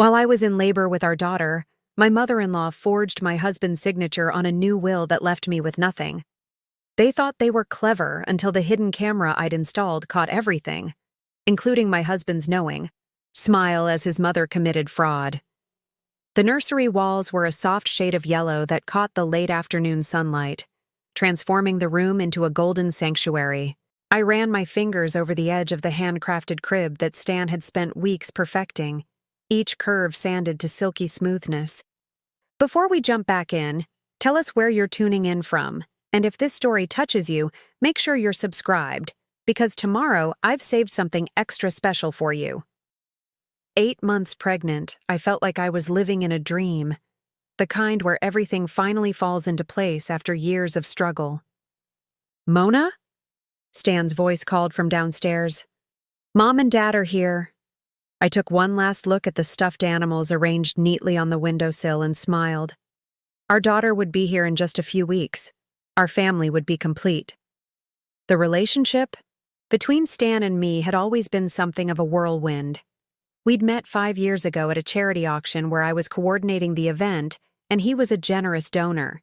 While I was in labor with our daughter, my mother-in-law forged my husband's signature on a new will that left me with nothing. They thought they were clever until the hidden camera I'd installed caught everything, including my husband's knowing. Smile as his mother committed fraud. The nursery walls were a soft shade of yellow that caught the late afternoon sunlight, transforming the room into a golden sanctuary. I ran my fingers over the edge of the handcrafted crib that Stan had spent weeks perfecting, each curve sanded to silky smoothness. Before we jump back in, tell us where you're tuning in from, and if this story touches you, make sure you're subscribed, because tomorrow I've saved something extra special for you. 8 months pregnant, I felt like I was living in a dream, the kind where everything finally falls into place after years of struggle. Mona? Stan's voice called from downstairs. Mom and Dad are here. I took one last look at the stuffed animals arranged neatly on the windowsill and smiled. Our daughter would be here in just a few weeks. Our family would be complete. The relationship between Stan and me had always been something of a whirlwind. We'd met 5 years ago at a charity auction where I was coordinating the event, and he was a generous donor.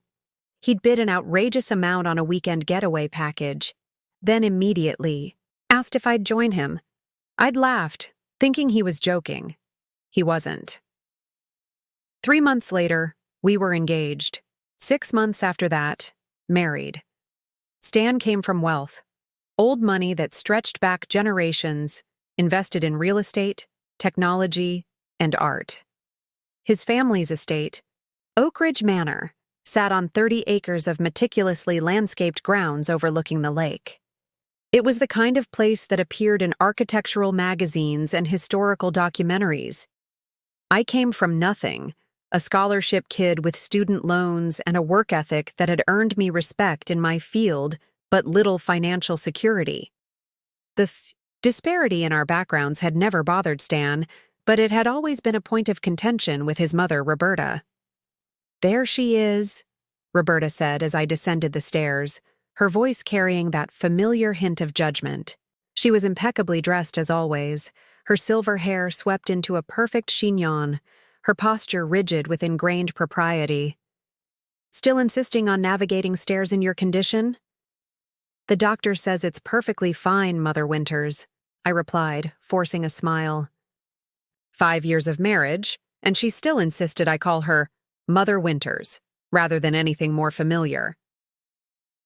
He'd bid an outrageous amount on a weekend getaway package, then immediately asked if I'd join him. I'd laughed, thinking he was joking. He wasn't. 3 months later, we were engaged. 6 months after that, married. Stan came from wealth, old money that stretched back generations, invested in real estate, technology, and art. His family's estate, Oak Ridge Manor, sat on 30 acres of meticulously landscaped grounds overlooking the lake. It was the kind of place that appeared in architectural magazines and historical documentaries. I came from nothing, a scholarship kid with student loans and a work ethic that had earned me respect in my field but little financial security. The disparity in our backgrounds had never bothered Stan, but it had always been a point of contention with his mother, Roberta. There she is, Roberta said as I descended the stairs, her voice carrying that familiar hint of judgment. She was impeccably dressed as always, her silver hair swept into a perfect chignon, her posture rigid with ingrained propriety. Still insisting on navigating stairs in your condition? The doctor says it's perfectly fine, Mother Winters, I replied, forcing a smile. 5 years of marriage, and she still insisted I call her Mother Winters, rather than anything more familiar.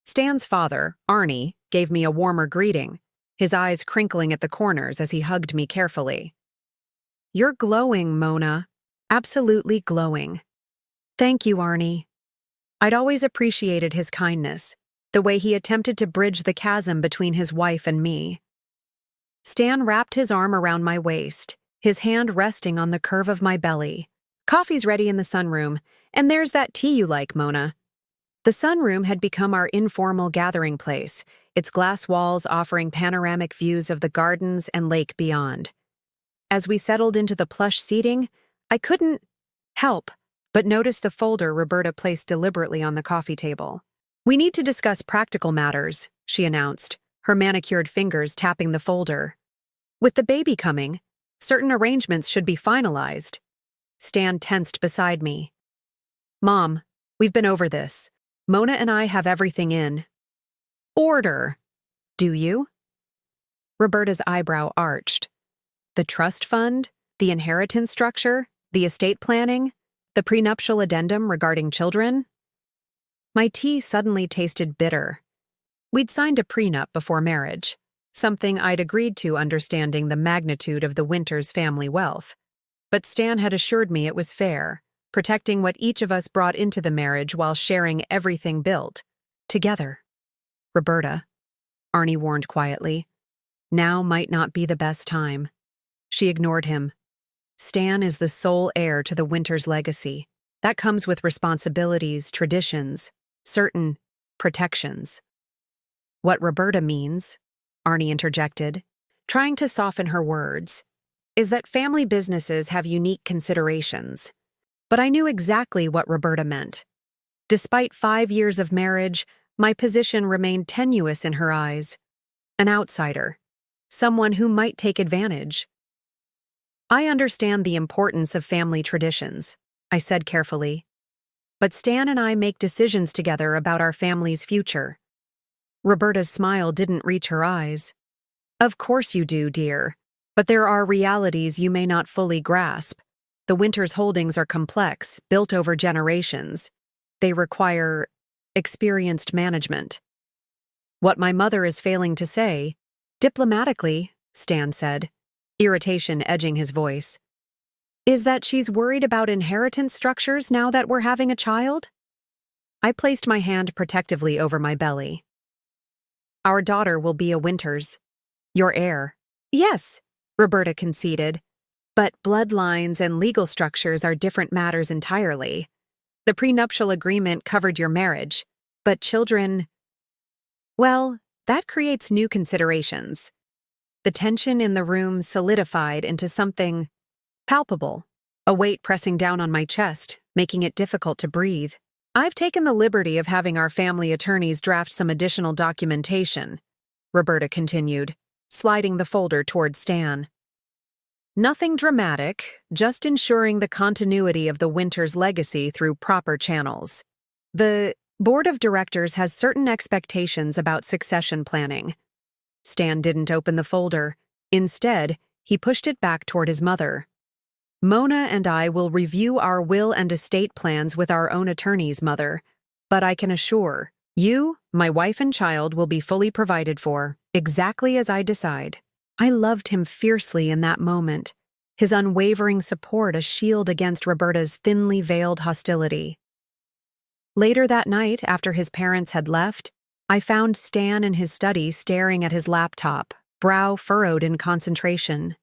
Stan's father, Arnie, gave me a warmer greeting, his eyes crinkling at the corners as he hugged me carefully. You're glowing, Mona. Absolutely glowing. Thank you, Arnie. I'd always appreciated his kindness, the way he attempted to bridge the chasm between his wife and me. Stan wrapped his arm around my waist, his hand resting on the curve of my belly. Coffee's ready in the sunroom, and there's that tea you like, Mona. The sunroom had become our informal gathering place, its glass walls offering panoramic views of the gardens and lake beyond. As we settled into the plush seating, I couldn't help but notice the folder Roberta placed deliberately on the coffee table. We need to discuss practical matters, she announced, her manicured fingers tapping the folder. With the baby coming, certain arrangements should be finalized. Stan tensed beside me. Mom, we've been over this. Mona and I have everything in order. Do you? Roberta's eyebrow arched. The trust fund, the inheritance structure, the estate planning, the prenuptial addendum regarding children? My tea suddenly tasted bitter. We'd signed a prenup before marriage, something I'd agreed to understanding the magnitude of the Winters family wealth. But Stan had assured me it was fair, protecting what each of us brought into the marriage while sharing everything built, together. Roberta, Arnie warned quietly, now might not be the best time. She ignored him. Stan is the sole heir to the Winters legacy. That comes with responsibilities, traditions, certain protections. What Roberta means, Arnie interjected, trying to soften her words, is that family businesses have unique considerations. But I knew exactly what Roberta meant. Despite 5 years of marriage, my position remained tenuous in her eyes. An outsider. Someone who might take advantage. I understand the importance of family traditions, I said carefully. But Stan and I make decisions together about our family's future. Roberta's smile didn't reach her eyes. Of course you do, dear. But there are realities you may not fully grasp. The Winters holdings are complex, built over generations. They require experienced management. What my mother is failing to say, diplomatically, Stan said, irritation edging his voice, is that she's worried about inheritance structures now that we're having a child? I placed my hand protectively over my belly. Our daughter will be a Winters, your heir. Yes, Roberta conceded, but bloodlines and legal structures are different matters entirely. The prenuptial agreement covered your marriage, but children, well, that creates new considerations. The tension in the room solidified into something palpable, a weight pressing down on my chest, making it difficult to breathe. I've taken the liberty of having our family attorneys draft some additional documentation, Roberta continued, sliding the folder toward Stan. Nothing dramatic, just ensuring the continuity of the Winters legacy through proper channels. The board of directors has certain expectations about succession planning. Stan didn't open the folder. Instead, he pushed it back toward his mother. Mona and I will review our will and estate plans with our own attorneys, Mother, but I can assure you, my wife and child will be fully provided for, exactly as I decide. I loved him fiercely in that moment, his unwavering support a shield against Roberta's thinly veiled hostility. Later that night, after his parents had left, I found Stan in his study staring at his laptop, brow furrowed in concentration.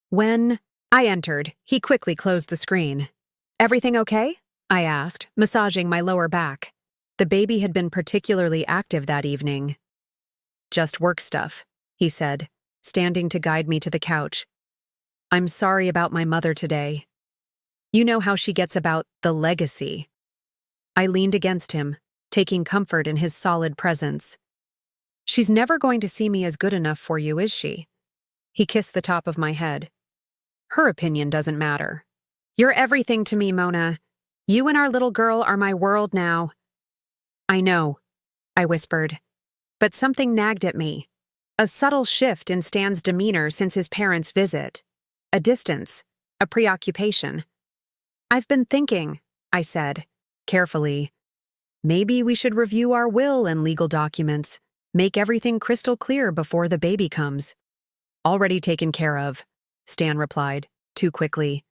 When I entered, he quickly closed the screen. Everything okay? I asked, massaging my lower back. The baby had been particularly active that evening. Just work stuff, he said, standing to guide me to the couch. I'm sorry about my mother today. You know how she gets about the legacy. I leaned against him, taking comfort in his solid presence. She's never going to see me as good enough for you, is she? He kissed the top of my head. Her opinion doesn't matter. You're everything to me, Mona. You and our little girl are my world now. I know, I whispered, but something nagged at me. A subtle shift in Stan's demeanor since his parents' visit. A distance, a preoccupation. I've been thinking, I said, carefully. Maybe we should review our will and legal documents, make everything crystal clear before the baby comes. Already taken care of, Stan replied, too quickly.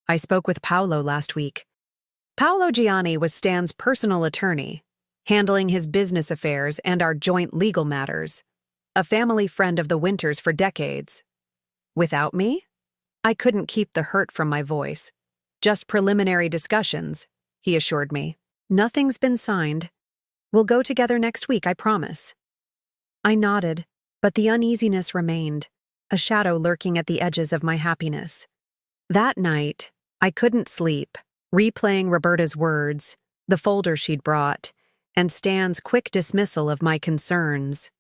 I spoke with Paolo last week. Paolo Gianni was Stan's personal attorney, handling his business affairs and our joint legal matters. A family friend of the Winters for decades. Without me? I couldn't keep the hurt from my voice. Just preliminary discussions, he assured me. Nothing's been signed. We'll go together next week, I promise. I nodded, but the uneasiness remained, a shadow lurking at the edges of my happiness. That night, I couldn't sleep, replaying Roberta's words, the folder she'd brought, and Stan's quick dismissal of my concerns.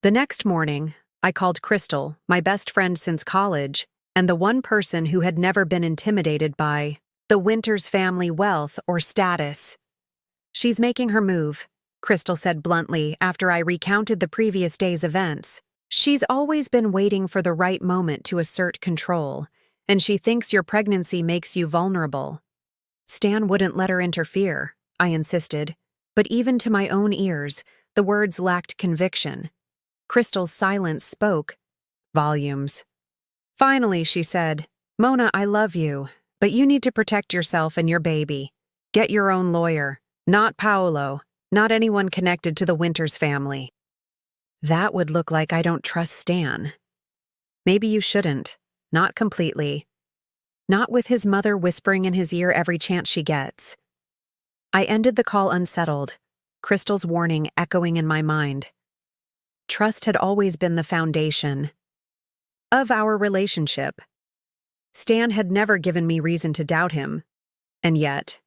The next morning, I called Crystal, my best friend since college, and the one person who had never been intimidated by the Winters family wealth or status. She's making her move, Crystal said bluntly after I recounted the previous day's events. She's always been waiting for the right moment to assert control, and she thinks your pregnancy makes you vulnerable. Stan wouldn't let her interfere, I insisted, but even to my own ears, the words lacked conviction. Crystal's silence spoke volumes. Finally, she said, Mona, I love you, but you need to protect yourself and your baby. Get your own lawyer, not Paolo, not anyone connected to the Winters family. That would look like I don't trust Stan. Maybe you shouldn't, not completely. Not with his mother whispering in his ear every chance she gets. I ended the call unsettled, Crystal's warning echoing in my mind. Trust had always been the foundation of our relationship. Stan had never given me reason to doubt him. And yet,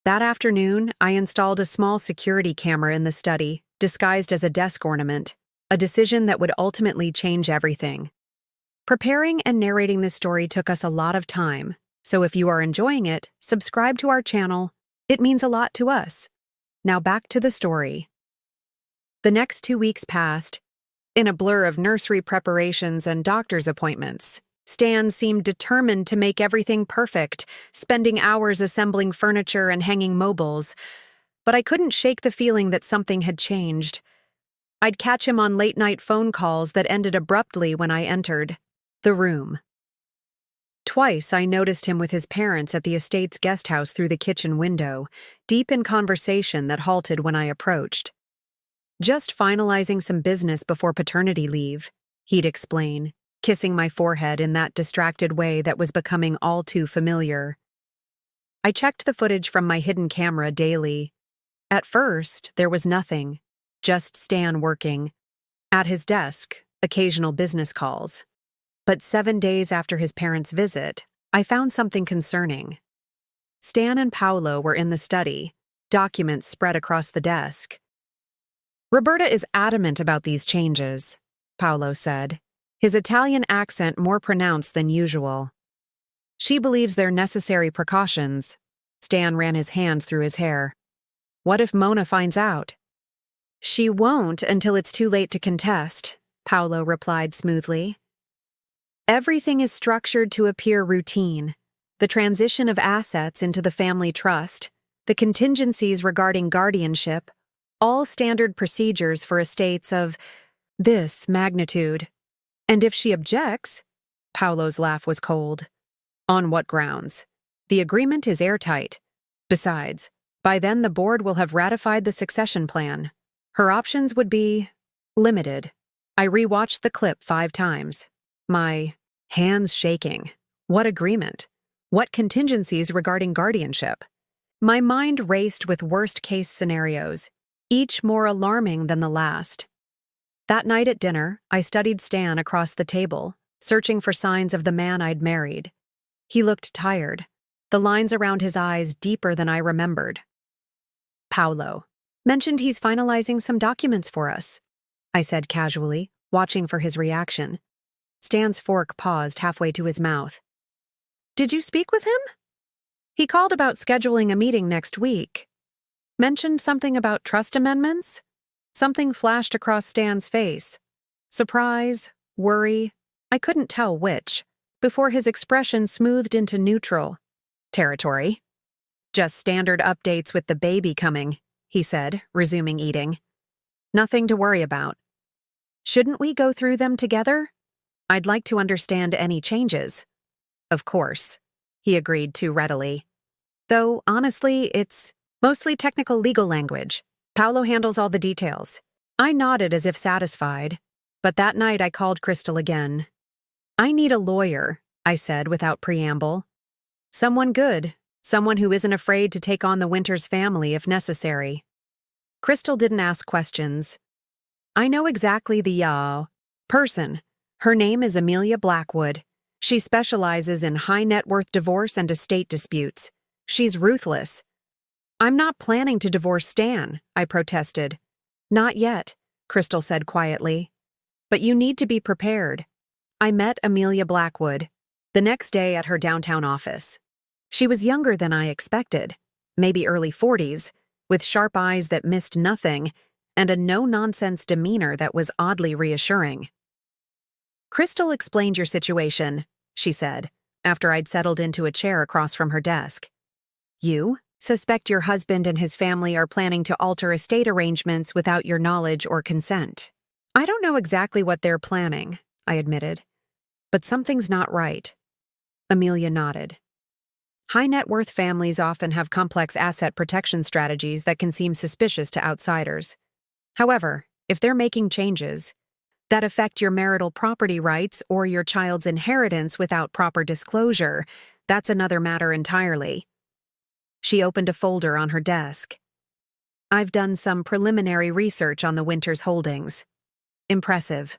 that afternoon, I installed a small security camera in the study, disguised as a desk ornament, a decision that would ultimately change everything. Preparing and narrating this story took us a lot of time, so if you are enjoying it, subscribe to our channel. It means a lot to us. Now back to the story. The next 2 weeks passed, in a blur of nursery preparations and doctor's appointments. Stan seemed determined to make everything perfect, spending hours assembling furniture and hanging mobiles. But I couldn't shake the feeling that something had changed. I'd catch him on late-night phone calls that ended abruptly when I entered the room. Twice I noticed him with his parents at the estate's guest house through the kitchen window, deep in conversation that halted when I approached. "Just finalizing some business before paternity leave," he'd explain, kissing my forehead in that distracted way that was becoming all too familiar. I checked the footage from my hidden camera daily. At first, there was nothing, just Stan working. At his desk, occasional business calls. But 7 days after his parents' visit, I found something concerning. Stan and Paolo were in the study, documents spread across the desk. "Roberta is adamant about these changes," Paolo said, his Italian accent more pronounced than usual. "She believes they're necessary precautions." Stan ran his hands through his hair. "What if Mona finds out?" "She won't until it's too late to contest," Paolo replied smoothly. "Everything is structured to appear routine. The transition of assets into the family trust, the contingencies regarding guardianship, all standard procedures for estates of this magnitude. And if she objects," Paolo's laugh was cold. "On what grounds? The agreement is airtight. Besides, by then the board will have ratified the succession plan. Her options would be limited." I rewatched the clip 5 times. My hands shaking. What agreement? What contingencies regarding guardianship? My mind raced with worst-case scenarios, each more alarming than the last. That night at dinner, I studied Stan across the table, searching for signs of the man I'd married. He looked tired, the lines around his eyes deeper than I remembered. "Paolo mentioned he's finalizing some documents for us," I said casually, watching for his reaction. Stan's fork paused halfway to his mouth. "Did you speak with him?" "He called about scheduling a meeting next week. Mentioned something about trust amendments?" Something flashed across Stan's face. Surprise, worry, I couldn't tell which, before his expression smoothed into neutral territory. "Just standard updates with the baby coming," he said, resuming eating. "Nothing to worry about." "Shouldn't we go through them together? I'd like to understand any changes." "Of course," he agreed too readily. "Though, honestly, it's mostly technical legal language. Paolo handles all the details." I nodded as if satisfied, but that night I called Crystal again. "I need a lawyer," I said without preamble. "Someone good, someone who isn't afraid to take on the Winters family if necessary." Crystal didn't ask questions. "I know exactly the person. Her name is Amelia Blackwood. She specializes in high-net-worth divorce and estate disputes. She's ruthless." "I'm not planning to divorce Stan," I protested. "Not yet," Crystal said quietly. "But you need to be prepared." I met Amelia Blackwood the next day at her downtown office. She was younger than I expected, maybe early 40s, with sharp eyes that missed nothing and a no-nonsense demeanor that was oddly reassuring. "Crystal explained your situation," she said, after I'd settled into a chair across from her desk. "You suspect your husband and his family are planning to alter estate arrangements without your knowledge or consent." "I don't know exactly what they're planning," I admitted. "But something's not right." Amelia nodded. "High-net-worth families often have complex asset protection strategies that can seem suspicious to outsiders. However, if they're making changes that affect your marital property rights or your child's inheritance without proper disclosure, that's another matter entirely." She opened a folder on her desk. "I've done some preliminary research on the Winters holdings. Impressive.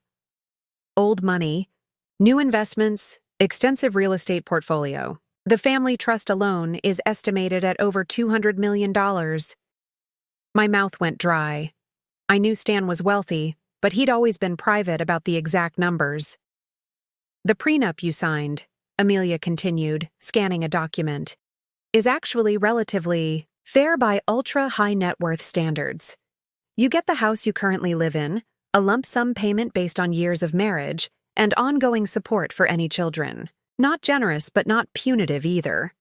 Old money, new investments, extensive real estate portfolio. The family trust alone is estimated at over $200 million. My mouth went dry. I knew Stan was wealthy, but he'd always been private about the exact numbers. The prenup you signed, Amelia continued, scanning a document, is actually relatively fair by ultra-high net worth standards. You get the house you currently live in, a lump sum payment based on years of marriage, and ongoing support for any children. Not generous, but not punitive either.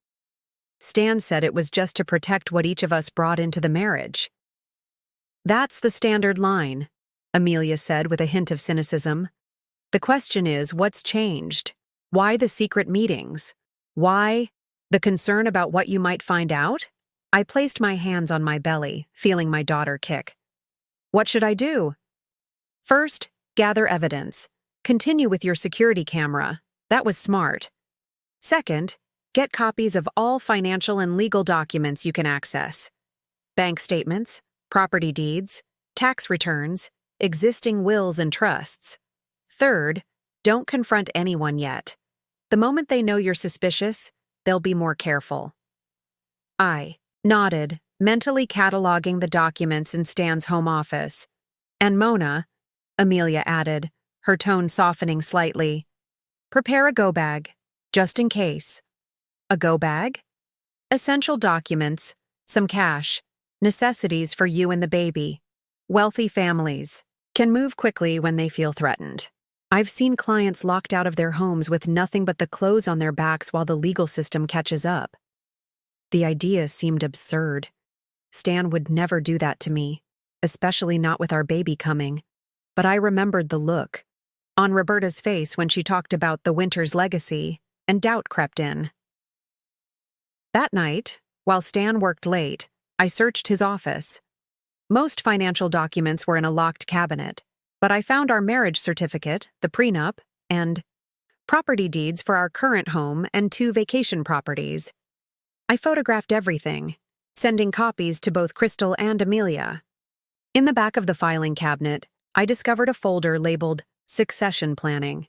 Stan said it was just to protect what each of us brought into the marriage. That's the standard line, Amelia said with a hint of cynicism. The question is, what's changed? Why the secret meetings? Why the concern about what you might find out? I placed my hands on my belly, feeling my daughter kick. What should I do? First, gather evidence. Continue with your security camera. That was smart. Second, get copies of all financial and legal documents you can access. Bank statements, property deeds, tax returns, existing wills and trusts. Third, don't confront anyone yet. The moment they know you're suspicious, they'll be more careful. I nodded, mentally cataloging the documents in Stan's home office. And Mona, Amelia added, her tone softening slightly, prepare a go bag, just in case. A go bag? Essential documents, some cash, necessities for you and the baby. Wealthy families can move quickly when they feel threatened. I've seen clients locked out of their homes with nothing but the clothes on their backs while the legal system catches up. The idea seemed absurd. Stan would never do that to me, especially not with our baby coming. But I remembered the look on Roberta's face when she talked about the winter's legacy, and doubt crept in. That night, while Stan worked late, I searched his office. Most financial documents were in a locked cabinet, but I found our marriage certificate, the prenup, and property deeds for our current home and 2 vacation properties. I photographed everything, sending copies to both Crystal and Amelia. In the back of the filing cabinet, I discovered a folder labeled Succession Planning.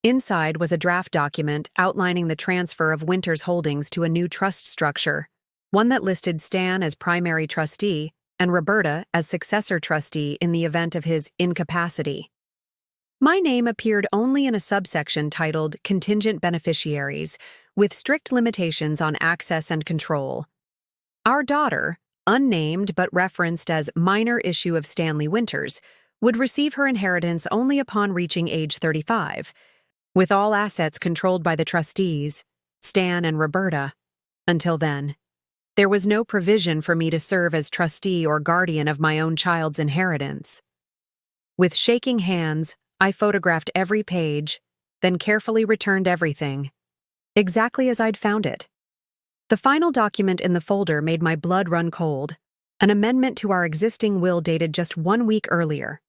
Inside was a draft document outlining the transfer of Winter's holdings to a new trust structure, one that listed Stan as primary trustee and Roberta as successor trustee in the event of his incapacity. My name appeared only in a subsection titled Contingent Beneficiaries, with strict limitations on access and control. Our daughter, unnamed but referenced as minor issue of Stanley Winters, would receive her inheritance only upon reaching age 35, with all assets controlled by the trustees, Stan and Roberta. Until then, there was no provision for me to serve as trustee or guardian of my own child's inheritance. With shaking hands, I photographed every page, then carefully returned everything, exactly as I'd found it. The final document in the folder made my blood run cold, an amendment to our existing will dated just 1 week earlier.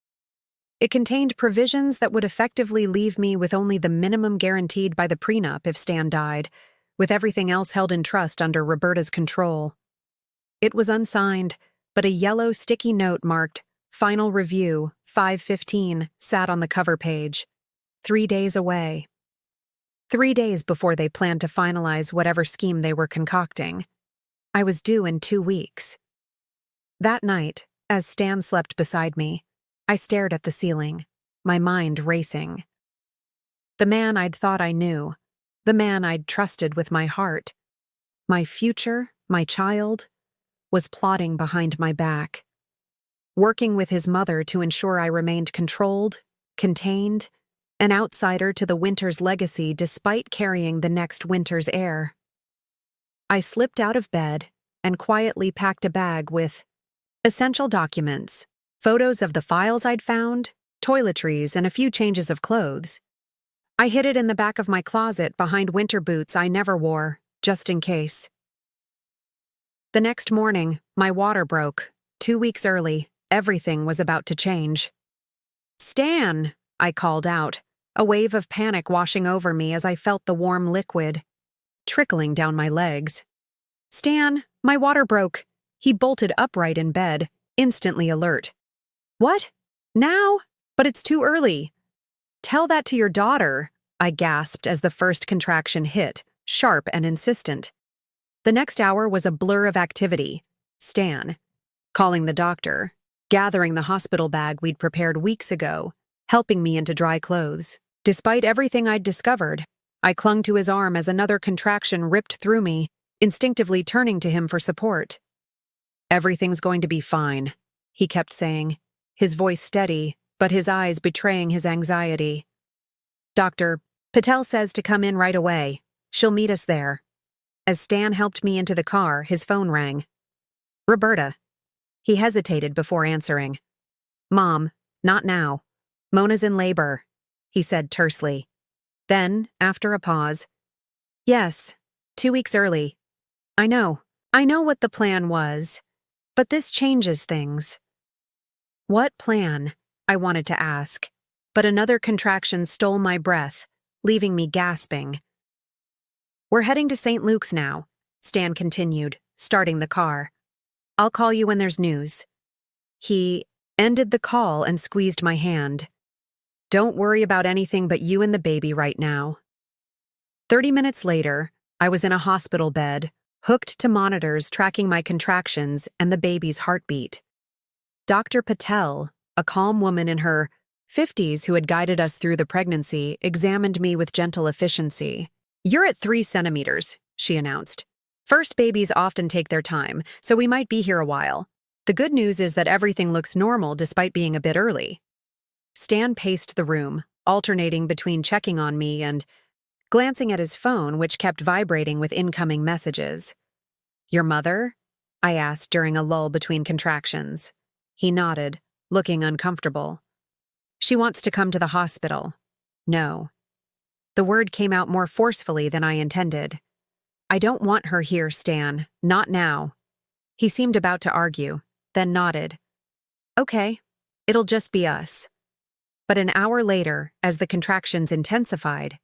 It contained provisions that would effectively leave me with only the minimum guaranteed by the prenup if Stan died, with everything else held in trust under Roberta's control. It was unsigned, but a yellow sticky note marked Final Review, 5/15, sat on the cover page. 3 days away. 3 days before they planned to finalize whatever scheme they were concocting. I was due in 2 weeks. That night, as Stan slept beside me, I stared at the ceiling, my mind racing. The man I'd thought I knew, the man I'd trusted with my heart, my future, my child, was plotting behind my back, working with his mother to ensure I remained controlled, contained, an outsider to the Winters legacy despite carrying the next Winters heir. I slipped out of bed and quietly packed a bag with essential documents, photos of the files I'd found, toiletries, and a few changes of clothes. I hid it in the back of my closet behind winter boots I never wore, just in case. The next morning, my water broke. 2 weeks early, everything was about to change. "Stan!" I called out, a wave of panic washing over me as I felt the warm liquid trickling down my legs. "Stan, my water broke." He bolted upright in bed, instantly alert. "What? Now? But it's too early." "Tell that to your daughter," I gasped as the first contraction hit, sharp and insistent. The next hour was a blur of activity. Stan, calling the doctor, gathering the hospital bag we'd prepared weeks ago, helping me into dry clothes. Despite everything I'd discovered, I clung to his arm as another contraction ripped through me, instinctively turning to him for support. "Everything's going to be fine," he kept saying, his voice steady, but his eyes betraying his anxiety. "Dr. Patel says to come in right away. She'll meet us there." As Stan helped me into the car, his phone rang. "Roberta." He hesitated before answering. "Mom, not now. Mona's in labor," he said tersely. Then, after a pause, "Yes, 2 weeks early. I know what the plan was, but this changes things." "What plan?" I wanted to ask, but another contraction stole my breath, leaving me gasping. "We're heading to St. Luke's now," Stan continued, starting the car. "I'll call you when there's news." He ended the call and squeezed my hand. "Don't worry about anything but you and the baby right now." 30 minutes later, I was in a hospital bed, hooked to monitors tracking my contractions and the baby's heartbeat. Dr. Patel, a calm woman in her 50s who had guided us through the pregnancy, examined me with gentle efficiency. "You're at 3 centimeters, she announced. "First babies often take their time, so we might be here a while. The good news is that everything looks normal despite being a bit early." Stan paced the room, alternating between checking on me and glancing at his phone, which kept vibrating with incoming messages. "Your mother?" I asked during a lull between contractions. He nodded, looking uncomfortable. "She wants to come to the hospital." "No." The word came out more forcefully than I intended. "I don't want her here, Stan. Not now." He seemed about to argue, then nodded. "Okay, it'll just be us." But an hour later, as the contractions intensified,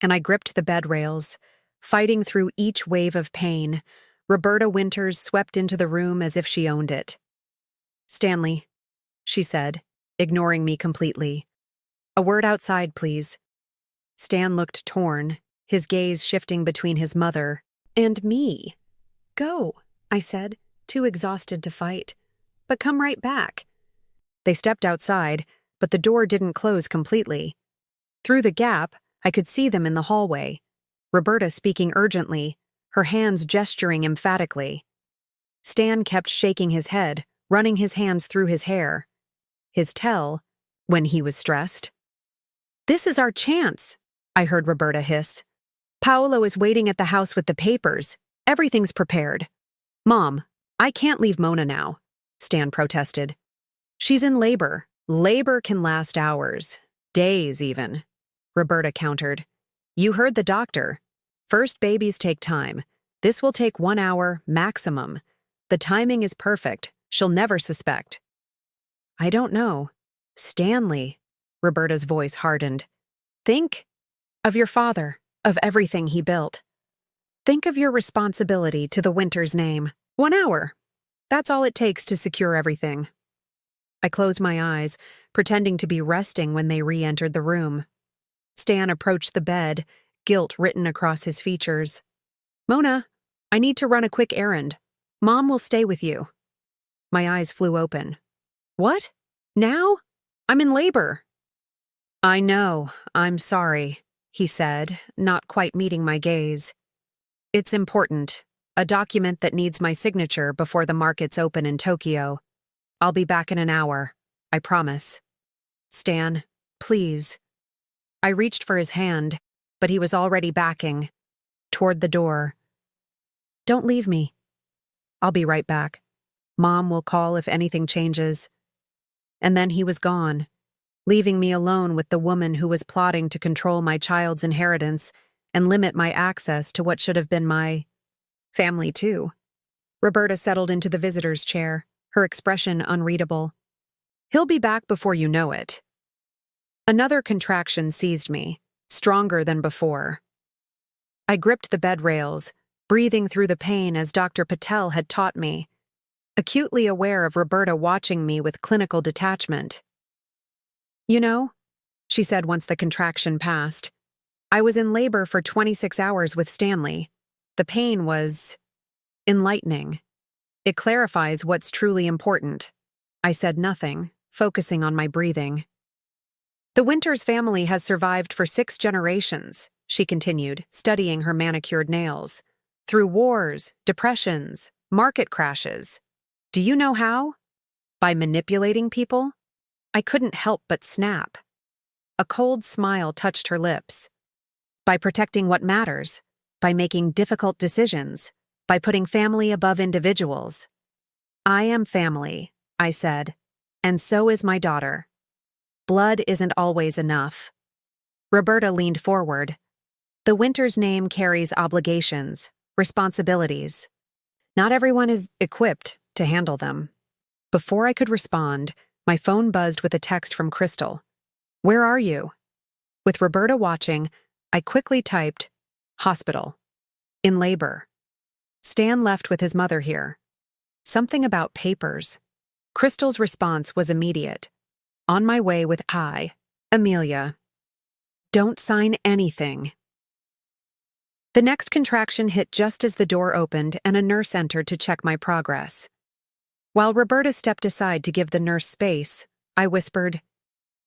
and I gripped the bed rails, fighting through each wave of pain, Roberta Winters swept into the room as if she owned it. "Stanley," she said, ignoring me completely. "A word outside, please." Stan looked torn, his gaze shifting between his mother and me. "Go," I said, too exhausted to fight. "But come right back." They stepped outside, but the door didn't close completely. Through the gap, I could see them in the hallway, Roberta speaking urgently, her hands gesturing emphatically. Stan kept shaking his head, running his hands through his hair. His tell, when he was stressed. "This is our chance," I heard Roberta hiss. "Paolo is waiting at the house with the papers. Everything's prepared." "Mom, I can't leave Mona now," Stan protested. "She's in labor. Labor can last hours, days even," Roberta countered. "You heard the doctor. First babies take time. This will take 1 hour maximum. The timing is perfect. She'll never suspect." "I don't know. Stanley," Roberta's voice hardened. "Think of your father, of everything he built. Think of your responsibility to the Winters name. 1 hour. That's all it takes to secure everything." I closed my eyes, pretending to be resting when they re-entered the room. Stan approached the bed, guilt written across his features. "Mona, I need to run a quick errand. Mom will stay with you." My eyes flew open. "What? Now? I'm in labor." "I know, I'm sorry," he said, not quite meeting my gaze. "It's important. A document that needs my signature before the markets open in Tokyo. I'll be back in an hour. I promise." "Stan, please." I reached for his hand, but he was already backing toward the door. "Don't leave me. I'll be right back. Mom will call if anything changes." And then he was gone, leaving me alone with the woman who was plotting to control my child's inheritance and limit my access to what should have been my family, too. Roberta settled into the visitor's chair, her expression unreadable. "He'll be back before you know it." Another contraction seized me, stronger than before. I gripped the bed rails, breathing through the pain as Dr. Patel had taught me, acutely aware of Roberta watching me with clinical detachment. "You know," she said once the contraction passed, "I was in labor for 26 hours with Stanley. The pain was enlightening. It clarifies what's truly important." I said nothing, focusing on my breathing. The Winters family has survived for 6 generations, she continued, studying her manicured nails. Through wars, depressions, market crashes. Do you know how? By manipulating people? I couldn't help but snap. A cold smile touched her lips. By protecting what matters, by making difficult decisions, by putting family above individuals. I am family, I said, and so is my daughter. Blood isn't always enough. Roberta leaned forward. The Winters name carries obligations, responsibilities. Not everyone is equipped to handle them. Before I could respond, my phone buzzed with a text from Crystal. Where are you? With Roberta watching, I quickly typed, hospital. In labor. Stan left with his mother here. Something about papers. Crystal's response was immediate. On my way with Amelia. Don't sign anything. The next contraction hit just as the door opened and a nurse entered to check my progress. While Roberta stepped aside to give the nurse space, I whispered,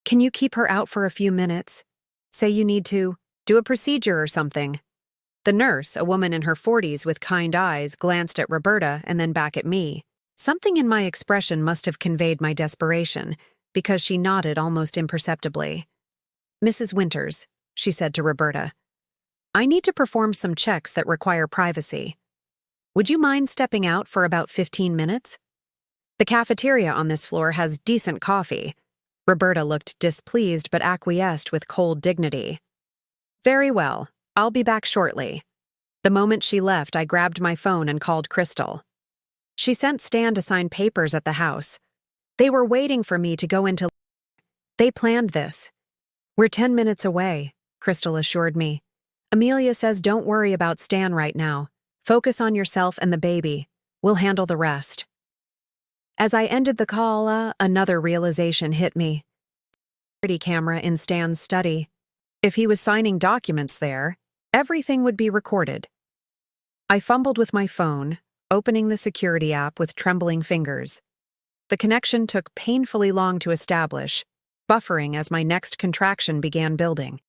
Can you keep her out for a few minutes? Say you need to do a procedure or something. The nurse, a woman in her 40s with kind eyes, glanced at Roberta and then back at me. Something in my expression must have conveyed my desperation, because she nodded almost imperceptibly. Mrs. Winters, she said to Roberta, I need to perform some checks that require privacy. Would you mind stepping out for about 15 minutes? The cafeteria on this floor has decent coffee. Roberta looked displeased but acquiesced with cold dignity. Very well, I'll be back shortly. The moment she left, I grabbed my phone and called Crystal. She sent Stan to sign papers at the house. They were waiting for me to go into. They planned this. We're 10 minutes away, Crystal assured me. Amelia says don't worry about Stan right now. Focus on yourself and the baby. We'll handle the rest. As I ended the call, another realization hit me. Security camera in Stan's study. If he was signing documents there, everything would be recorded. I fumbled with my phone, opening the security app with trembling fingers. The connection took painfully long to establish, buffering as my next contraction began building.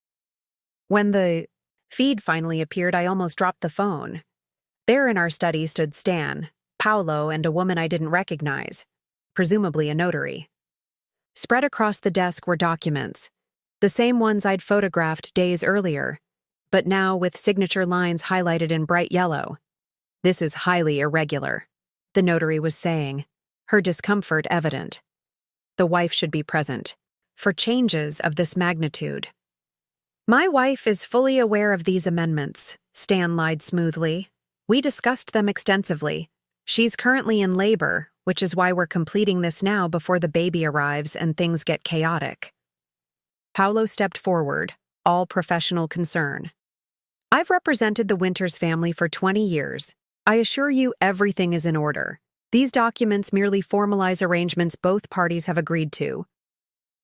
When the feed finally appeared, I almost dropped the phone. There in our study stood Stan, Paolo, and a woman I didn't recognize, presumably a notary. Spread across the desk were documents, the same ones I'd photographed days earlier, but now with signature lines highlighted in bright yellow. This is highly irregular, the notary was saying, her discomfort evident. The wife should be present, for changes of this magnitude. My wife is fully aware of these amendments, Stan lied smoothly. We discussed them extensively. She's currently in labor, which is why we're completing this now before the baby arrives and things get chaotic. Paolo stepped forward, all professional concern. I've represented the Winters family for 20 years. I assure you everything is in order. These documents merely formalize arrangements both parties have agreed to.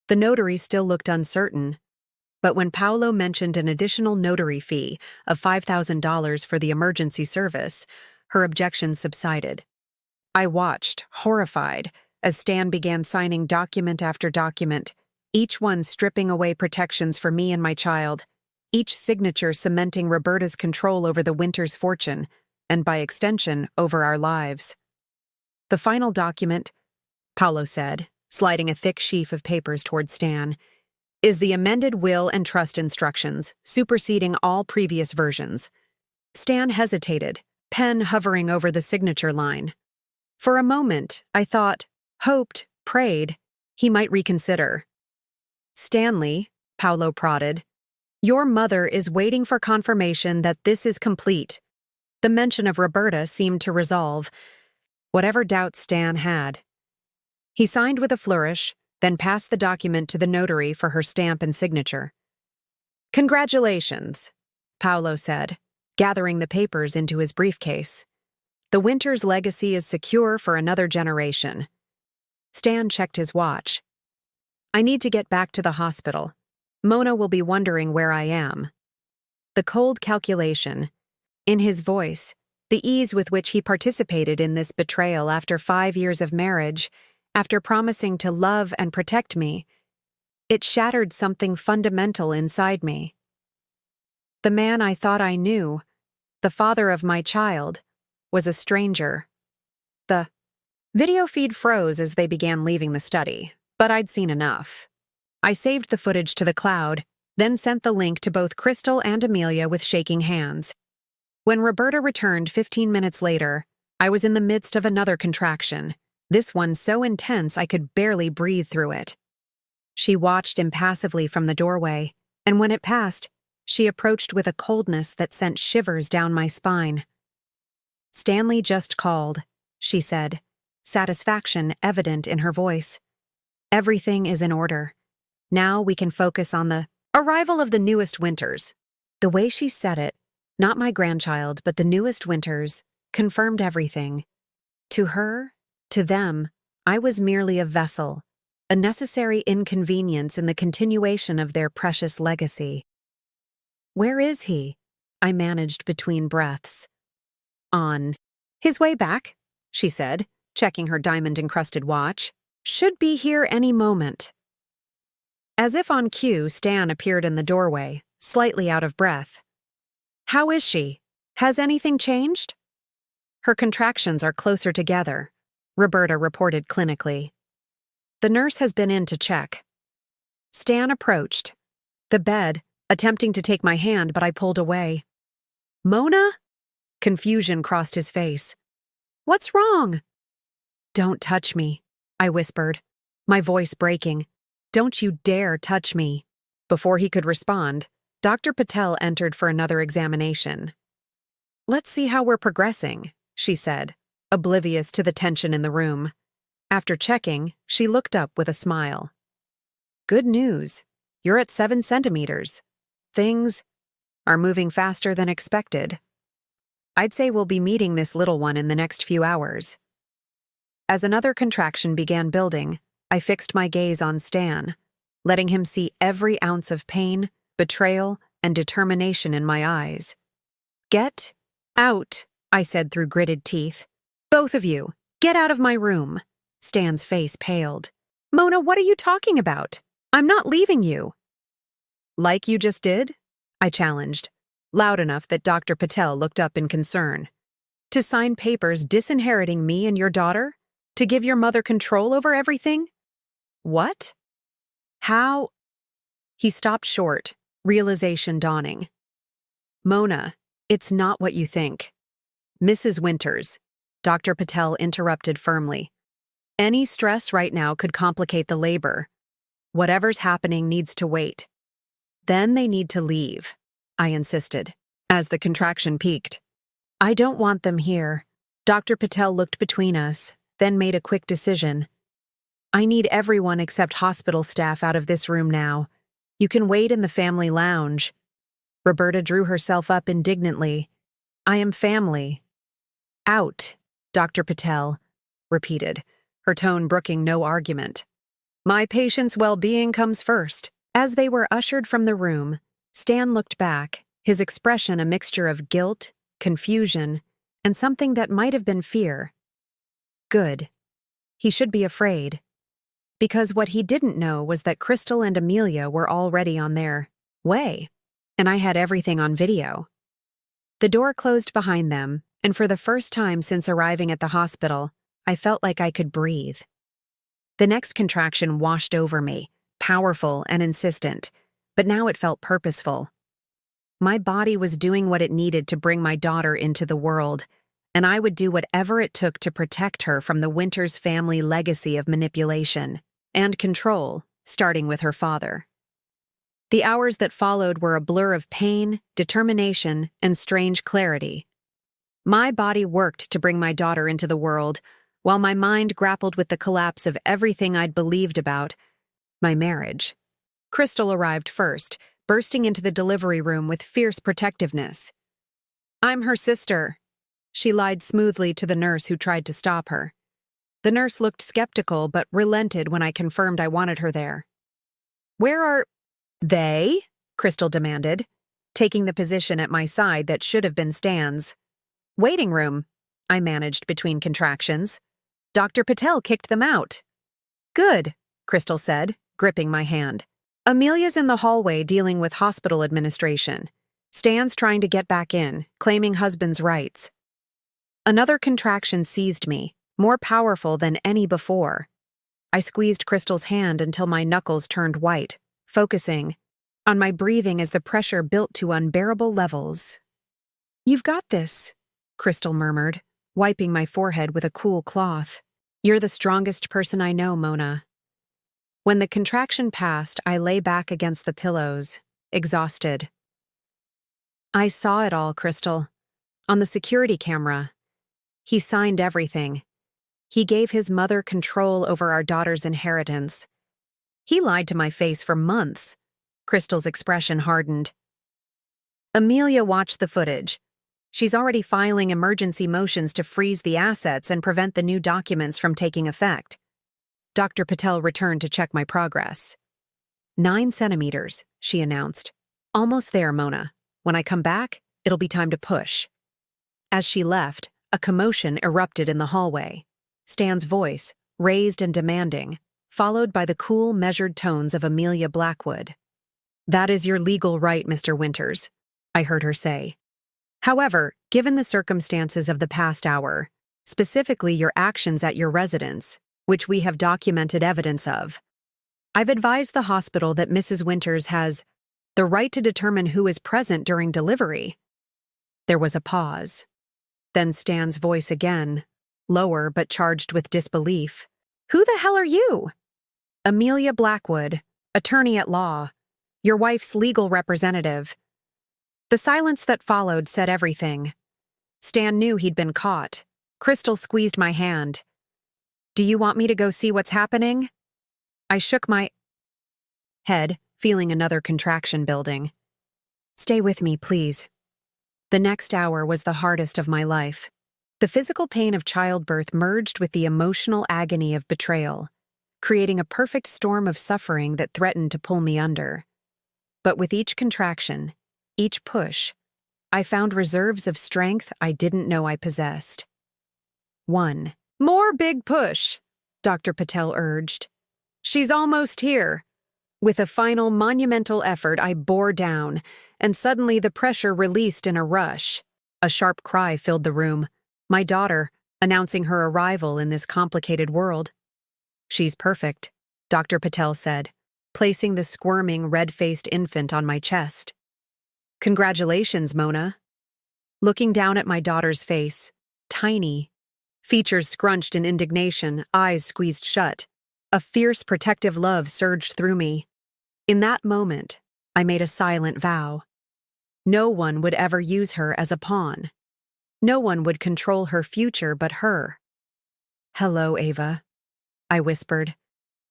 The notary still looked uncertain, but when Paolo mentioned an additional notary fee of $5,000 for the emergency service, her objections subsided. I watched, horrified, as Stan began signing document after document, each one stripping away protections for me and my child, each signature cementing Roberta's control over the Winters' fortune, and by extension, over our lives. The final document, Paolo said, sliding a thick sheaf of papers toward Stan, is the amended will and trust instructions, superseding all previous versions. Stan hesitated, pen hovering over the signature line. For a moment, I thought, hoped, prayed, he might reconsider. Stanley, Paolo prodded, your mother is waiting for confirmation that this is complete. The mention of Roberta seemed to resolve whatever doubts Stan had. He signed with a flourish, then passed the document to the notary for her stamp and signature. Congratulations, Paolo said, gathering the papers into his briefcase. The Winters' legacy is secure for another generation. Stan checked his watch. I need to get back to the hospital. Mona will be wondering where I am. The cold calculation, in his voice, the ease with which he participated in this betrayal after 5 years of marriage, after promising to love and protect me, It shattered something fundamental inside me. The man I thought I knew, the father of my child, was a stranger. The video feed froze as they began leaving the study, but I'd seen enough. I saved the footage to the cloud, then sent the link to both Crystal and Amelia with shaking hands. When Roberta returned 15 minutes later, I was in the midst of another contraction, this one so intense I could barely breathe through it. She watched impassively from the doorway, and when it passed, she approached with a coldness that sent shivers down my spine. "Stanley just called," she said, satisfaction evident in her voice. "Everything is in order. Now we can focus on the arrival of the newest Winters." The way she said it, not my grandchild, but the newest Winters, confirmed everything. To her, to them, I was merely a vessel, a necessary inconvenience in the continuation of their precious legacy. "Where is he?" I managed between breaths. "On his way back," she said, checking her diamond-encrusted watch. "Should be here any moment." As if on cue, Stan appeared in the doorway, slightly out of breath. "How is she? Has anything changed?" "Her contractions are closer together," Roberta reported clinically. "The nurse has been in to check." Stan approached the bed, attempting to take my hand, but I pulled away. "Mona?" Confusion crossed his face. "What's wrong?" "Don't touch me," I whispered, my voice breaking. "Don't you dare touch me." Before he could respond, Dr. Patel entered for another examination. "Let's see how we're progressing," she said, oblivious to the tension in the room. After checking, she looked up with a smile. "Good news. You're at 7 centimeters. Things are moving faster than expected. I'd say we'll be meeting this little one in the next few hours." As another contraction began building, I fixed my gaze on Stan, letting him see every ounce of pain, betrayal, and determination in my eyes. "Get out," I said through gritted teeth. "Both of you, get out of my room." Stan's face paled. "Mona, what are you talking about? I'm not leaving you." "Like you just did?" I challenged, loud enough that Dr. Patel looked up in concern. "To sign papers disinheriting me and your daughter? To give your mother control over everything?" "What? How?" He stopped short, realization dawning. "Mona, it's not what you think." "Mrs. Winters," Dr. Patel interrupted firmly. "Any stress right now could complicate the labor. Whatever's happening needs to wait." "Then they need to leave," I insisted, as the contraction peaked. "I don't want them here." Dr. Patel looked between us, then made a quick decision. "I need everyone except hospital staff out of this room now. You can wait in the family lounge." Roberta drew herself up indignantly. "I am family." "Out," Dr. Patel repeated, her tone brooking no argument. "My patient's well-being comes first." As they were ushered from the room, Stan looked back, his expression a mixture of guilt, confusion, and something that might have been fear. Good. He should be afraid. Because what he didn't know was that Crystal and Amelia were already on their way, and I had everything on video. The door closed behind them, and for the first time since arriving at the hospital, I felt like I could breathe. The next contraction washed over me, powerful and insistent, but now it felt purposeful. My body was doing what it needed to bring my daughter into the world, and I would do whatever it took to protect her from the Winters family legacy of manipulation and control, starting with her father. The hours that followed were a blur of pain, determination, and strange clarity. My body worked to bring my daughter into the world, while my mind grappled with the collapse of everything I'd believed about my marriage. Crystal arrived first, bursting into the delivery room with fierce protectiveness. "I'm her sister," she lied smoothly to the nurse who tried to stop her. The nurse looked skeptical but relented when I confirmed I wanted her there. "Where are they?" Crystal demanded, taking the position at my side that should have been Stan's. "Waiting room," I managed between contractions. "Dr. Patel kicked them out." "Good," Crystal said, gripping my hand. Amelia's in the hallway dealing with hospital administration. Stan's trying to get back in, claiming husband's rights. Another contraction seized me, more powerful than any before. I squeezed Crystal's hand until my knuckles turned white, focusing on my breathing as the pressure built to unbearable levels. "You've got this," Crystal murmured, wiping my forehead with a cool cloth. "You're the strongest person I know, Mona." When the contraction passed, I lay back against the pillows, exhausted. "I saw it all, Crystal. On the security camera. He signed everything. He gave his mother control over our daughter's inheritance. He lied to my face for months." Crystal's expression hardened. Amelia watched the footage. She's already filing emergency motions to freeze the assets and prevent the new documents from taking effect. Dr. Patel returned to check my progress. 9 centimeters, she announced. "Almost there, Mona. When I come back, it'll be time to push." As she left, a commotion erupted in the hallway. Stan's voice, raised and demanding, followed by the cool, measured tones of Amelia Blackwood. "That is your legal right, Mr. Winters," I heard her say. "However, given the circumstances of the past hour, specifically your actions at your residence, which we have documented evidence of, I've advised the hospital that Mrs. Winters has the right to determine who is present during delivery." There was a pause. Then Stan's voice again, lower but charged with disbelief. "Who the hell are you?" "Amelia Blackwood, attorney at law, your wife's legal representative." The silence that followed said everything. Stan knew he'd been caught. Crystal squeezed my hand. "Do you want me to go see what's happening?" I shook my head, feeling another contraction building. "Stay with me, please." The next hour was the hardest of my life. The physical pain of childbirth merged with the emotional agony of betrayal, creating a perfect storm of suffering that threatened to pull me under. But with each contraction, each push, I found reserves of strength I didn't know I possessed. 1. "More big push," Dr. Patel urged. "She's almost here." With a final monumental effort, I bore down, and suddenly the pressure released in a rush. A sharp cry filled the room. My daughter, announcing her arrival in this complicated world. "She's perfect," Dr. Patel said, placing the squirming, red-faced infant on my chest. "Congratulations, Mona." Looking down at my daughter's face, tiny, features scrunched in indignation, eyes squeezed shut, a fierce protective love surged through me. In that moment, I made a silent vow. No one would ever use her as a pawn. No one would control her future but her. "Hello, Ava," I whispered,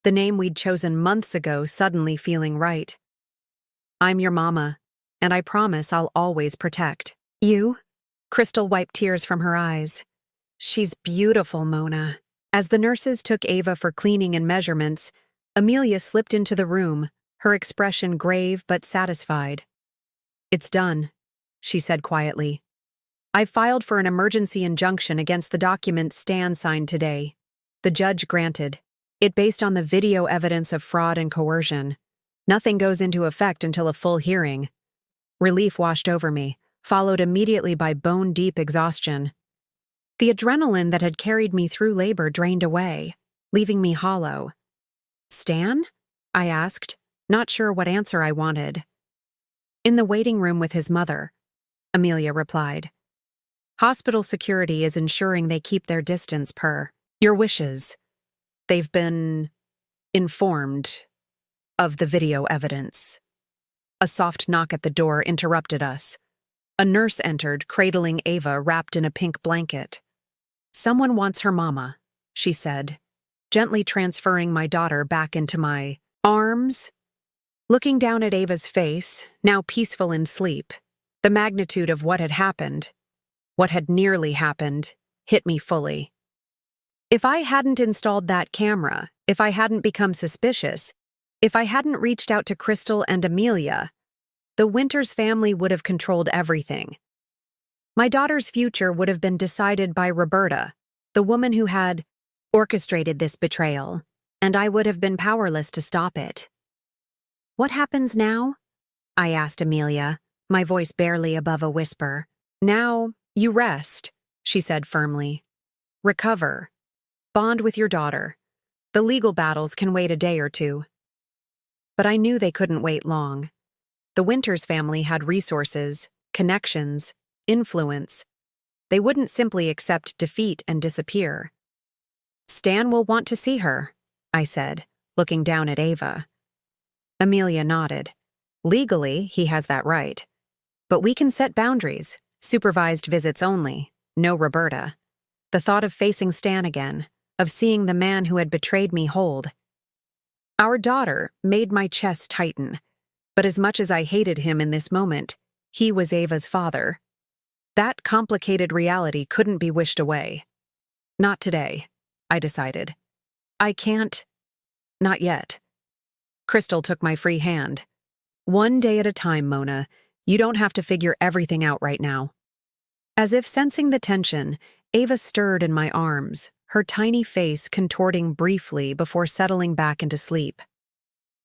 the name we'd chosen months ago suddenly feeling right. "I'm your mama, and I promise I'll always protect." "You?" Crystal wiped tears from her eyes. "She's beautiful, Mona." As the nurses took Ava for cleaning and measurements, Amelia slipped into the room, her expression grave but satisfied. "It's done," she said quietly. "I filed for an emergency injunction against the document Stan signed today. The judge granted it based on the video evidence of fraud and coercion. Nothing goes into effect until a full hearing." Relief washed over me, followed immediately by bone-deep exhaustion. The adrenaline that had carried me through labor drained away, leaving me hollow. "Stan?" I asked, not sure what answer I wanted. "In the waiting room with his mother," Amelia replied. "Hospital security is ensuring they keep their distance per your wishes. They've been informed of the video evidence." A soft knock at the door interrupted us. A nurse entered, cradling Ava wrapped in a pink blanket. "Someone wants her mama," she said, gently transferring my daughter back into my arms. Looking down at Ava's face, now peaceful in sleep, the magnitude of what had nearly happened, hit me fully. If I hadn't installed that camera, if I hadn't become suspicious, if I hadn't reached out to Crystal and Amelia, the Winters family would have controlled everything. My daughter's future would have been decided by Roberta, the woman who had orchestrated this betrayal, and I would have been powerless to stop it. What happens now? I asked Amelia, my voice barely above a whisper. Now, you rest, she said firmly. Recover. Bond with your daughter. The legal battles can wait a day or two. But I knew they couldn't wait long. The Winters family had resources, connections, influence. They wouldn't simply accept defeat and disappear. Stan will want to see her, I said, looking down at Ava. Amelia nodded. Legally, he has that right. But we can set boundaries, supervised visits only, no Roberta. The thought of facing Stan again, of seeing the man who had betrayed me hold. Our daughter made my chest tighten, but as much as I hated him in this moment, he was Ava's father. That complicated reality couldn't be wished away. Not today, I decided. I can't. Not yet. Crystal took my free hand. One day at a time, Mona. You don't have to figure everything out right now. As if sensing the tension, Ava stirred in my arms, her tiny face contorting briefly before settling back into sleep.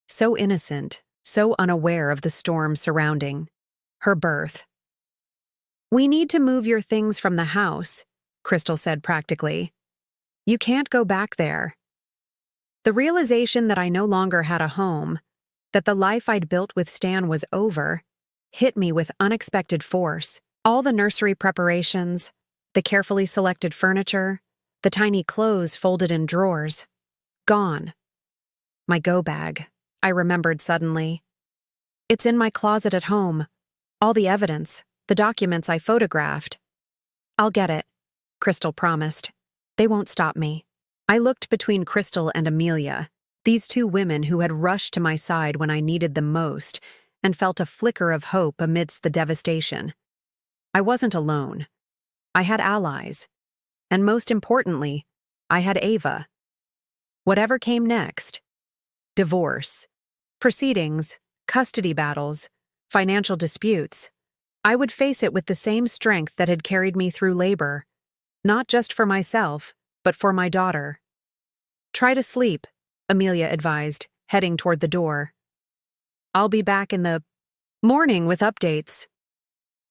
So innocent, so unaware of the storm surrounding. Her birth. We need to move your things from the house, Crystal said practically. You can't go back there. The realization that I no longer had a home, that the life I'd built with Stan was over, hit me with unexpected force. All the nursery preparations, the carefully selected furniture, the tiny clothes folded in drawers. Gone. My go bag, I remembered suddenly. It's in my closet at home. All the evidence, the documents I photographed. I'll get it, Crystal promised. They won't stop me. I looked between Crystal and Amelia, these two women who had rushed to my side when I needed them most, and felt a flicker of hope amidst the devastation. I wasn't alone. I had allies. And most importantly, I had Ava. Whatever came next, divorce, proceedings, custody battles, financial disputes, I would face it with the same strength that had carried me through labor, not just for myself, but for my daughter. Try to sleep, Amelia advised, heading toward the door. I'll be back in the morning with updates.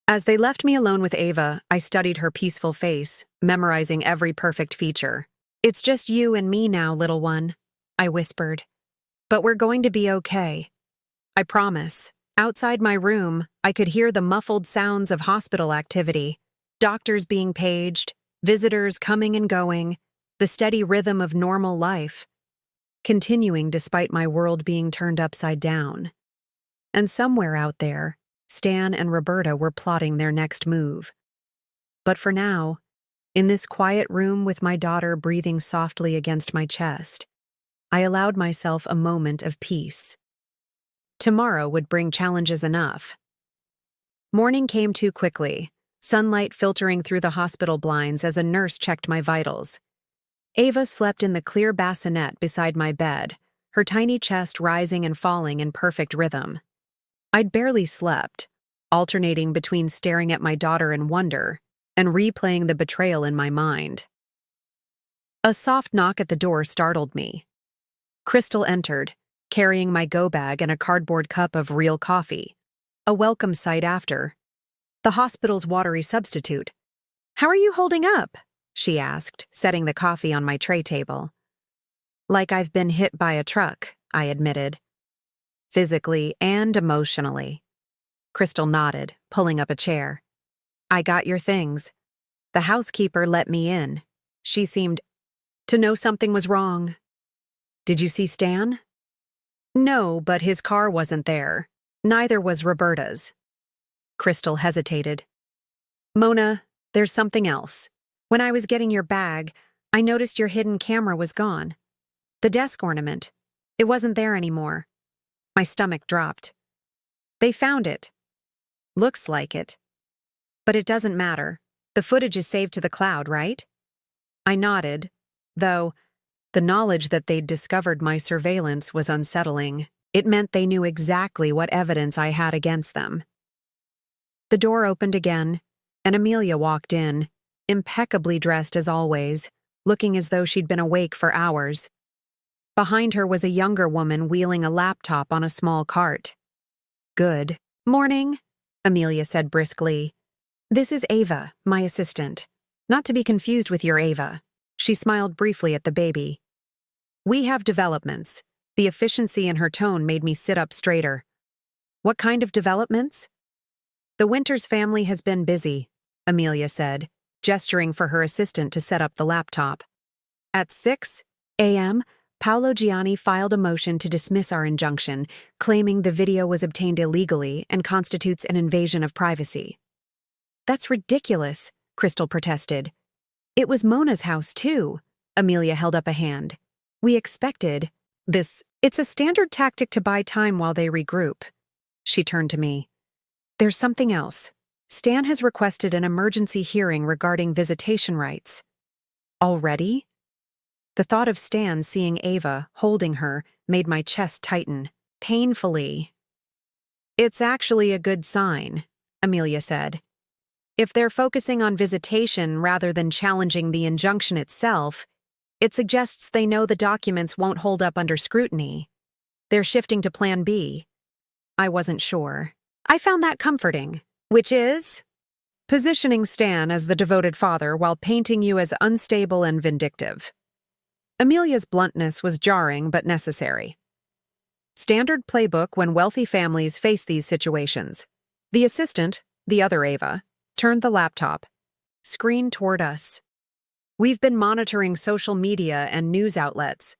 As they left me alone with Ava, I studied her peaceful face, memorizing every perfect feature. It's just you and me now, little one, I whispered. But we're going to be okay. I promise. Outside my room, I could hear the muffled sounds of hospital activity, doctors being paged, visitors coming and going, the steady rhythm of normal life, continuing despite my world being turned upside down. And somewhere out there, Stan and Roberta were plotting their next move. But for now, in this quiet room with my daughter breathing softly against my chest, I allowed myself a moment of peace. Tomorrow would bring challenges enough. Morning came too quickly, sunlight filtering through the hospital blinds as a nurse checked my vitals. Ava slept in the clear bassinet beside my bed, her tiny chest rising and falling in perfect rhythm. I'd barely slept, alternating between staring at my daughter in wonder and replaying the betrayal in my mind. A soft knock at the door startled me. Crystal entered, carrying my go bag and a cardboard cup of real coffee. A welcome sight after. The hospital's watery substitute. How are you holding up? She asked, setting the coffee on my tray table. Like I've been hit by a truck, I admitted. Physically and emotionally. Crystal nodded, pulling up a chair. I got your things. The housekeeper let me in. She seemed to know something was wrong. Did you see Stan? No, but his car wasn't there. Neither was Roberta's. Crystal hesitated. Mona, there's something else. When I was getting your bag, I noticed your hidden camera was gone. The desk ornament. It wasn't there anymore. My stomach dropped. They found it. Looks like it. But it doesn't matter. The footage is saved to the cloud, right? I nodded, though the knowledge that they'd discovered my surveillance was unsettling. It meant they knew exactly what evidence I had against them. The door opened again, and Amelia walked in, impeccably dressed as always, looking as though she'd been awake for hours. Behind her was a younger woman wheeling a laptop on a small cart. "Good morning," Amelia said briskly. "This is Ava, my assistant. Not to be confused with your Ava." She smiled briefly at the baby. "We have developments." The efficiency in her tone made me sit up straighter. "What kind of developments?" "The Winters family has been busy," Amelia said, gesturing for her assistant to set up the laptop. At 6 a.m., Paolo Gianni filed a motion to dismiss our injunction, claiming the video was obtained illegally and constitutes an invasion of privacy. "That's ridiculous," Crystal protested. "It was Mona's house, too." Amelia held up a hand. "We expected this. It's a standard tactic to buy time while they regroup." She turned to me. "There's something else. Stan has requested an emergency hearing regarding visitation rights." "Already?" The thought of Stan seeing Ava, holding her, made my chest tighten, painfully. "It's actually a good sign," Amelia said. "If they're focusing on visitation rather than challenging the injunction itself, it suggests they know the documents won't hold up under scrutiny. They're shifting to Plan B." I wasn't sure. I found that comforting, which is positioning Stan as the devoted father while painting you as unstable and vindictive. Amelia's bluntness was jarring but necessary. Standard playbook when wealthy families face these situations. The assistant, the other Ava, turned the laptop screen toward us. "We've been monitoring social media and news outlets.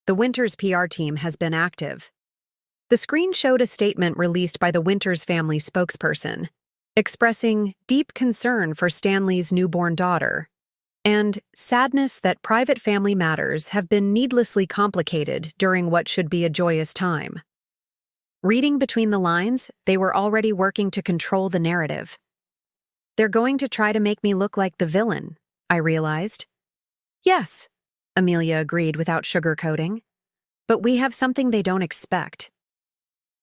The Winters PR team has been active." The screen showed a statement released by the Winters family spokesperson, expressing deep concern for Stanley's newborn daughter and sadness that private family matters have been needlessly complicated during what should be a joyous time. Reading between the lines, they were already working to control the narrative. "They're going to try to make me look like the villain," I realized. "Yes," Amelia agreed without sugarcoating. "But we have something they don't expect."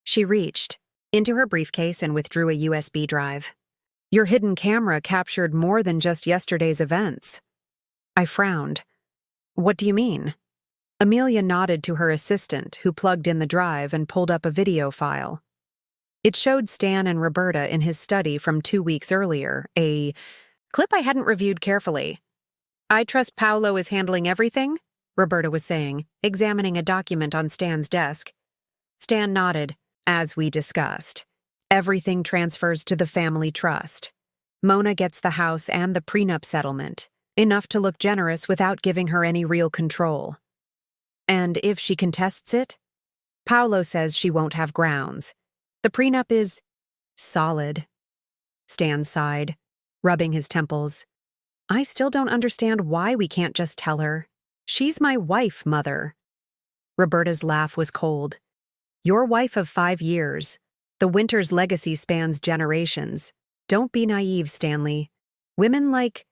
She reached into her briefcase and withdrew a USB drive. "Your hidden camera captured more than just yesterday's events." I frowned. "What do you mean?" Amelia nodded to her assistant, who plugged in the drive and pulled up a video file. It showed Stan and Roberta in his study from 2 weeks earlier, a clip I hadn't reviewed carefully. "I trust Paolo is handling everything," Roberta was saying, examining a document on Stan's desk. Stan nodded. "As we discussed, everything transfers to the family trust. Mona gets the house and the prenup settlement, enough to look generous without giving her any real control. And if she contests it, Paolo says she won't have grounds. The prenup is solid." Stan sighed, rubbing his temples. "I still don't understand why we can't just tell her. She's my wife, Mother." Roberta's laugh was cold. "Your wife of 5 years. The Winters legacy spans generations. Don't be naive, Stanley. Women like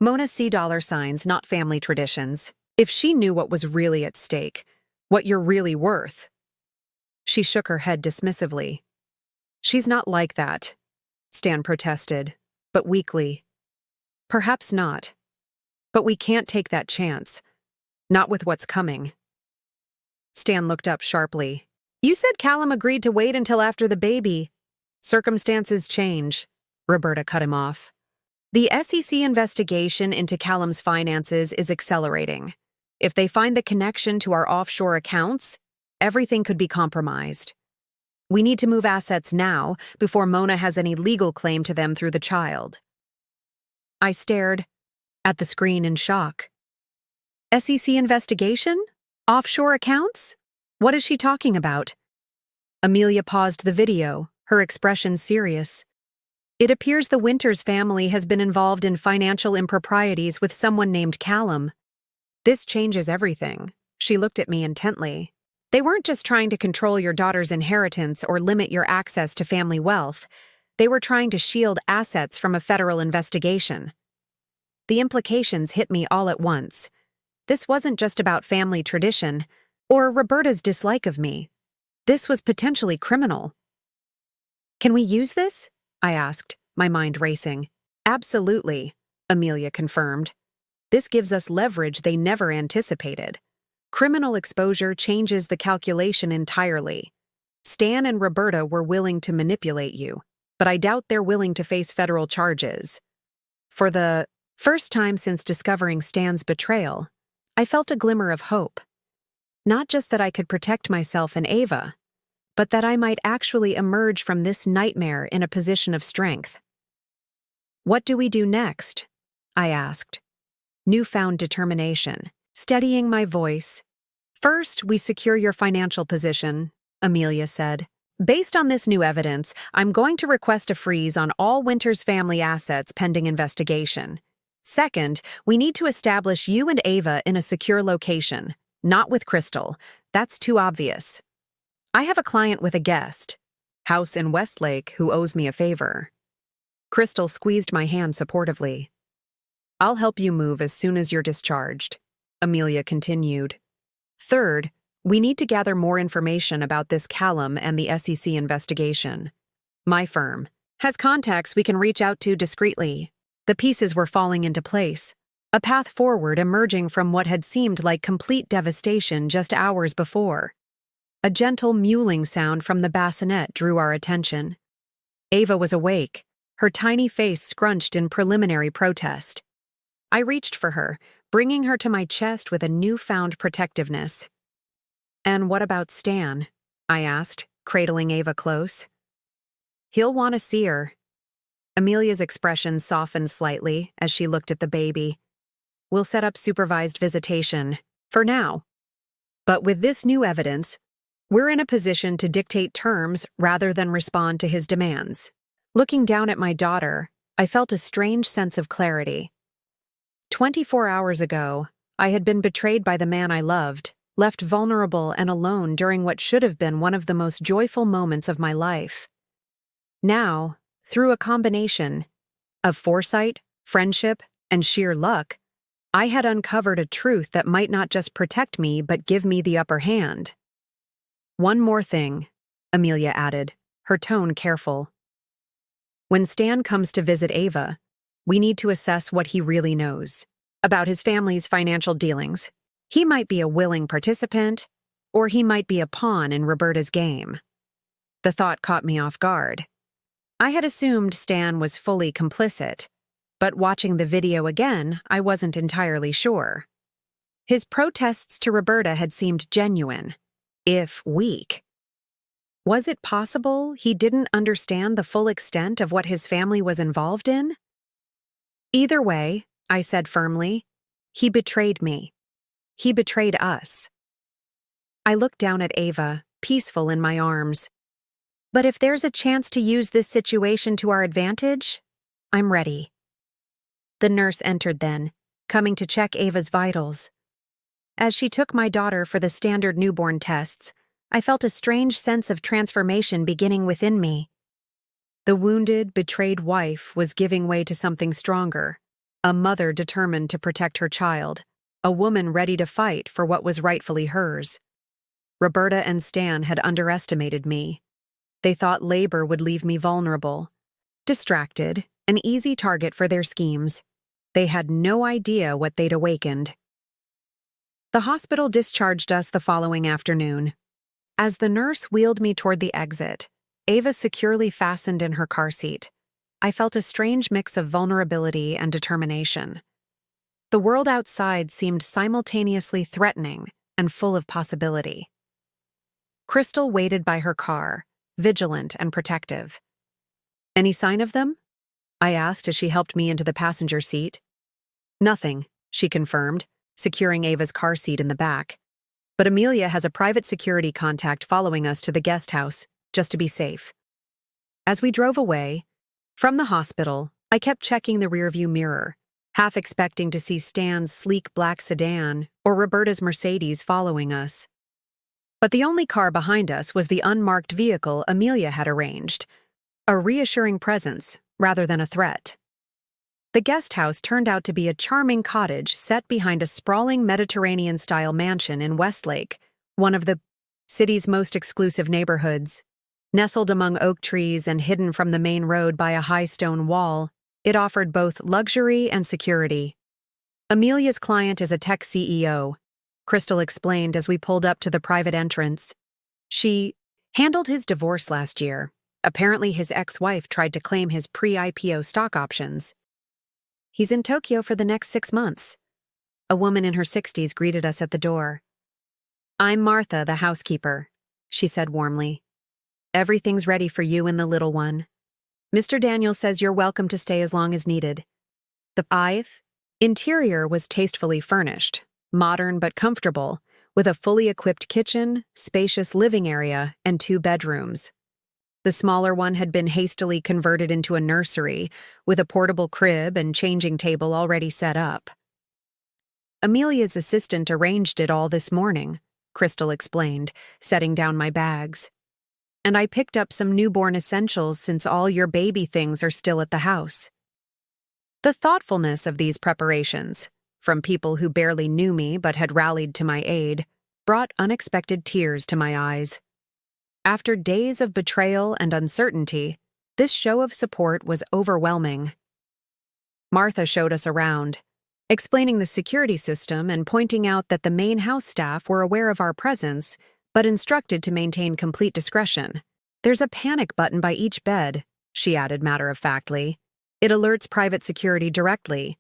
Mona see dollar signs, not family traditions. If she knew what was really at stake, what you're really worth." She shook her head dismissively. "She's not like that," Stan protested, but weakly. "Perhaps not. But we can't take that chance. Not with what's coming." Stan looked up sharply. "You said Callum agreed to wait until after the baby." "Circumstances change," Roberta cut him off. "The SEC investigation into Callum's finances is accelerating. If they find the connection to our offshore accounts, everything could be compromised. We need to move assets now before Mona has any legal claim to them through the child." I stared at the screen in shock. "SEC investigation? Offshore accounts? What is she talking about?" Amelia paused the video, her expression serious. "It appears the Winters family has been involved in financial improprieties with someone named Callum. This changes everything." She looked at me intently. "They weren't just trying to control your daughter's inheritance or limit your access to family wealth. They were trying to shield assets from a federal investigation." The implications hit me all at once. This wasn't just about family tradition or Roberta's dislike of me. This was potentially criminal. "Can we use this?" I asked, my mind racing. "Absolutely," Amelia confirmed. "This gives us leverage they never anticipated. Criminal exposure changes the calculation entirely. Stan and Roberta were willing to manipulate you, but I doubt they're willing to face federal charges. For the first time since discovering Stan's betrayal, I felt a glimmer of hope. Not just that I could protect myself and Ava, but that I might actually emerge from this nightmare in a position of strength. "What do we do next?" I asked. Newfound determination, steadying my voice. "First, we secure your financial position," Amelia said. "Based on this new evidence, I'm going to request a freeze on all Winter's family assets pending investigation. Second, we need to establish you and Ava in a secure location, not with Crystal. That's too obvious. I have a client with a guest house in Westlake who owes me a favor." Crystal squeezed my hand supportively. "I'll help you move as soon as you're discharged," Amelia continued. "Third, we need to gather more information about this Callum and the SEC investigation. My firm has contacts we can reach out to discreetly." The pieces were falling into place, a path forward emerging from what had seemed like complete devastation just hours before. A gentle mewling sound from the bassinet drew our attention. Ava was awake, her tiny face scrunched in preliminary protest. I reached for her, bringing her to my chest with a newfound protectiveness. "And what about Stan?" I asked, cradling Ava close. "He'll want to see her." Amelia's expression softened slightly as she looked at the baby. "We'll set up supervised visitation, for now. But with this new evidence, we're in a position to dictate terms rather than respond to his demands." Looking down at my daughter, I felt a strange sense of clarity. 24 hours ago, I had been betrayed by the man I loved, left vulnerable and alone during what should have been one of the most joyful moments of my life. Now, through a combination of foresight, friendship, and sheer luck, I had uncovered a truth that might not just protect me but give me the upper hand. "One more thing," Amelia added, her tone careful. "When Stan comes to visit Ava, we need to assess what he really knows about his family's financial dealings. He might be a willing participant, or he might be a pawn in Roberta's game." The thought caught me off guard. I had assumed Stan was fully complicit, but watching the video again, I wasn't entirely sure. His protests to Roberta had seemed genuine, if weak. Was it possible he didn't understand the full extent of what his family was involved in? "Either way," I said firmly, "he betrayed me. He betrayed us." I looked down at Ava, peaceful in my arms. "But if there's a chance to use this situation to our advantage, I'm ready." The nurse entered then, coming to check Ava's vitals. As she took my daughter for the standard newborn tests, I felt a strange sense of transformation beginning within me. The wounded, betrayed wife was giving way to something stronger, a mother determined to protect her child, a woman ready to fight for what was rightfully hers. Roberta and Stan had underestimated me. They thought labor would leave me vulnerable, distracted, an easy target for their schemes. They had no idea what they'd awakened. The hospital discharged us the following afternoon. As the nurse wheeled me toward the exit, Ava securely fastened in her car seat. I felt a strange mix of vulnerability and determination. The world outside seemed simultaneously threatening and full of possibility. Crystal waited by her car, vigilant and protective. "Any sign of them?" I asked as she helped me into the passenger seat. "Nothing," she confirmed, securing Ava's car seat in the back. "But Amelia has a private security contact following us to the guest house, just to be safe." As we drove away from the hospital, I kept checking the rearview mirror, half expecting to see Stan's sleek black sedan or Roberta's Mercedes following us. But the only car behind us was the unmarked vehicle Amelia had arranged, a reassuring presence rather than a threat. The guest house turned out to be a charming cottage set behind a sprawling Mediterranean-style mansion in Westlake, one of the city's most exclusive neighborhoods. Nestled among oak trees and hidden from the main road by a high stone wall, it offered both luxury and security. Amelia's client is a tech CEO, Crystal explained as we pulled up to the private entrance. She handled his divorce last year. Apparently his ex-wife tried to claim his pre-IPO stock options. He's in Tokyo for the next 6 months. A woman in her 60s greeted us at the door. I'm Martha, the housekeeper, she said warmly. Everything's ready for you and the little one. Mr. Daniels says you're welcome to stay as long as needed. The interior was tastefully furnished, modern but comfortable, with a fully equipped kitchen, spacious living area, and 2 bedrooms. The smaller one had been hastily converted into a nursery, with a portable crib and changing table already set up. Amelia's assistant arranged it all this morning, Crystal explained, setting down my bags. And I picked up some newborn essentials since all your baby things are still at the house. The thoughtfulness of these preparations, from people who barely knew me but had rallied to my aid, brought unexpected tears to my eyes. After days of betrayal and uncertainty, this show of support was overwhelming. Martha showed us around, explaining the security system and pointing out that the main house staff were aware of our presence, but instructed to maintain complete discretion. There's a panic button by each bed, she added matter-of-factly. It alerts private security directly.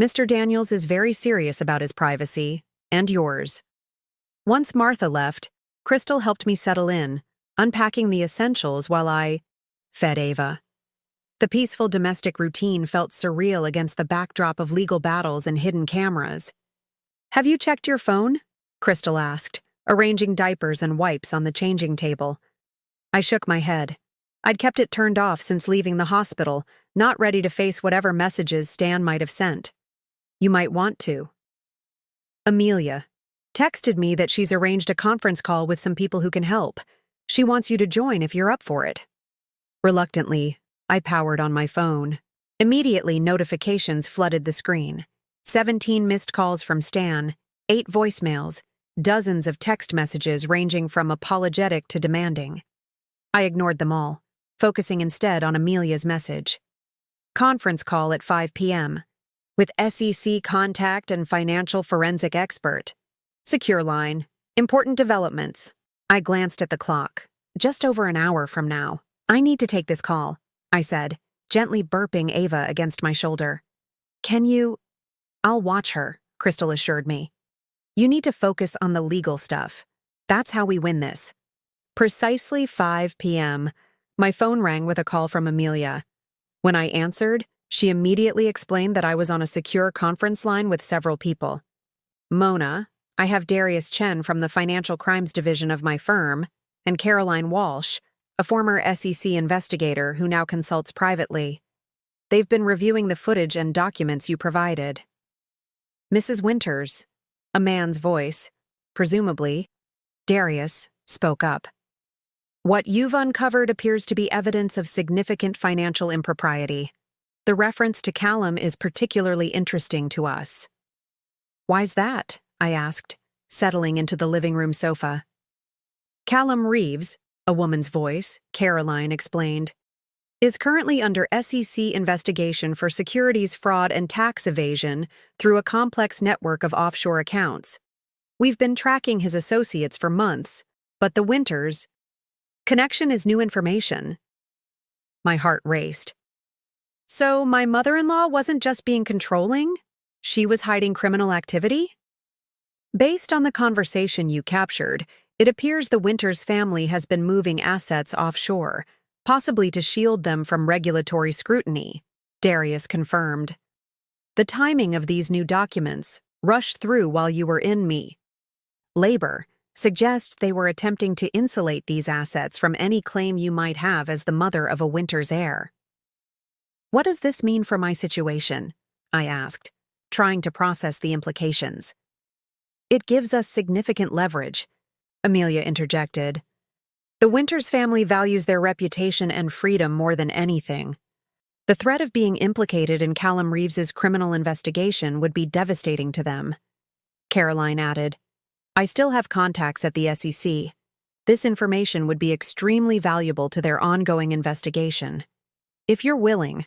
Mr. Daniels is very serious about his privacy, and yours. Once Martha left, Crystal helped me settle in, unpacking the essentials while I fed Ava. The peaceful domestic routine felt surreal against the backdrop of legal battles and hidden cameras. Have you checked your phone? Crystal asked, arranging diapers and wipes on the changing table. I shook my head. I'd kept it turned off since leaving the hospital, not ready to face whatever messages Stan might have sent. You might want to. Amelia texted me that she's arranged a conference call with some people who can help. She wants you to join if you're up for it. Reluctantly, I powered on my phone. Immediately, notifications flooded the screen. 17 missed calls from Stan, 8 voicemails, dozens of text messages ranging from apologetic to demanding. I ignored them all, focusing instead on Amelia's message. Conference call at 5 p.m. with SEC contact and financial forensic expert. Secure line. Important developments. I glanced at the clock. Just over an hour from now. I need to take this call, I said, gently burping Ava against my shoulder. Can you? I'll watch her, Crystal assured me. You need to focus on the legal stuff. That's how we win this. Precisely 5 p.m., my phone rang with a call from Amelia. When I answered, she immediately explained that I was on a secure conference line with several people. Mona, I have Darius Chen from the Financial Crimes Division of my firm, and Caroline Walsh, a former SEC investigator who now consults privately. They've been reviewing the footage and documents you provided. Mrs. Winters, a man's voice, presumably, Darius, spoke up. What you've uncovered appears to be evidence of significant financial impropriety. The reference to Callum is particularly interesting to us. Why's that? I asked, settling into the living room sofa. Callum Reeves, a woman's voice, Caroline explained, is currently under SEC investigation for securities fraud and tax evasion through a complex network of offshore accounts. We've been tracking his associates for months, but the Winters connection is new information. My heart raced. So my mother-in-law wasn't just being controlling? She was hiding criminal activity? Based on the conversation you captured, it appears the Winters family has been moving assets offshore, possibly to shield them from regulatory scrutiny, Darius confirmed. The timing of these new documents, rushed through while you were in labor, suggests they were attempting to insulate these assets from any claim you might have as the mother of a Winters heir. What does this mean for my situation? I asked, trying to process the implications. It gives us significant leverage, Amelia interjected. The Winters family values their reputation and freedom more than anything. The threat of being implicated in Callum Reeves's criminal investigation would be devastating to them. Caroline added, I still have contacts at the SEC. This information would be extremely valuable to their ongoing investigation. If you're willing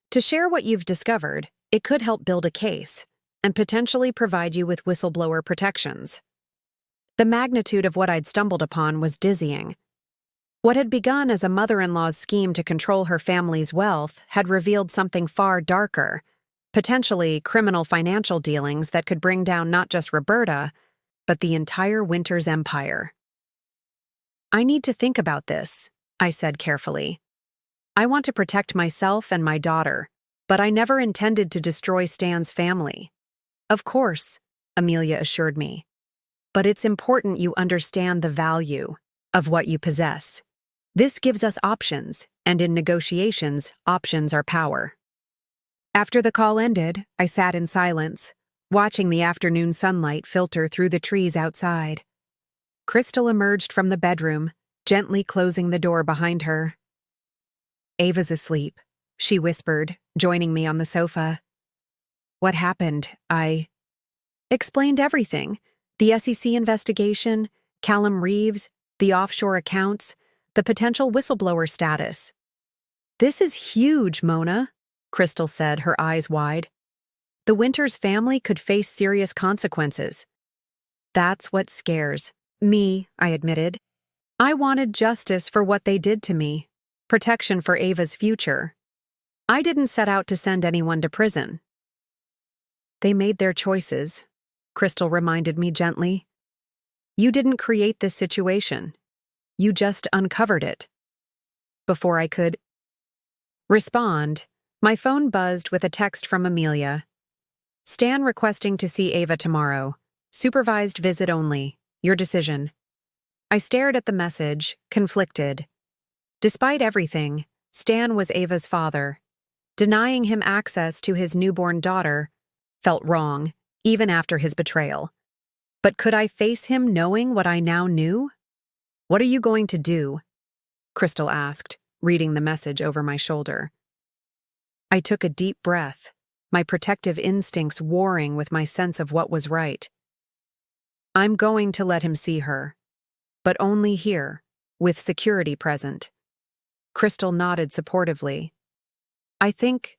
to share what you've discovered, it could help build a case. and potentially provide you with whistleblower protections. The magnitude of what I'd stumbled upon was dizzying. What had begun as a mother-in-law's scheme to control her family's wealth had revealed something far darker, potentially criminal financial dealings that could bring down not just Roberta, but the entire Winters empire. "I need to think about this," I said carefully. "I want to protect myself and my daughter, but I never intended to destroy Stan's family." "Of course," Amelia assured me. "But it's important you understand the value of what you possess. This gives us options, and in negotiations, options are power." After the call ended, I sat in silence, watching the afternoon sunlight filter through the trees outside. Crystal emerged from the bedroom, gently closing the door behind her. "Ava's asleep," she whispered, joining me on the sofa. "What happened?" I explained everything. The SEC investigation, Callum Reeves, the offshore accounts, the potential whistleblower status. "This is huge, Mona," Crystal said, her eyes wide. "The Winters family could face serious consequences." "That's what scares me," I admitted. "I wanted justice for what they did to me, protection for Ava's future. I didn't set out to send anyone to prison." "They made their choices," Crystal reminded me gently. "You didn't create this situation. You just uncovered it." Before I could respond, my phone buzzed with a text from Amelia. "Stan requesting to see Ava tomorrow. Supervised visit only. Your decision." I stared at the message, conflicted. Despite everything, Stan was Ava's father. Denying him access to his newborn daughter felt wrong, even after his betrayal. But could I face him knowing what I now knew? "What are you going to do?" Crystal asked, reading the message over my shoulder. I took a deep breath, my protective instincts warring with my sense of what was right. "I'm going to let him see her, but only here, with security present." Crystal nodded supportively. "I think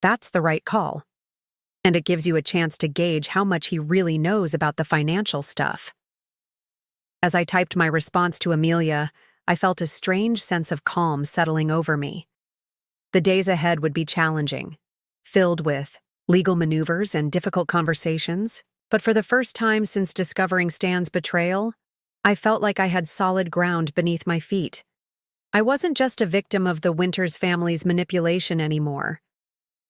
that's the right call. And it gives you a chance to gauge how much he really knows about the financial stuff." As I typed my response to Amelia, I felt a strange sense of calm settling over me. The days ahead would be challenging, filled with legal maneuvers and difficult conversations, but for the first time since discovering Stan's betrayal, I felt like I had solid ground beneath my feet. I wasn't just a victim of the Winters family's manipulation anymore.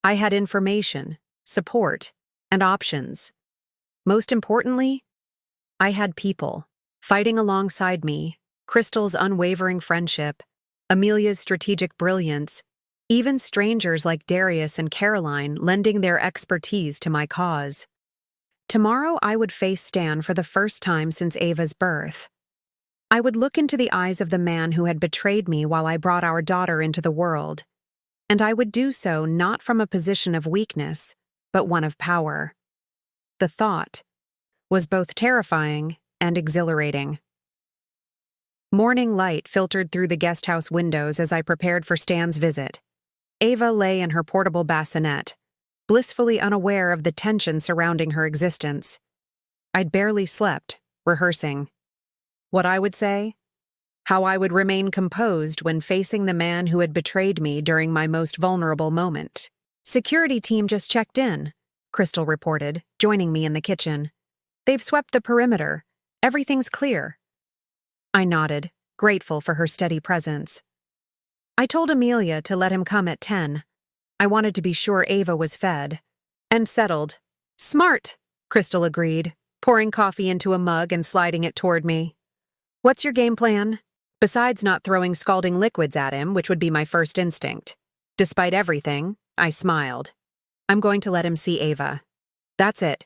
I had information, support, and options. Most importantly, I had people fighting alongside me, Crystal's unwavering friendship, Amelia's strategic brilliance, even strangers like Darius and Caroline lending their expertise to my cause. Tomorrow I would face Stan for the first time since Ava's birth. I would look into the eyes of the man who had betrayed me while I brought our daughter into the world, and I would do so not from a position of weakness, but one of power. The thought was both terrifying and exhilarating. Morning light filtered through the guest house windows as I prepared for Stan's visit. Ava lay in her portable bassinet, blissfully unaware of the tension surrounding her existence. I'd barely slept, rehearsing. What I would say? How I would remain composed when facing the man who had betrayed me during my most vulnerable moment. "Security team just checked in," Crystal reported, joining me in the kitchen. "They've swept the perimeter. Everything's clear." I nodded, grateful for her steady presence. I told Amelia to let him come at 10. I wanted to be sure Ava was fed and settled. "Smart," Crystal agreed, pouring coffee into a mug and sliding it toward me. "What's your game plan?" Besides not throwing scalding liquids at him, which would be my first instinct. Despite everything, I smiled. "I'm going to let him see Ava. That's it.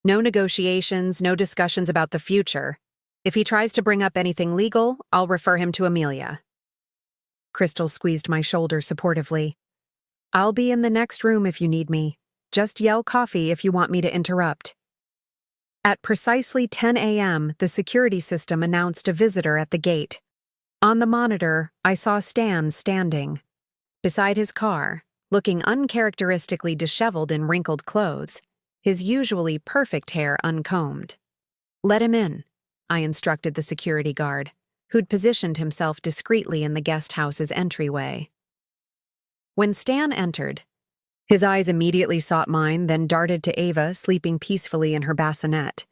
No negotiations, no discussions about the future. If he tries to bring up anything legal, I'll refer him to Amelia." Crystal squeezed my shoulder supportively. "I'll be in the next room if you need me. Just yell coffee if you want me to interrupt." At precisely 10 a.m., the security system announced a visitor at the gate. On the monitor, I saw Stan standing beside his car, looking uncharacteristically disheveled in wrinkled clothes. his usually perfect hair uncombed. "Let him in," I instructed the security guard, who'd positioned himself discreetly in the guest house's entryway. When Stan entered, his eyes immediately sought mine, then darted to Ava sleeping peacefully in her bassinet.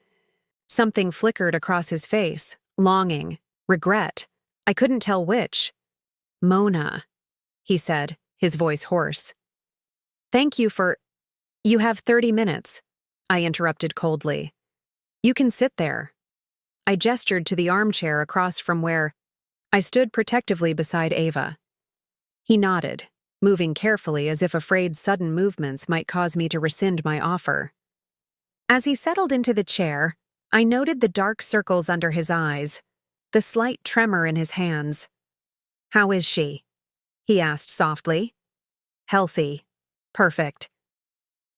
Something flickered across his face, longing, regret. I couldn't tell which. "Mona," he said, his voice hoarse. "Thank you for— You have 30 minutes, I interrupted coldly. "You can sit there." I gestured to the armchair across from where I stood protectively beside Ava. He nodded, moving carefully as if afraid sudden movements might cause me to rescind my offer. As he settled into the chair, I noted the dark circles under his eyes, the slight tremor in his hands. "How is she?" he asked softly. "Healthy. Perfect."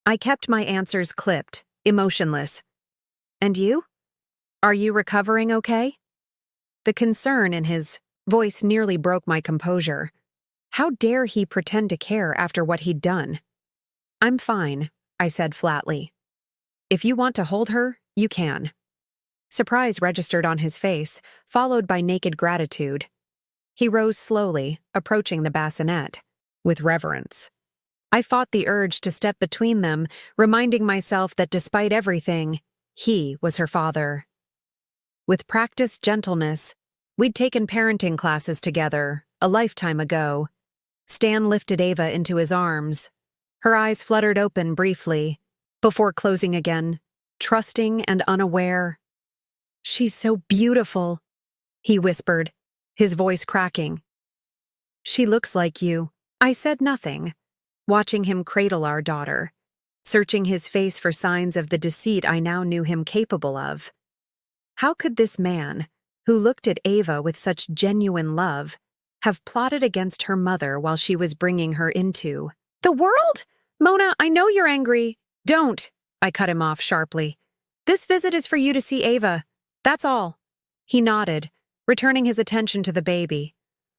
I kept my answers clipped, emotionless. "And you? Are you recovering okay?" The concern in his voice nearly broke my composure. How dare he pretend to care after what he'd done? "I'm fine," I said flatly. "If you want to hold her, you can." Surprise registered on his face, followed by naked gratitude. He rose slowly, approaching the bassinet, with reverence. I fought the urge to step between them, reminding myself that despite everything, he was her father. With practiced gentleness, we'd taken parenting classes together, a lifetime ago. Stan lifted Ava into his arms. Her eyes fluttered open briefly, before closing again, trusting and unaware. "She's so beautiful," he whispered, his voice cracking. "She looks like you." I said nothing, watching him cradle our daughter, searching his face for signs of the deceit I now knew him capable of. How could this man, who looked at Ava with such genuine love, have plotted against her mother while she was bringing her into the world? "Mona, I know you're angry." "Don't," I cut him off sharply. "This visit is for you to see Ava. That's all." He nodded, returning his attention to the baby.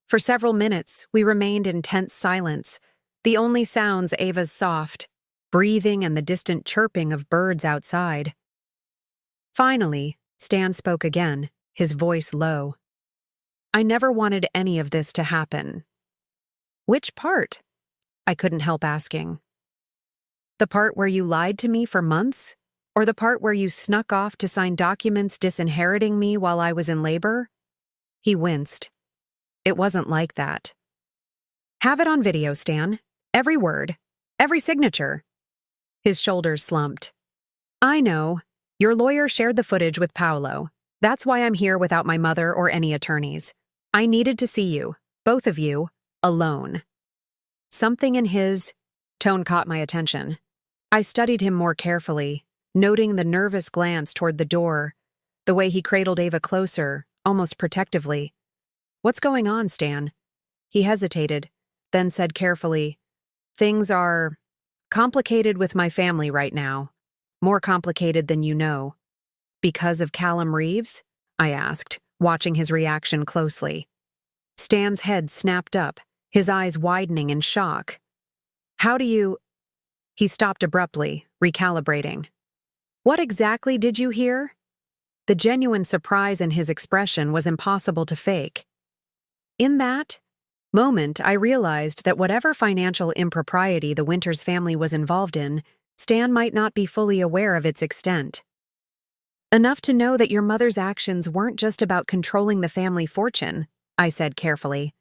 For several minutes, we remained in tense silence, the only sounds Ava's soft breathing and the distant chirping of birds outside. Finally, Stan spoke again, his voice low. "I never wanted any of this to happen." "Which part?" I couldn't help asking. "The part where you lied to me for months? Or the part where you snuck off to sign documents disinheriting me while I was in labor?" He winced. "It wasn't like that." "Have it on video, Stan. Every word. Every signature." His shoulders slumped. "I know. Your lawyer shared the footage with Paolo. That's why I'm here without my mother or any attorneys. I needed to see you, both of you, alone." Something in his tone caught my attention. I studied him more carefully, noting the nervous glance toward the door, the way he cradled Ava closer, almost protectively. "What's going on, Stan?" He hesitated, then said carefully, "Things are complicated with my family right now. More complicated than you know." "Because of Callum Reeves?" I asked, watching his reaction closely. Stan's head snapped up, his eyes widening in shock. "How do you—" He stopped abruptly, recalibrating. "What exactly did you hear?" The genuine surprise in his expression was impossible to fake. In that moment, I realized that whatever financial impropriety the Winters family was involved in, Stan might not be fully aware of its extent. "Enough to know that your mother's actions weren't just about controlling the family fortune," I said carefully.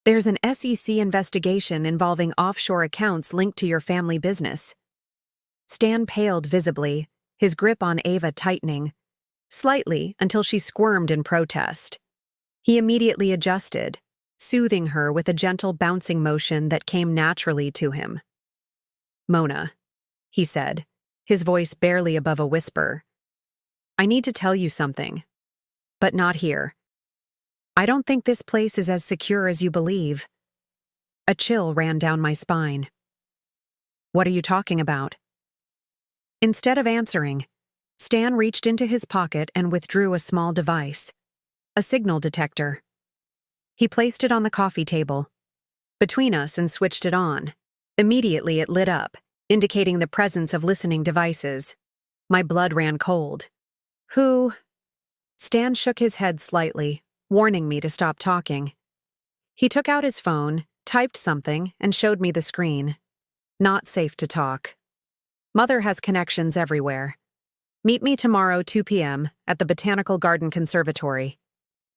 "There's an SEC investigation involving offshore accounts linked to your family business." Stan paled visibly, his grip on Ava tightening, slightly until she squirmed in protest. He immediately adjusted, soothing her with a gentle bouncing motion that came naturally to him. "Mona," he said, his voice barely above a whisper, "I need to tell you something. But not here. I don't think this place is as secure as you believe." A chill ran down my spine. "What are you talking about?" Instead of answering, Stan reached into his pocket and withdrew a small device, a signal detector. He placed it on the coffee table, between us, and switched it on. Immediately it lit up, indicating the presence of listening devices. My blood ran cold. Who? Stan shook his head slightly, warning me to stop talking. He took out his phone, typed something, and showed me the screen. Not safe to talk. Mother has connections everywhere. Meet me tomorrow 2 p.m. at the Botanical Garden Conservatory.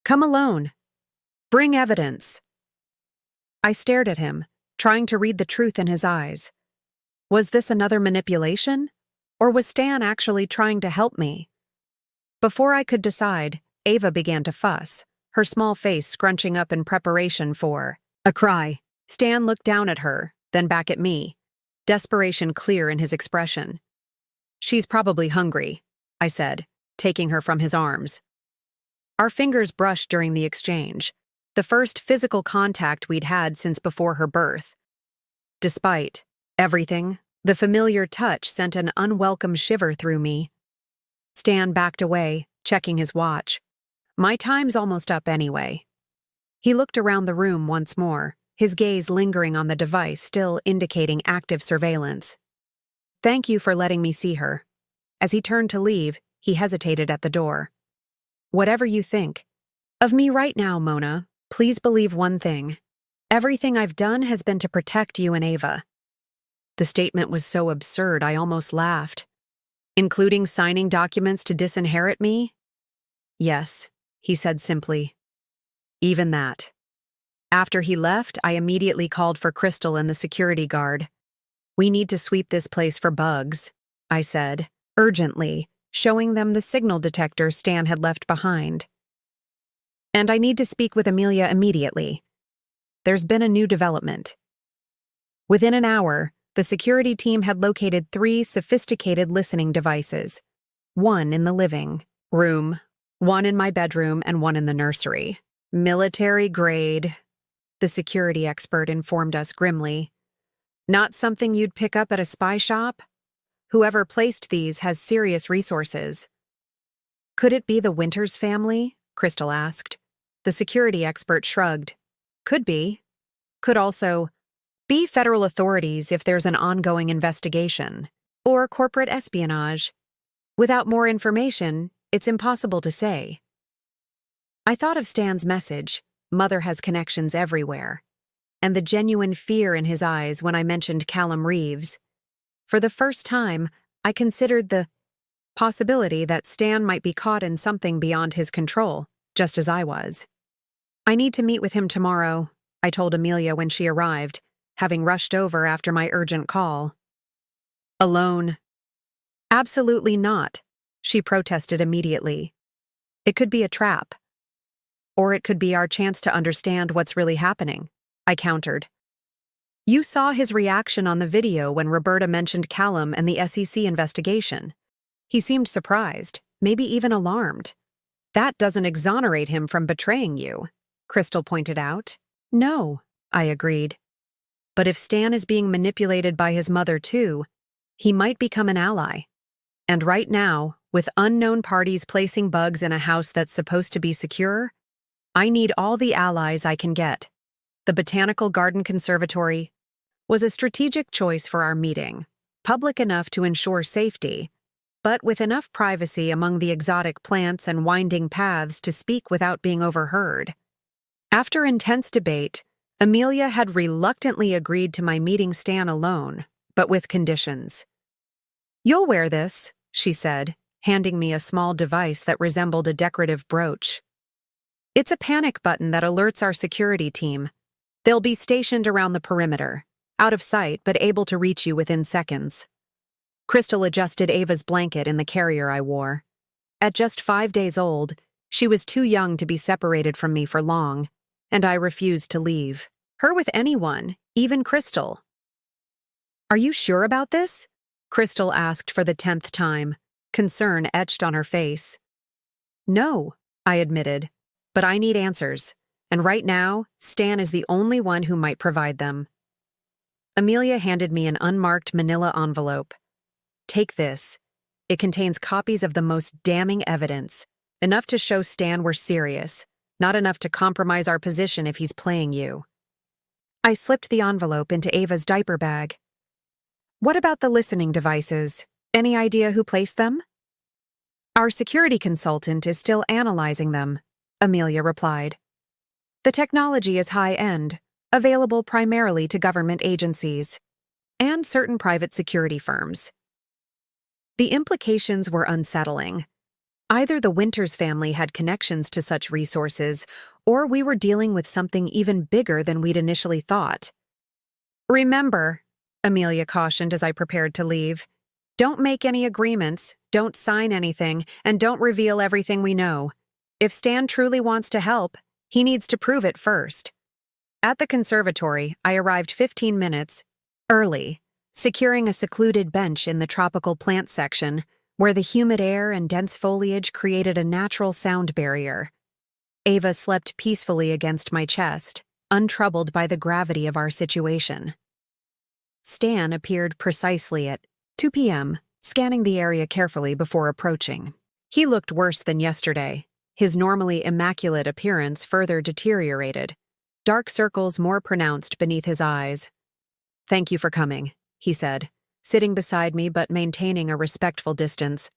Come alone. Bring evidence. I stared at him, trying to read the truth in his eyes. Was this another manipulation? Or was Stan actually trying to help me? Before I could decide, Ava began to fuss, her small face scrunching up in preparation for a cry. Stan looked down at her, then back at me, desperation clear in his expression. She's probably hungry, I said, taking her from his arms. Our fingers brushed during the exchange, the first physical contact we'd had since before her birth. Despite everything, the familiar touch sent an unwelcome shiver through me. Stan backed away, checking his watch. My time's almost up anyway. He looked around the room once more, his gaze lingering on the device still indicating active surveillance. Thank you for letting me see her. As he turned to leave, he hesitated at the door. Whatever you think of me right now, Mona, please believe one thing. Everything I've done has been to protect you and Ava. The statement was so absurd I almost laughed. Including signing documents to disinherit me? Yes, he said simply. Even that. After he left, I immediately called for Crystal and the security guard. We need to sweep this place for bugs, I said, urgently, showing them the signal detector Stan had left behind. And I need to speak with Amelia immediately. There's been a new development. Within an hour, the security team had located 3 sophisticated listening devices, 1 in the living room, 1 in my bedroom, and 1 in the nursery. Military grade, the security expert informed us grimly. Not something you'd pick up at a spy shop? Whoever placed these has serious resources. Could it be the Winters family? Crystal asked. The security expert shrugged. Could be. Could also be federal authorities if there's an ongoing investigation. Or corporate espionage. Without more information, it's impossible to say. I thought of Stan's message, Mother has connections everywhere, and the genuine fear in his eyes when I mentioned Callum Reeves. For the first time, I considered the possibility that Stan might be caught in something beyond his control, just as I was. I need to meet with him tomorrow, I told Amelia when she arrived, having rushed over after my urgent call. Alone? Absolutely not, she protested immediately. It could be a trap. Or it could be our chance to understand what's really happening, I countered. You saw his reaction on the video when Roberta mentioned Callum and the SEC investigation. He seemed surprised, maybe even alarmed. That doesn't exonerate him from betraying you, Crystal pointed out. No, I agreed. But if Stan is being manipulated by his mother too, he might become an ally. And right now, with unknown parties placing bugs in a house that's supposed to be secure, I need all the allies I can get. The Botanical Garden Conservatory was a strategic choice for our meeting, public enough to ensure safety, but with enough privacy among the exotic plants and winding paths to speak without being overheard. After intense debate, Amelia had reluctantly agreed to my meeting Stan alone, but with conditions. You'll wear this, she said, handing me a small device that resembled a decorative brooch. It's a panic button that alerts our security team. They'll be stationed around the perimeter, out of sight but able to reach you within seconds. Crystal adjusted Ava's blanket in the carrier I wore. At just 5 days old, she was too young to be separated from me for long, and I refused to leave her with anyone, even Crystal. Are you sure about this? Crystal asked for the 10th time, concern etched on her face. No, I admitted, but I need answers, and right now, Stan is the only one who might provide them. Amelia handed me an unmarked manila envelope. Take this. It contains copies of the most damning evidence, enough to show Stan we're serious, not enough to compromise our position if he's playing you. I slipped the envelope into Ava's diaper bag. What about the listening devices? Any idea who placed them? Our security consultant is still analyzing them, Amelia replied. The technology is high-end, available primarily to government agencies and certain private security firms. The implications were unsettling. Either the Winters family had connections to such resources, or we were dealing with something even bigger than we'd initially thought. Remember, Amelia cautioned as I prepared to leave, don't make any agreements, don't sign anything, and don't reveal everything we know. If Stan truly wants to help, he needs to prove it first. At the conservatory, I arrived 15 minutes early, securing a secluded bench in the tropical plant section, where the humid air and dense foliage created a natural sound barrier. Ava slept peacefully against my chest, untroubled by the gravity of our situation. Stan appeared precisely at 2 p.m., scanning the area carefully before approaching. He looked worse than yesterday. His normally immaculate appearance further deteriorated, dark circles more pronounced beneath his eyes. "Thank you for coming," he said, sitting beside me but maintaining a respectful distance.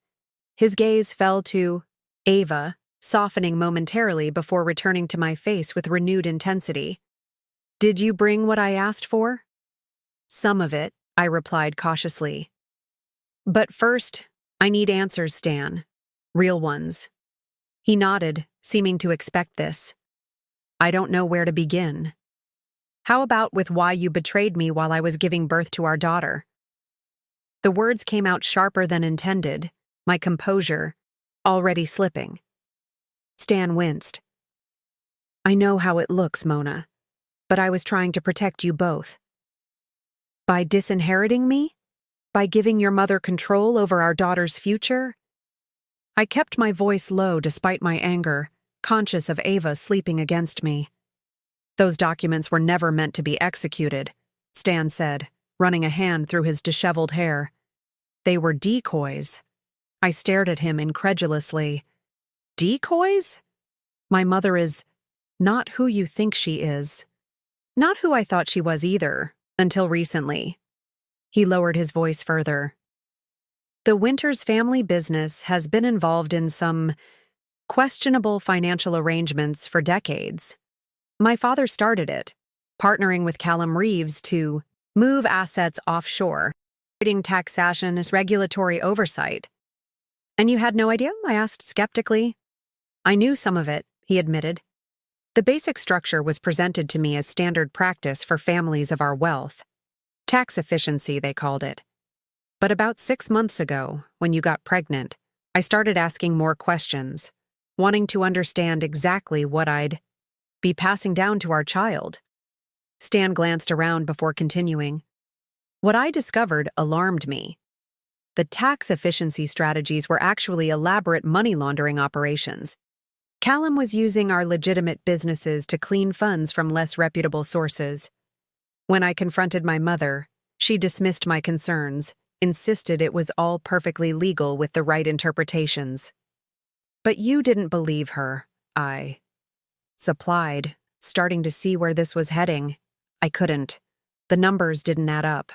His gaze fell to Ava, softening momentarily before returning to my face with renewed intensity. "Did you bring what I asked for?" "Some of it," I replied cautiously. "But first, I need answers, Stan. Real ones." He nodded, seeming to expect this. "I don't know where to begin. How about with why you betrayed me while I was giving birth to our daughter?" The words came out sharper than intended, my composure already slipping. Stan winced. "I know how it looks, Mona, but I was trying to protect you both." "By disinheriting me? By giving your mother control over our daughter's future?" I kept my voice low despite my anger, conscious of Ava sleeping against me. "Those documents were never meant to be executed," Stan said, running a hand through his disheveled hair. "They were decoys." I stared at him incredulously. "Decoys? My mother is not who you think she is. Not who I thought she was either, until recently." He lowered his voice further. "The Winters family business has been involved in some questionable financial arrangements for decades. My father started it, partnering with Callum Reeves to move assets offshore, avoiding taxation as regulatory oversight." "And you had no idea?" I asked skeptically. "I knew some of it," he admitted. "The basic structure was presented to me as standard practice for families of our wealth. Tax efficiency, they called it. But about 6 months ago, when you got pregnant, I started asking more questions, wanting to understand exactly what I'd be passing down to our child." Stan glanced around before continuing. "What I discovered alarmed me. The tax efficiency strategies were actually elaborate money laundering operations. Callum was using our legitimate businesses to clean funds from less reputable sources. When I confronted my mother, she dismissed my concerns, insisted it was all perfectly legal with the right interpretations. But you didn't believe her, I supplied, starting to see where this was heading. I couldn't. The numbers didn't add up.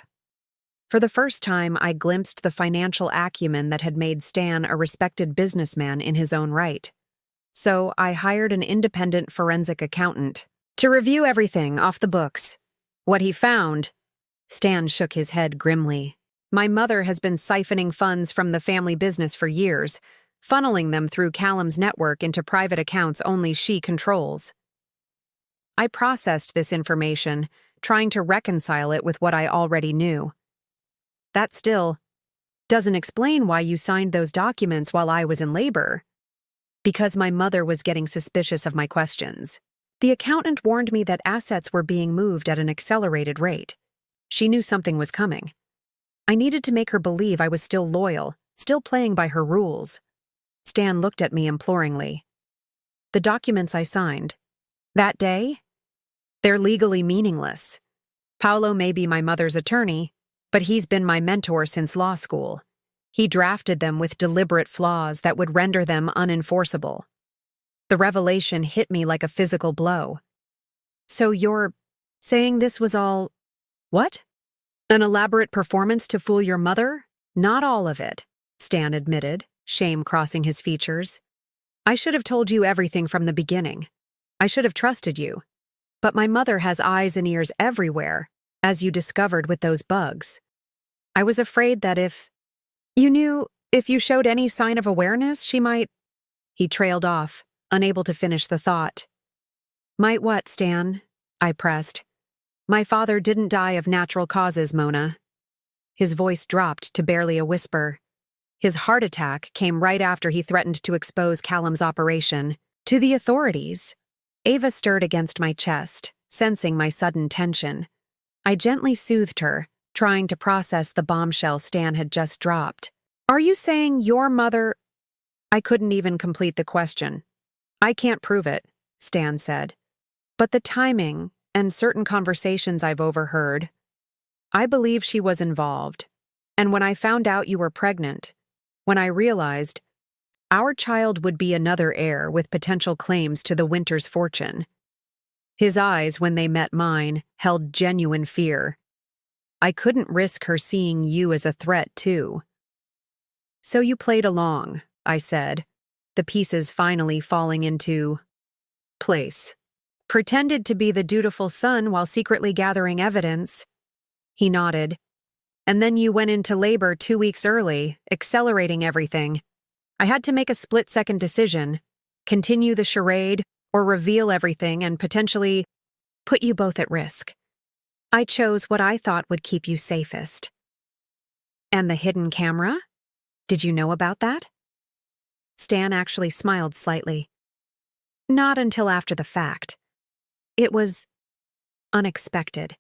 For the first time, I glimpsed the financial acumen that had made Stan a respected businessman in his own right. So I hired an independent forensic accountant to review everything off the books. What he found, Stan shook his head grimly. My mother has been siphoning funds from the family business for years, funneling them through Callum's network into private accounts only she controls. I processed this information, trying to reconcile it with what I already knew. That still doesn't explain why you signed those documents while I was in labor. Because my mother was getting suspicious of my questions. The accountant warned me that assets were being moved at an accelerated rate. She knew something was coming. I needed to make her believe I was still loyal, still playing by her rules. Stan looked at me imploringly. The documents I signed, that day, they're legally meaningless. Paolo may be my mother's attorney, but he's been my mentor since law school. He drafted them with deliberate flaws that would render them unenforceable. The revelation hit me like a physical blow. So you're saying this was all... What? An elaborate performance to fool your mother? Not all of it, Stan admitted, shame crossing his features. I should have told you everything from the beginning. I should have trusted you. But my mother has eyes and ears everywhere, as you discovered with those bugs. I was afraid that if you showed any sign of awareness, she might— He trailed off, unable to finish the thought. Might what, Stan? I pressed. My father didn't die of natural causes, Mona. His voice dropped to barely a whisper. His heart attack came right after he threatened to expose Callum's operation to the authorities. Ava stirred against my chest, sensing my sudden tension. I gently soothed her, trying to process the bombshell Stan had just dropped. Are you saying your mother— I couldn't even complete the question. I can't prove it, Stan said. But the timing and certain conversations I've overheard, I believe she was involved. And when I found out you were pregnant, when I realized our child would be another heir with potential claims to the Winters' fortune. His eyes, when they met mine, held genuine fear. I couldn't risk her seeing you as a threat, too. So you played along, I said, the pieces finally falling into place. Pretended to be the dutiful son while secretly gathering evidence. He nodded. And then you went into labor 2 weeks early, accelerating everything. I had to make a split-second decision, continue the charade or reveal everything and potentially put you both at risk. I chose what I thought would keep you safest. And the hidden camera? Did you know about that? Stan actually smiled slightly. Not until after the fact. It was unexpected,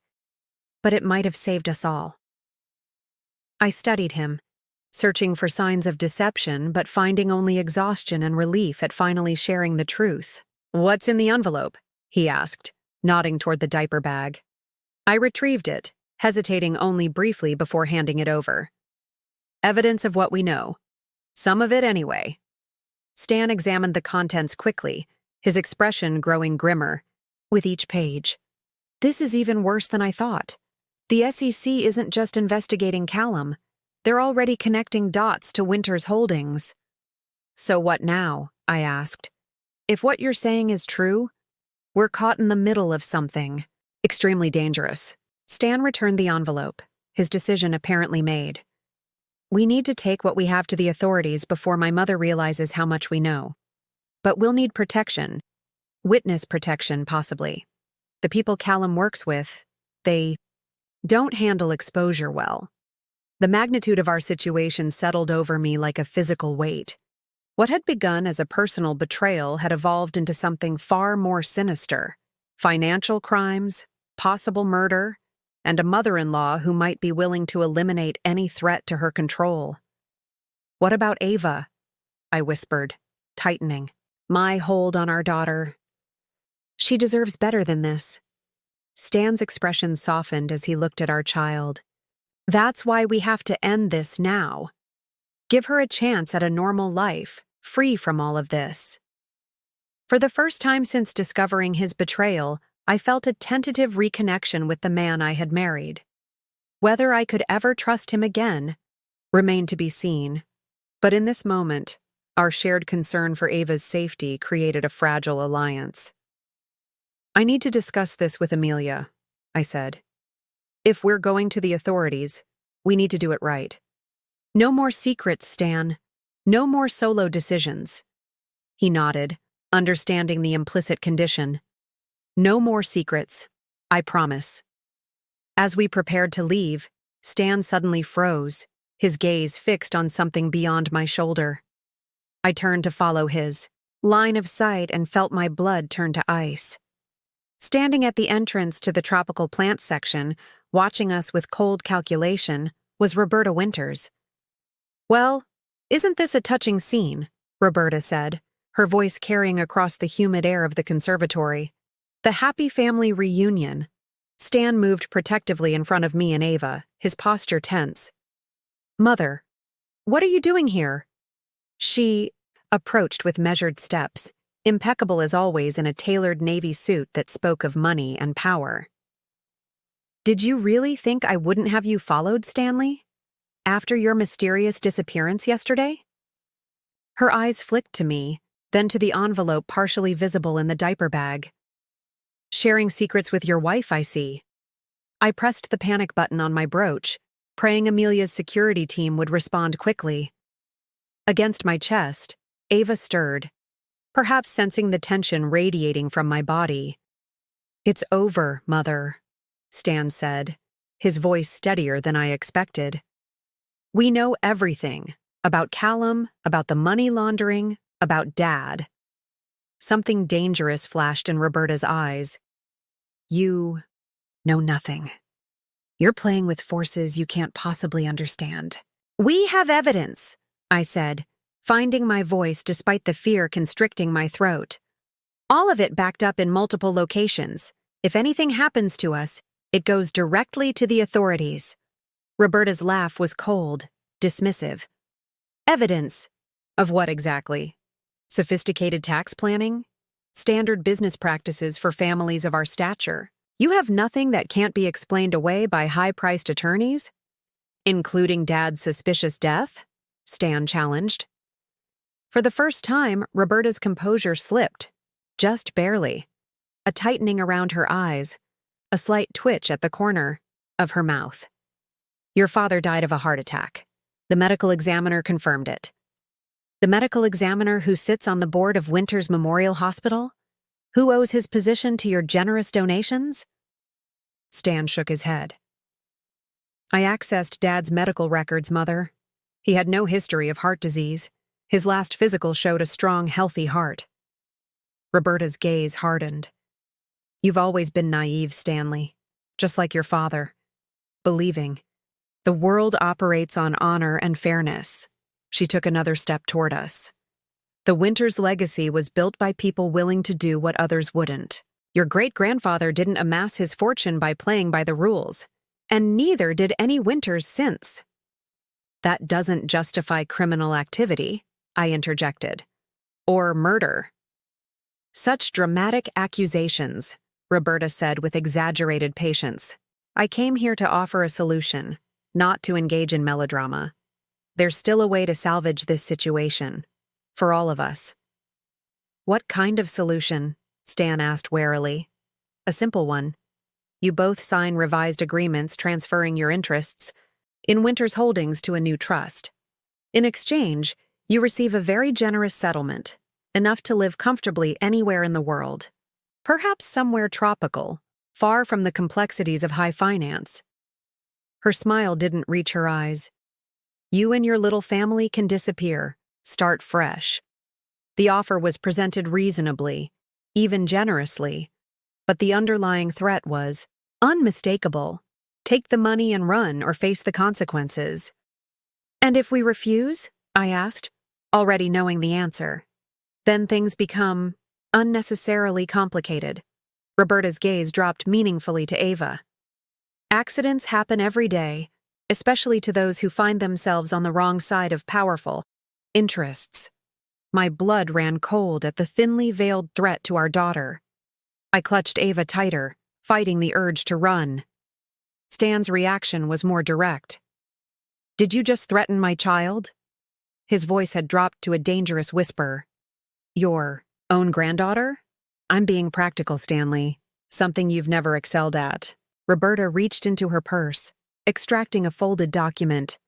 but it might have saved us all. I studied him, searching for signs of deception but finding only exhaustion and relief at finally sharing the truth. What's in the envelope? He asked, nodding toward the diaper bag. I retrieved it, hesitating only briefly before handing it over. Evidence of what we know. Some of it anyway. Stan examined the contents quickly, his expression growing grimmer with each page. This is even worse than I thought. The SEC isn't just investigating Callum. They're already connecting dots to Winters' holdings. So what now? I asked. If what you're saying is true, we're caught in the middle of something extremely dangerous. Stan returned the envelope, his decision apparently made. We need to take what we have to the authorities before my mother realizes how much we know. But we'll need protection. Witness protection, possibly. The people Callum works with, they don't handle exposure well. The magnitude of our situation settled over me like a physical weight. What had begun as a personal betrayal had evolved into something far more sinister. Financial crimes, possible murder, and a mother-in-law who might be willing to eliminate any threat to her control. What about Ava? I whispered, tightening my hold on our daughter. She deserves better than this. Stan's expression softened as he looked at our child. That's why we have to end this now. Give her a chance at a normal life, free from all of this. For the first time since discovering his betrayal, I felt a tentative reconnection with the man I had married. Whether I could ever trust him again remained to be seen. But in this moment, our shared concern for Ava's safety created a fragile alliance. I need to discuss this with Amelia, I said. If we're going to the authorities, we need to do it right. No more secrets, Stan. No more solo decisions. He nodded, understanding the implicit condition. No more secrets. I promise. As we prepared to leave, Stan suddenly froze, his gaze fixed on something beyond my shoulder. I turned to follow his line of sight and felt my blood turn to ice. Standing at the entrance to the tropical plants section, watching us with cold calculation, was Roberta Winters. Well, isn't this a touching scene? Roberta said, her voice carrying across the humid air of the conservatory. The happy family reunion. Stan moved protectively in front of me and Ava, his posture tense. Mother, what are you doing here? She approached with measured steps, impeccable as always in a tailored navy suit that spoke of money and power. Did you really think I wouldn't have you followed, Stanley? After your mysterious disappearance yesterday? Her eyes flicked to me, then to the envelope partially visible in the diaper bag. Sharing secrets with your wife, I see. I pressed the panic button on my brooch, praying Amelia's security team would respond quickly. Against my chest, Ava stirred, perhaps sensing the tension radiating from my body. "It's over, Mother," Stan said, his voice steadier than I expected. "We know everything, about Callum, about the money laundering, about Dad." Something dangerous flashed in Roberta's eyes. "You know nothing. You're playing with forces you can't possibly understand." "We have evidence," I said, finding my voice despite the fear constricting my throat. "All of it backed up in multiple locations. If anything happens to us, it goes directly to the authorities." Roberta's laugh was cold, dismissive. "Evidence? Of what exactly? Sophisticated tax planning? Standard business practices for families of our stature? You have nothing that can't be explained away by high-priced attorneys? Including Dad's suspicious death?" Stan challenged. For the first time, Roberta's composure slipped, just barely. A tightening around her eyes, a slight twitch at the corner of her mouth. "Your father died of a heart attack. The medical examiner confirmed it." "The medical examiner who sits on the board of Winters Memorial Hospital? Who owes his position to your generous donations?" Stan shook his head. "I accessed Dad's medical records, Mother. He had no history of heart disease. His last physical showed a strong, healthy heart." Roberta's gaze hardened. "You've always been naive, Stanley. Just like your father. Believing. The world operates on honor and fairness." She took another step toward us. "The Winters legacy was built by people willing to do what others wouldn't. Your great-grandfather didn't amass his fortune by playing by the rules, and neither did any Winters since." "That doesn't justify criminal activity," I interjected. "Or murder." "Such dramatic accusations," Roberta said with exaggerated patience. "I came here to offer a solution, not to engage in melodrama. There's still a way to salvage this situation. For all of us." "What kind of solution?" Stan asked warily. "A simple one. You both sign revised agreements transferring your interests in Winters Holdings to a new trust. In exchange, you receive a very generous settlement, enough to live comfortably anywhere in the world. Perhaps somewhere tropical, far from the complexities of high finance." Her smile didn't reach her eyes. "You and your little family can disappear, start fresh." The offer was presented reasonably, even generously, but the underlying threat was unmistakable. Take the money and run or face the consequences. "And if we refuse?" I asked, already knowing the answer. "Then things become unnecessarily complicated." Roberta's gaze dropped meaningfully to Ava. "Accidents happen every day, especially to those who find themselves on the wrong side of powerful interests." My blood ran cold at the thinly veiled threat to our daughter. I clutched Ava tighter, fighting the urge to run. Stan's reaction was more direct. "Did you just threaten my child?" His voice had dropped to a dangerous whisper. "Your own granddaughter?" "I'm being practical, Stanley. Something you've never excelled at." Roberta reached into her purse, extracting a folded document.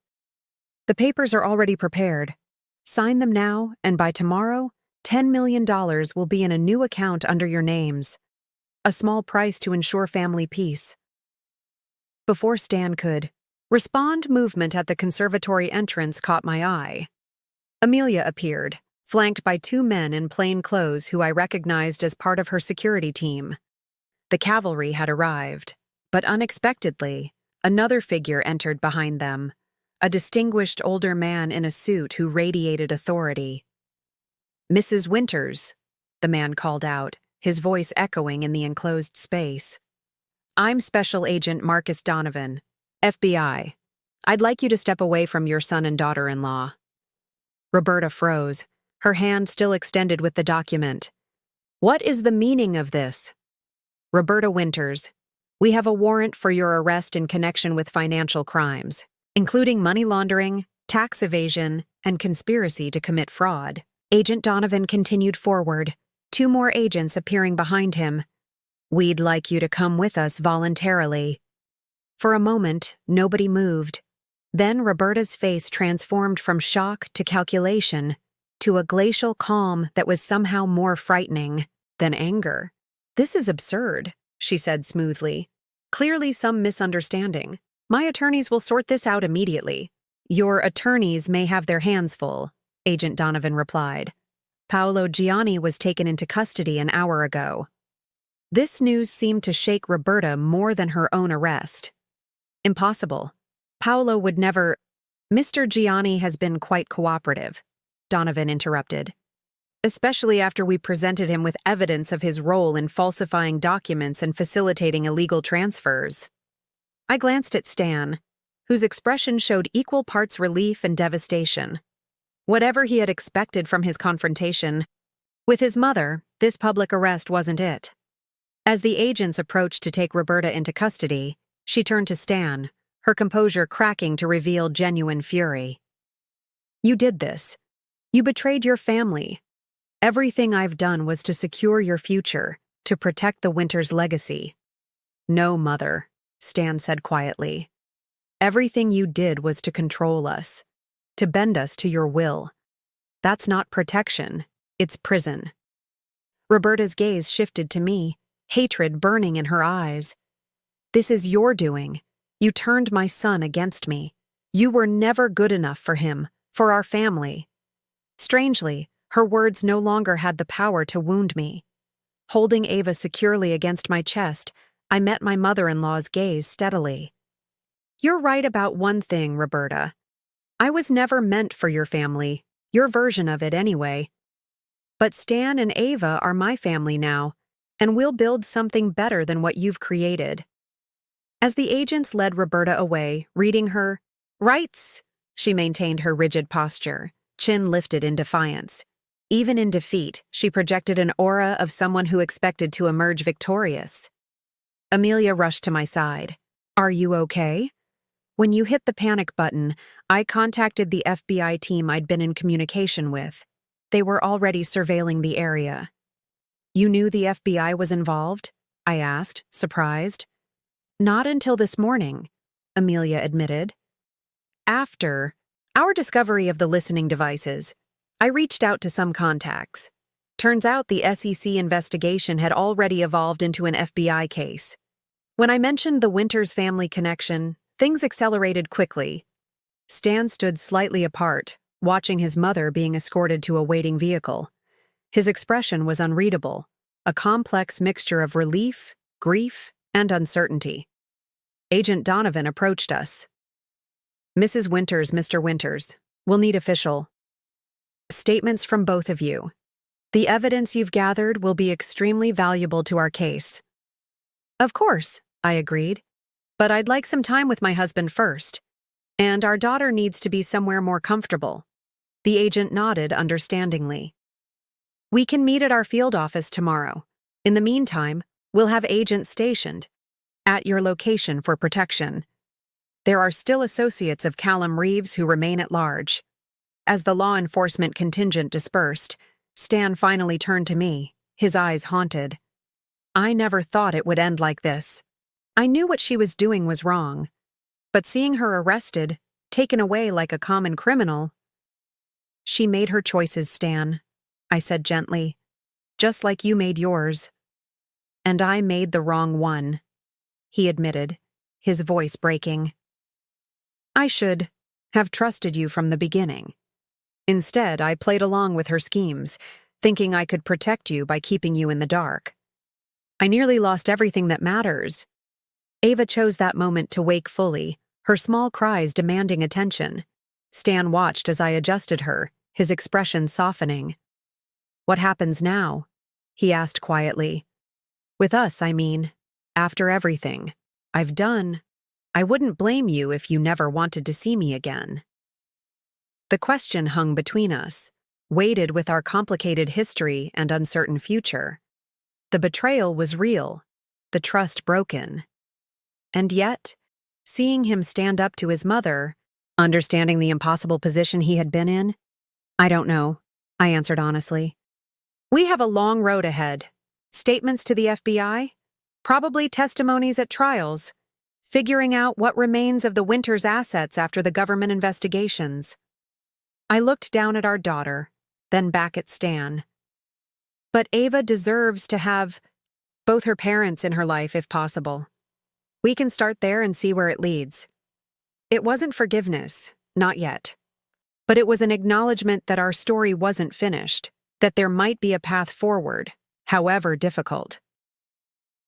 "The papers are already prepared. Sign them now, and by tomorrow, $10 million will be in a new account under your names. A small price to ensure family peace." Before Stan could respond, movement at the conservatory entrance caught my eye. Amelia appeared, flanked by two men in plain clothes who I recognized as part of her security team. The cavalry had arrived, but unexpectedly, another figure entered behind them. A distinguished older man in a suit who radiated authority. "Mrs. Winters," the man called out, his voice echoing in the enclosed space. "I'm Special Agent Marcus Donovan, FBI. I'd like you to step away from your son and daughter-in-law." Roberta froze, her hand still extended with the document. "What is the meaning of this?" "Roberta Winters, We have a warrant for your arrest in connection with financial crimes, including money laundering, tax evasion, and conspiracy to commit fraud. Agent Donovan continued forward, 2 more agents appearing behind him. We'd like you to come with us voluntarily. For a moment, nobody moved. Then Roberta's face transformed from shock to calculation, to a glacial calm that was somehow more frightening than anger. "This is absurd," she said smoothly. "Clearly some misunderstanding. My attorneys will sort this out immediately." "Your attorneys may have their hands full," Agent Donovan replied. "Paolo Gianni was taken into custody an hour ago." This news seemed to shake Roberta more than her own arrest. "Impossible. Paolo would never—" "Mr. Gianni has been quite cooperative," Donovan interrupted. "Especially after we presented him with evidence of his role in falsifying documents and facilitating illegal transfers." I glanced at Stan, whose expression showed equal parts relief and devastation. Whatever he had expected from his confrontation with his mother, this public arrest wasn't it. As the agents approached to take Roberta into custody, she turned to Stan, her composure cracking to reveal genuine fury. "You did this. You betrayed your family. Everything I've done was to secure your future, to protect the Winters' legacy." "No, Mother," Stan said quietly. "Everything you did was to control us, to bend us to your will. That's not protection, it's prison." Roberta's gaze shifted to me, hatred burning in her eyes. "This is your doing. You turned my son against me. You were never good enough for him, for our family." Strangely, her words no longer had the power to wound me. Holding Ava securely against my chest, I met my mother-in-law's gaze steadily. "You're right about one thing, Roberta. I was never meant for your family, your version of it anyway. But Stan and Ava are my family now, and we'll build something better than what you've created." As the agents led Roberta away, reading her rights, she maintained her rigid posture, chin lifted in defiance. Even in defeat, she projected an aura of someone who expected to emerge victorious. Amelia rushed to my side. "Are you okay?" "When you hit the panic button, I contacted the FBI team I'd been in communication with. They were already surveilling the area." "You knew the FBI was involved?" I asked, surprised. "Not until this morning," Amelia admitted. "After our discovery of the listening devices, I reached out to some contacts. Turns out the SEC investigation had already evolved into an FBI case. When I mentioned the Winters family connection, things accelerated quickly." Stan stood slightly apart, watching his mother being escorted to a waiting vehicle. His expression was unreadable, a complex mixture of relief, grief, and uncertainty. Agent Donovan approached us. "Mrs. Winters, Mr. Winters, we'll need official statements from both of you. The evidence you've gathered will be extremely valuable to our case." "Of course," I agreed. "But I'd like some time with my husband first. And our daughter needs to be somewhere more comfortable." The agent nodded understandingly. "We can meet at our field office tomorrow. In the meantime, we'll have agents stationed at your location for protection. There are still associates of Callum Reeves who remain at large." As the law enforcement contingent dispersed, Stan finally turned to me, his eyes haunted. "I never thought it would end like this. I knew what she was doing was wrong. But seeing her arrested, taken away like a common criminal—" "She made her choices, Stan," I said gently, "just like you made yours." "And I made the wrong one," he admitted, his voice breaking. "I should have trusted you from the beginning. Instead, I played along with her schemes, thinking I could protect you by keeping you in the dark. I nearly lost everything that matters." Ava chose that moment to wake fully, her small cries demanding attention. Stan watched as I adjusted her, his expression softening. "What happens now?" he asked quietly. "With us, I mean. After everything I've done, I wouldn't blame you if you never wanted to see me again." The question hung between us, weighted with our complicated history and uncertain future. The betrayal was real, the trust broken, And yet, seeing him stand up to his mother, understanding the impossible position he had been in, I don't know, I answered honestly. We have a long road ahead. Statements to the FBI, probably testimonies at trials, figuring out what remains of the Winters' assets after the government investigations. I looked down at our daughter, then back at Stan. But Ava deserves to have both her parents in her life if possible. We can start there and see where it leads. It wasn't forgiveness, not yet. But it was an acknowledgement that our story wasn't finished, that there might be a path forward, however difficult.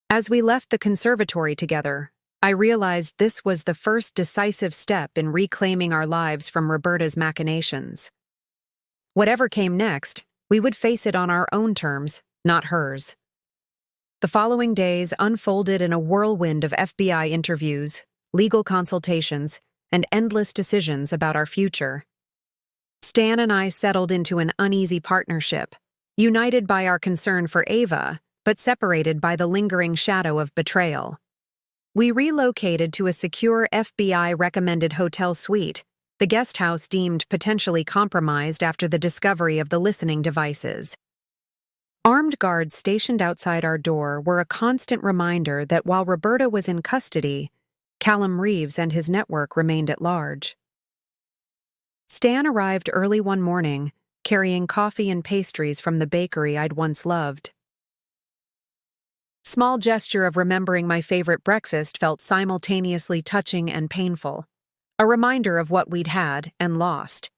As we left the conservatory together, I realized this was the first decisive step in reclaiming our lives from Roberta's machinations. Whatever came next, we would face it on our own terms, not hers. The following days unfolded in a whirlwind of FBI interviews, legal consultations, and endless decisions about our future. Stan and I settled into an uneasy partnership, united by our concern for Ava, but separated by the lingering shadow of betrayal. We relocated to a secure FBI-recommended hotel suite, the guest house deemed potentially compromised after the discovery of the listening devices. Armed guards stationed outside our door were a constant reminder that while Roberta was in custody, Callum Reeves and his network remained at large. Stan arrived early one morning, carrying coffee and pastries from the bakery I'd once loved. Small gesture of remembering my favorite breakfast felt simultaneously touching and painful, a reminder of what we'd had and lost.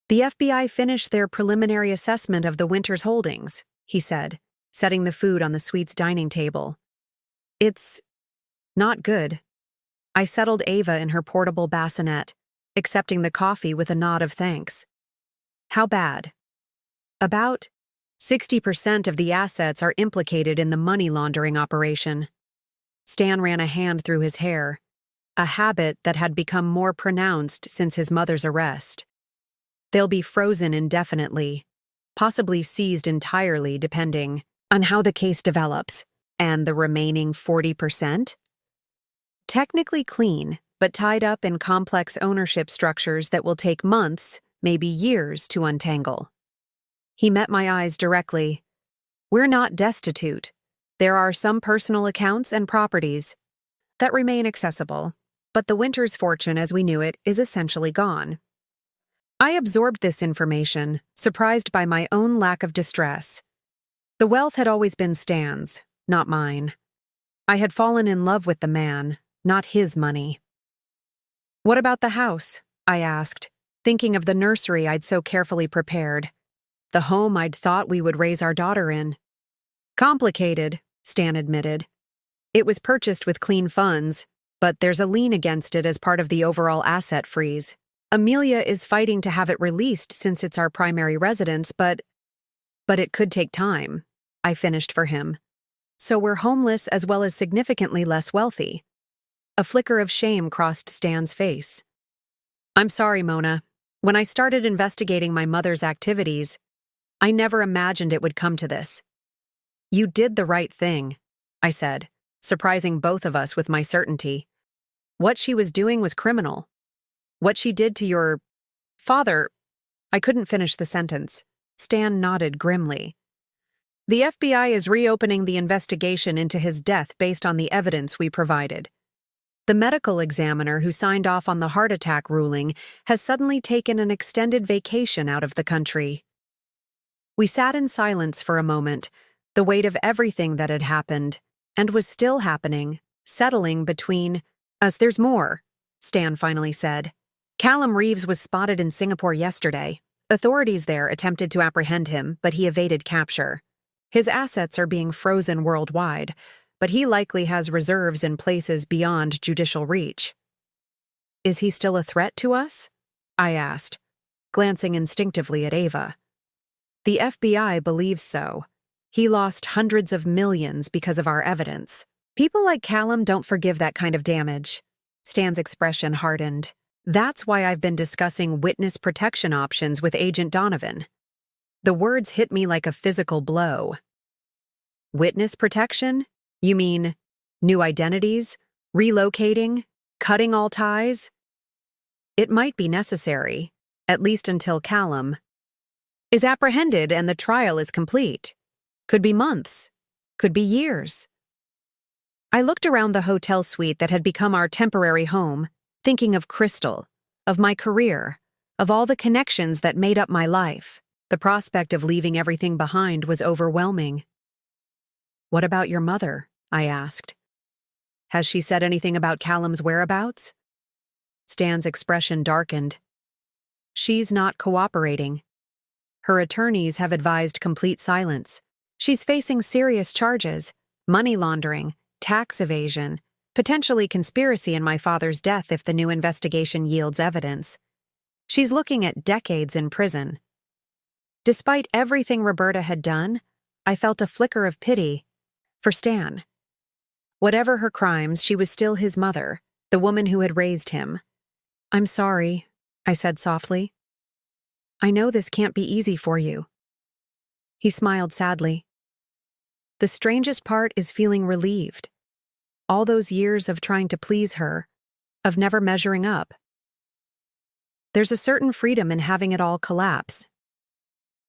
The FBI finished their preliminary assessment of the Winters holdings, he said, setting the food on the suite's dining table. It's not good. I settled Ava in her portable bassinet, accepting the coffee with a nod of thanks. How bad? About 60% of the assets are implicated in the money laundering operation. Stan ran a hand through his hair, a habit that had become more pronounced since his mother's arrest. They'll be frozen indefinitely, possibly seized entirely depending on how the case develops, and the remaining 40%? Technically clean, but tied up in complex ownership structures that will take months, maybe years, to untangle. He met my eyes directly. We're not destitute. There are some personal accounts and properties that remain accessible, but the Winters fortune as we knew it is essentially gone. I absorbed this information, surprised by my own lack of distress. The wealth had always been Stan's, not mine. I had fallen in love with the man, not his money. What about the house? I asked, thinking of the nursery I'd so carefully prepared. The home I'd thought we would raise our daughter in. Complicated, Stan admitted. It was purchased with clean funds, but there's a lien against it as part of the overall asset freeze. Amelia is fighting to have it released since it's our primary residence, but it could take time, I finished for him. So we're homeless as well as significantly less wealthy. A flicker of shame crossed Stan's face. I'm sorry, Mona. When I started investigating my mother's activities, I never imagined it would come to this. You did the right thing, I said, surprising both of us with my certainty. What she was doing was criminal. What she did to your father... I couldn't finish the sentence. Stan nodded grimly. The FBI is reopening the investigation into his death based on the evidence we provided. The medical examiner who signed off on the heart attack ruling has suddenly taken an extended vacation out of the country. We sat in silence for a moment, the weight of everything that had happened, and was still happening, settling between us. There's more, Stan finally said. Callum Reeves was spotted in Singapore yesterday. Authorities there attempted to apprehend him, but he evaded capture. His assets are being frozen worldwide, but he likely has reserves in places beyond judicial reach. Is he still a threat to us? I asked, glancing instinctively at Ava. The FBI believes so. He lost hundreds of millions because of our evidence. People like Callum don't forgive that kind of damage. Stan's expression hardened. That's why I've been discussing witness protection options with Agent Donovan. The words hit me like a physical blow. Witness protection? You mean new identities? Relocating? Cutting all ties? It might be necessary, at least until Callum is apprehended and the trial is complete. Could be months. Could be years. I looked around the hotel suite that had become our temporary home, thinking of Crystal, of my career, of all the connections that made up my life. The prospect of leaving everything behind was overwhelming. "What about your mother?" I asked. "Has she said anything about Callum's whereabouts?" Stan's expression darkened. "She's not cooperating. Her attorneys have advised complete silence. She's facing serious charges, money laundering, tax evasion, potentially conspiracy in my father's death if the new investigation yields evidence. She's looking at decades in prison." Despite everything Roberta had done, I felt a flicker of pity for Stan. Whatever her crimes, she was still his mother, the woman who had raised him. "I'm sorry," I said softly. "I know this can't be easy for you." He smiled sadly. "The strangest part is feeling relieved. All those years of trying to please her, of never measuring up. There's a certain freedom in having it all collapse."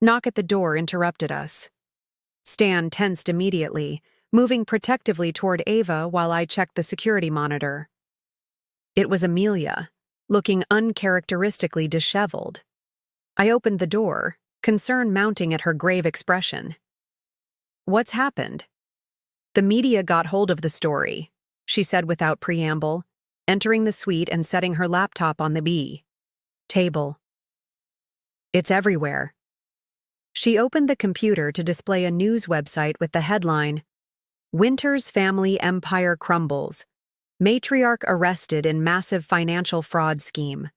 Knock at the door interrupted us. Stan tensed immediately, moving protectively toward Ava while I checked the security monitor. It was Amelia, looking uncharacteristically disheveled. I opened the door, concern mounting at her grave expression. "What's happened?" "The media got hold of the story," she said without preamble, entering the suite and setting her laptop on the table. "It's everywhere." She opened the computer to display a news website with the headline, "Winter's Family Empire Crumbles. Matriarch Arrested in Massive Financial Fraud Scheme."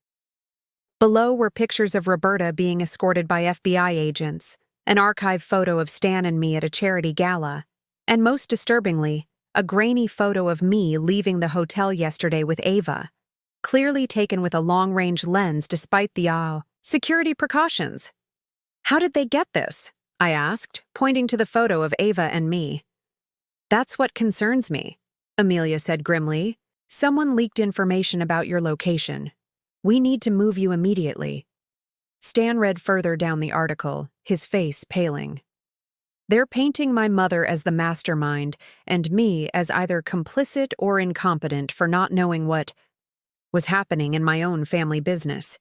Below were pictures of Roberta being escorted by FBI agents, an archive photo of Stan and me at a charity gala, and most disturbingly, a grainy photo of me leaving the hotel yesterday with Ava, clearly taken with a long-range lens despite the security precautions. "How did they get this?" I asked, pointing to the photo of Ava and me. "That's what concerns me," Amelia said grimly. "Someone leaked information about your location. We need to move you immediately." Stan read further down the article, his face paling. "They're painting my mother as the mastermind and me as either complicit or incompetent for not knowing what was happening in my own family business."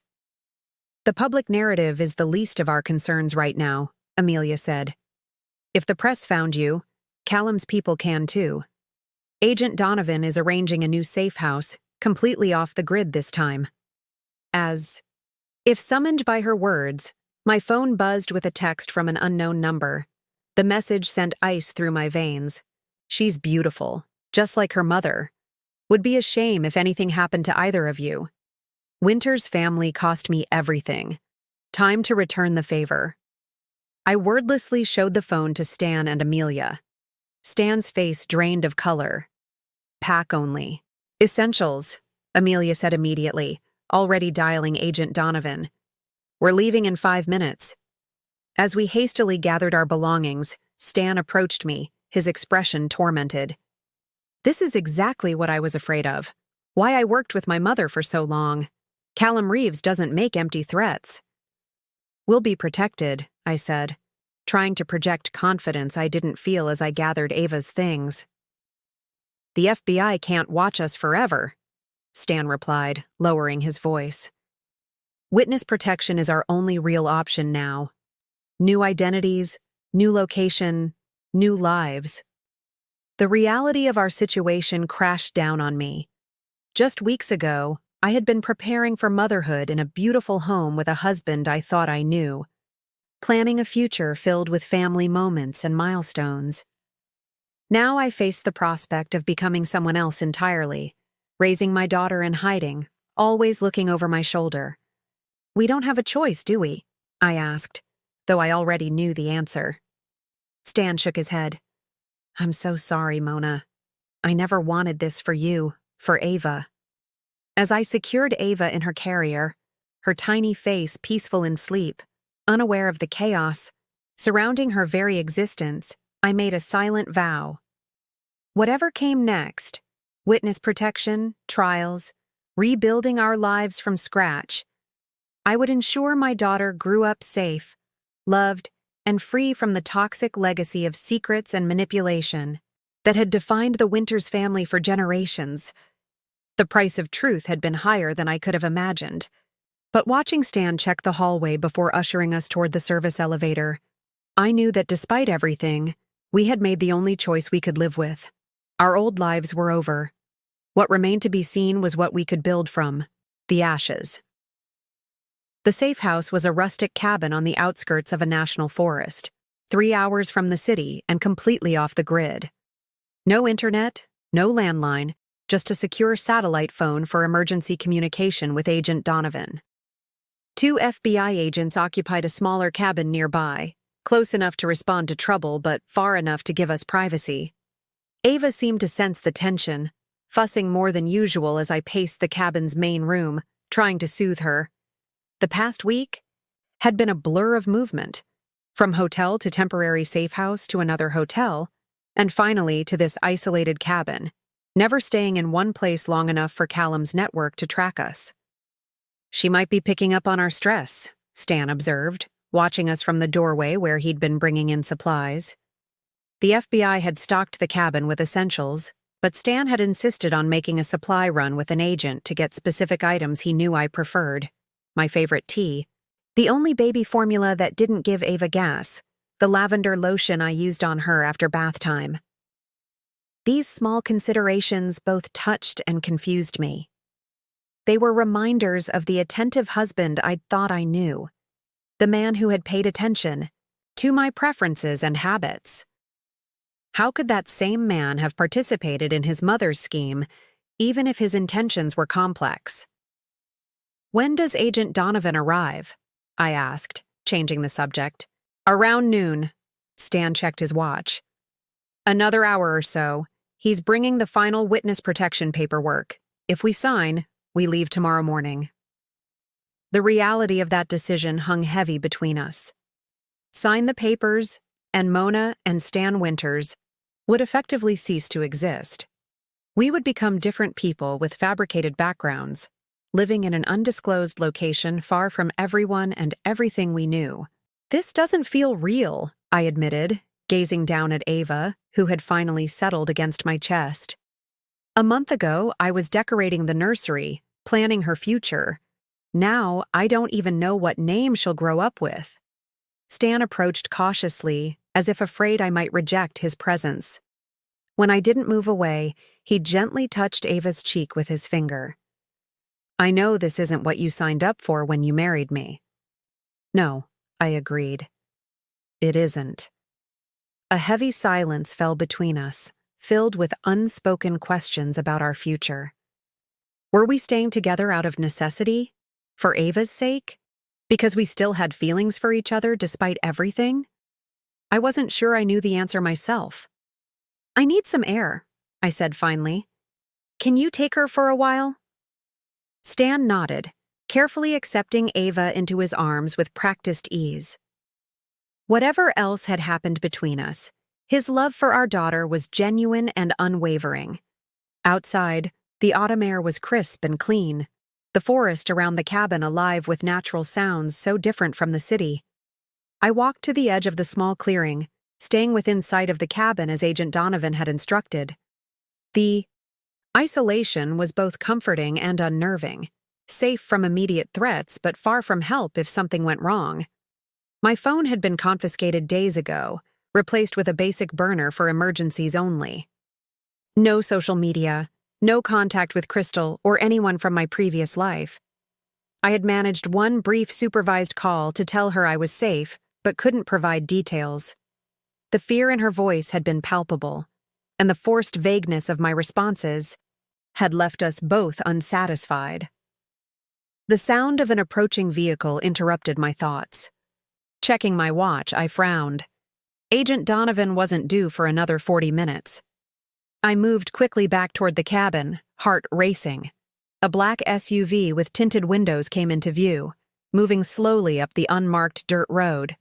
"The public narrative is the least of our concerns right now," Amelia said. "If the press found you, Callum's people can too. Agent Donovan is arranging a new safe house, completely off the grid this time." If summoned by her words, my phone buzzed with a text from an unknown number. The message sent ice through my veins. "She's beautiful, just like her mother. Would be a shame if anything happened to either of you. Winter's family cost me everything. Time to return the favor." I wordlessly showed the phone to Stan and Amelia. Stan's face drained of color. "Pack only." "Essentials," Amelia said immediately, already dialing Agent Donovan. "We're leaving in 5 minutes." As we hastily gathered our belongings, Stan approached me, his expression tormented. "This is exactly what I was afraid of. Why I worked with my mother for so long. Callum Reeves doesn't make empty threats." "We'll be protected," I said, trying to project confidence I didn't feel as I gathered Ava's things. "The FBI can't watch us forever," Stan replied, lowering his voice. "Witness protection is our only real option now. New identities, new location, new lives." The reality of our situation crashed down on me. Just weeks ago, I had been preparing for motherhood in a beautiful home with a husband I thought I knew, planning a future filled with family moments and milestones. Now I faced the prospect of becoming someone else entirely, raising my daughter in hiding, always looking over my shoulder. "We don't have a choice, do we?" I asked, though I already knew the answer. Stan shook his head. "I'm so sorry, Mona. I never wanted this for you, for Ava." As I secured Ava in her carrier, her tiny face peaceful in sleep, unaware of the chaos surrounding her very existence, I made a silent vow. Whatever came next, witness protection, trials, rebuilding our lives from scratch. I would ensure my daughter grew up safe, loved, and free from the toxic legacy of secrets and manipulation that had defined the Winters family for generations. The price of truth had been higher than I could have imagined. But watching Stan check the hallway before ushering us toward the service elevator, I knew that despite everything, we had made the only choice we could live with. Our old lives were over. What remained to be seen was what we could build from, the ashes. The safe house was a rustic cabin on the outskirts of a national forest, 3 hours from the city and completely off the grid. No internet, no landline, just a secure satellite phone for emergency communication with Agent Donovan. 2 FBI agents occupied a smaller cabin nearby, close enough to respond to trouble but far enough to give us privacy. Ava seemed to sense the tension, fussing more than usual as I paced the cabin's main room, trying to soothe her. The past week had been a blur of movement, from hotel to temporary safe house to another hotel, and finally to this isolated cabin, never staying in one place long enough for Callum's network to track us. "She might be picking up on our stress," Stan observed, watching us from the doorway where he'd been bringing in supplies. The FBI had stocked the cabin with essentials, but Stan had insisted on making a supply run with an agent to get specific items he knew I preferred. My favorite tea, the only baby formula that didn't give Ava gas, the lavender lotion I used on her after bath time. These small considerations both touched and confused me. They were reminders of the attentive husband I'd thought I knew, the man who had paid attention to my preferences and habits. How could that same man have participated in his mother's scheme, even if his intentions were complex? "When does Agent Donovan arrive?" I asked, changing the subject. "Around noon." Stan checked his watch. "Another hour or so. He's bringing the final witness protection paperwork. If we sign, we leave tomorrow morning." The reality of that decision hung heavy between us. Sign the papers, and Mona and Stan Winters would effectively cease to exist. We would become different people with fabricated backgrounds, living in an undisclosed location far from everyone and everything we knew. "This doesn't feel real," I admitted, gazing down at Ava, who had finally settled against my chest. "A month ago, I was decorating the nursery, planning her future. Now, I don't even know what name she'll grow up with." Stan approached cautiously, as if afraid I might reject his presence. When I didn't move away, he gently touched Ava's cheek with his finger. "I know this isn't what you signed up for when you married me." "No," I agreed. "It isn't." A heavy silence fell between us, filled with unspoken questions about our future. Were we staying together out of necessity? For Ava's sake? Because we still had feelings for each other despite everything? I wasn't sure I knew the answer myself. "I need some air," I said finally. "Can you take her for a while?" Stan nodded, carefully accepting Ava into his arms with practiced ease. Whatever else had happened between us, his love for our daughter was genuine and unwavering. Outside, the autumn air was crisp and clean, the forest around the cabin alive with natural sounds so different from the city. I walked to the edge of the small clearing, staying within sight of the cabin as Agent Donovan had instructed. The isolation was both comforting and unnerving, safe from immediate threats but far from help if something went wrong. My phone had been confiscated days ago, replaced with a basic burner for emergencies only. No social media, no contact with Crystal or anyone from my previous life. I had managed one brief supervised call to tell her I was safe, but couldn't provide details. The fear in her voice had been palpable, and the forced vagueness of my responses had left us both unsatisfied. The sound of an approaching vehicle interrupted my thoughts. Checking my watch, I frowned. Agent Donovan wasn't due for another 40 minutes. I moved quickly back toward the cabin, heart racing. A black SUV with tinted windows came into view, moving slowly up the unmarked dirt road.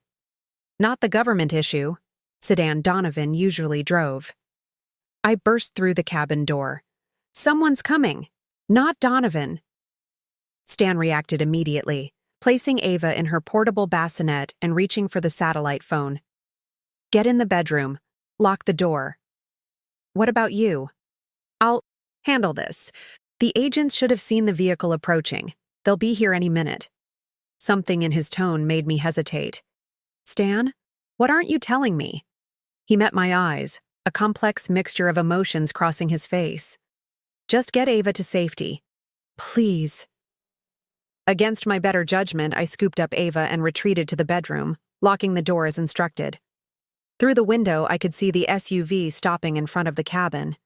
Not the government issue sedan Donovan usually drove. I burst through the cabin door. Someone's coming. Not Donovan. Stan reacted immediately, placing Ava in her portable bassinet and reaching for the satellite phone. Get in the bedroom. Lock the door. What about you? I'll handle this. The agents should have seen the vehicle approaching. They'll be here any minute. Something in his tone made me hesitate. Stan, what aren't you telling me? He met my eyes, a complex mixture of emotions crossing his face. Just get Ava to safety. Please. Against my better judgment, I scooped up Ava and retreated to the bedroom, locking the door as instructed. Through the window, I could see the SUV stopping in front of the cabin.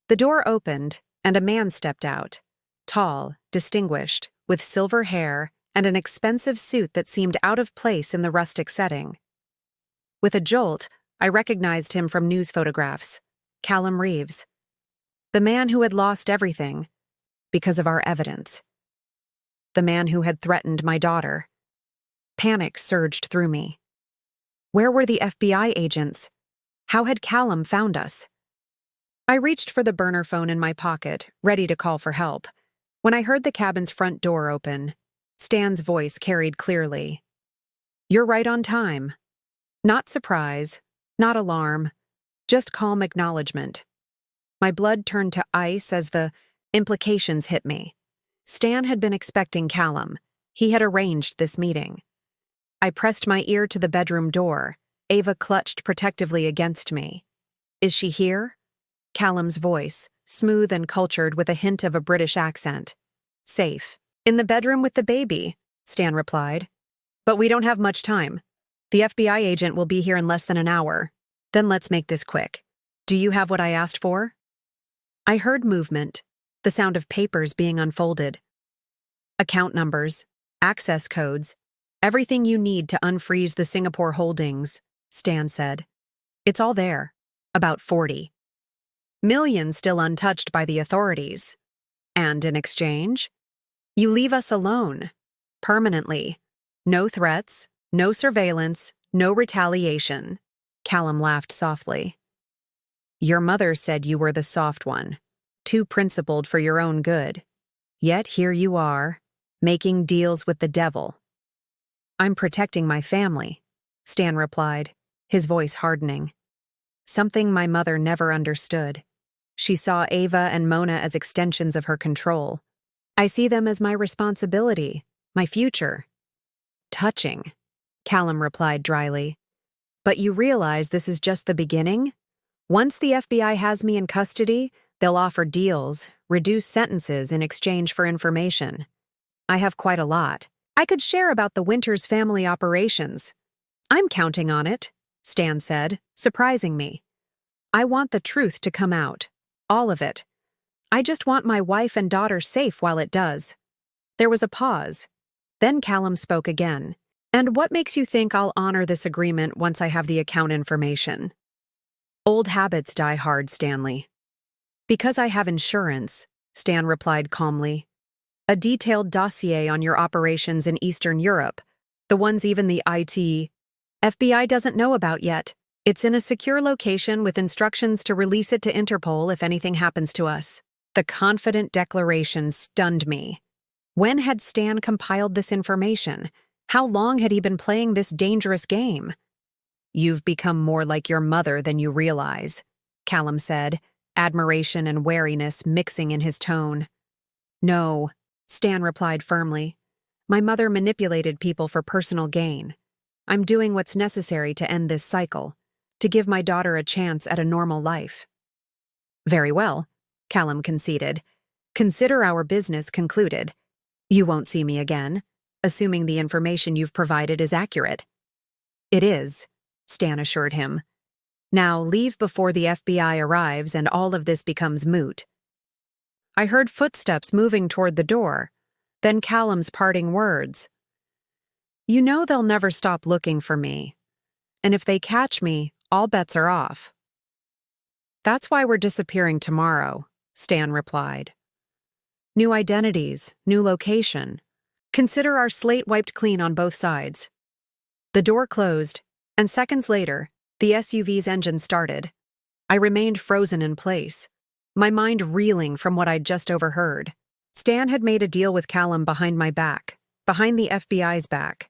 The door opened, and a man stepped out, tall, distinguished, with silver hair and an expensive suit that seemed out of place in the rustic setting. With a jolt, I recognized him from news photographs, Callum Reeves. The man who had lost everything because of our evidence. The man who had threatened my daughter. Panic surged through me. Where were the FBI agents? How had Callum found us? I reached for the burner phone in my pocket, ready to call for help, when I heard the cabin's front door open. Stan's voice carried clearly. You're right on time. Not surprise, not alarm, just calm acknowledgement. My blood turned to ice as the implications hit me. Stan had been expecting Callum. He had arranged this meeting. I pressed my ear to the bedroom door. Ava clutched protectively against me. Is she here? Callum's voice, smooth and cultured with a hint of a British accent. Safe. In the bedroom with the baby, Stan replied. But we don't have much time. The FBI agent will be here in less than an hour. Then let's make this quick. Do you have what I asked for? I heard movement, the sound of papers being unfolded. Account numbers, access codes, everything you need to unfreeze the Singapore holdings, Stan said. It's all there. About 40. Millions still untouched by the authorities. And in exchange, you leave us alone. Permanently. No threats, no surveillance, no retaliation. Callum laughed softly. Your mother said you were the soft one, too principled for your own good. Yet here you are, making deals with the devil. I'm protecting my family, Stan replied, his voice hardening. Something my mother never understood. She saw Ava and Mona as extensions of her control. I see them as my responsibility, my future. Touching, Callum replied dryly. But you realize this is just the beginning? Once the FBI has me in custody, they'll offer deals, reduce sentences in exchange for information. I have quite a lot. I could share about the Winters family operations. I'm counting on it, Stan said, surprising me. I want the truth to come out. All of it. I just want my wife and daughter safe while it does. There was a pause. Then Callum spoke again. And what makes you think I'll honor this agreement once I have the account information? Old habits die hard, Stanley. Because I have insurance, Stan replied calmly. A detailed dossier on your operations in Eastern Europe, the ones even the FBI doesn't know about yet. It's in a secure location with instructions to release it to Interpol if anything happens to us. The confident declaration stunned me. When had Stan compiled this information? How long had he been playing this dangerous game? You've become more like your mother than you realize, Callum said, admiration and wariness mixing in his tone. No, Stan replied firmly. My mother manipulated people for personal gain. I'm doing what's necessary to end this cycle, to give my daughter a chance at a normal life. Very well, Callum conceded. Consider our business concluded. You won't see me again, assuming the information you've provided is accurate. It is, Stan assured him. Now leave before the FBI arrives and all of this becomes moot. I heard footsteps moving toward the door, then Callum's parting words. You know they'll never stop looking for me, and if they catch me, all bets are off. That's why we're disappearing tomorrow, Stan replied. New identities, new location. Consider our slate wiped clean on both sides. The door closed, and seconds later, the SUV's engine started. I remained frozen in place, my mind reeling from what I'd just overheard. Stan had made a deal with Callum behind my back, behind the FBI's back.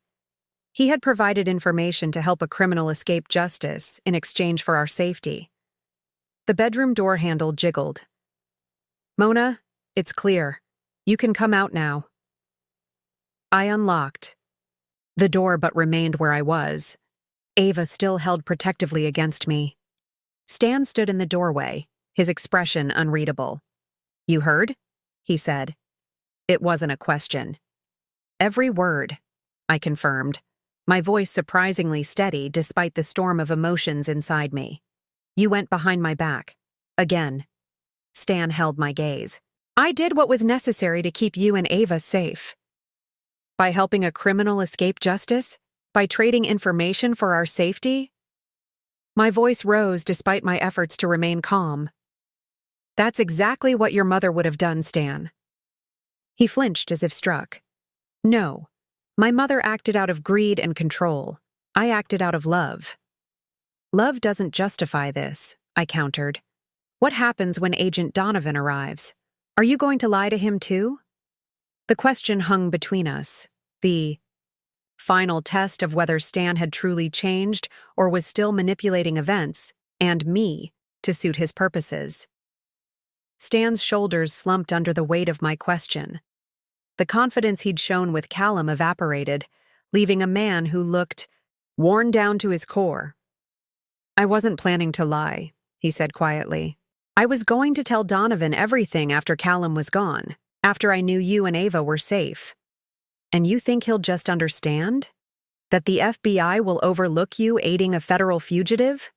He had provided information to help a criminal escape justice in exchange for our safety. The bedroom door handle jiggled. "Mona, it's clear. You can come out now." I unlocked the door but remained where I was. Ava still held protectively against me. Stan stood in the doorway, his expression unreadable. "You heard?" he said. It wasn't a question. "Every word," I confirmed, my voice surprisingly steady despite the storm of emotions inside me. "You went behind my back. Again." Stan held my gaze. "I did what was necessary to keep you and Ava safe." "By helping a criminal escape justice? By trading information for our safety?" My voice rose despite my efforts to remain calm. "That's exactly what your mother would have done, Stan." He flinched as if struck. "No, my mother acted out of greed and control. I acted out of love." "Love doesn't justify this," I countered. "What happens when Agent Donovan arrives? Are you going to lie to him too?" The question hung between us, the final test of whether Stan had truly changed or was still manipulating events, and me, to suit his purposes. Stan's shoulders slumped under the weight of my question. The confidence he'd shown with Callum evaporated, leaving a man who looked worn down to his core. "I wasn't planning to lie," he said quietly. "I was going to tell Donovan everything after Callum was gone, after I knew you and Ava were safe. And you think he'll just understand? That the FBI will overlook you aiding a federal fugitive?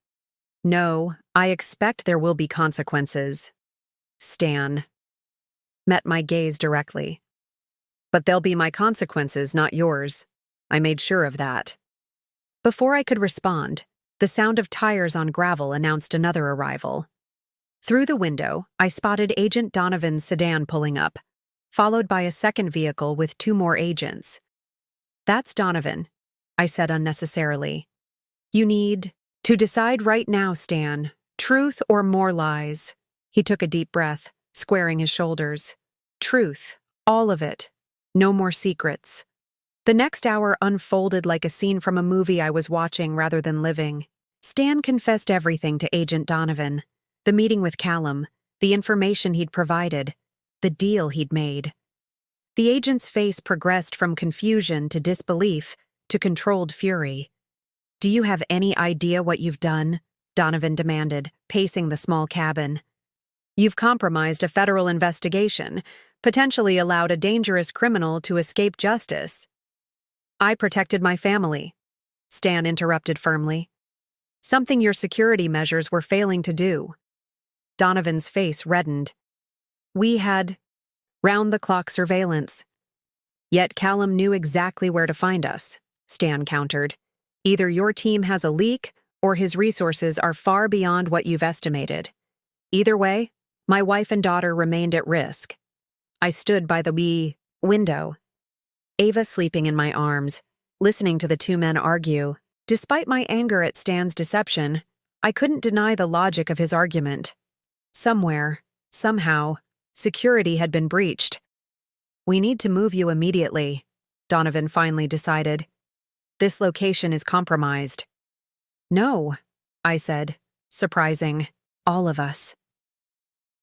No, I expect there will be consequences." Stan met my gaze directly. "But they'll be my consequences, not yours. I made sure of that." Before I could respond, the sound of tires on gravel announced another arrival. Through the window, I spotted Agent Donovan's sedan pulling up, followed by a second vehicle with 2 more agents. "That's Donovan," I said unnecessarily. "You need to decide right now, Stan. Truth or more lies." He took a deep breath, squaring his shoulders. "Truth. All of it. No more secrets." The next hour unfolded like a scene from a movie I was watching rather than living. Stan confessed everything to Agent Donovan. The meeting with Callum, the information he'd provided, the deal he'd made. The agent's face progressed from confusion to disbelief to controlled fury. "Do you have any idea what you've done?" Donovan demanded, pacing the small cabin. "You've compromised a federal investigation, potentially allowed a dangerous criminal to escape justice." "I protected my family," Stan interrupted firmly. "Something your security measures were failing to do." Donovan's face reddened. "We had round-the-clock surveillance." "Yet Callum knew exactly where to find us," Stan countered. "Either your team has a leak or his resources are far beyond what you've estimated. Either way, my wife and daughter remained at risk." I stood by the window, Ava sleeping in my arms, listening to the 2 men argue. Despite my anger at Stan's deception, I couldn't deny the logic of his argument. Somewhere, somehow, security had been breached. "We need to move you immediately," Donovan finally decided. "This location is compromised." "No," I said, surprising all of us.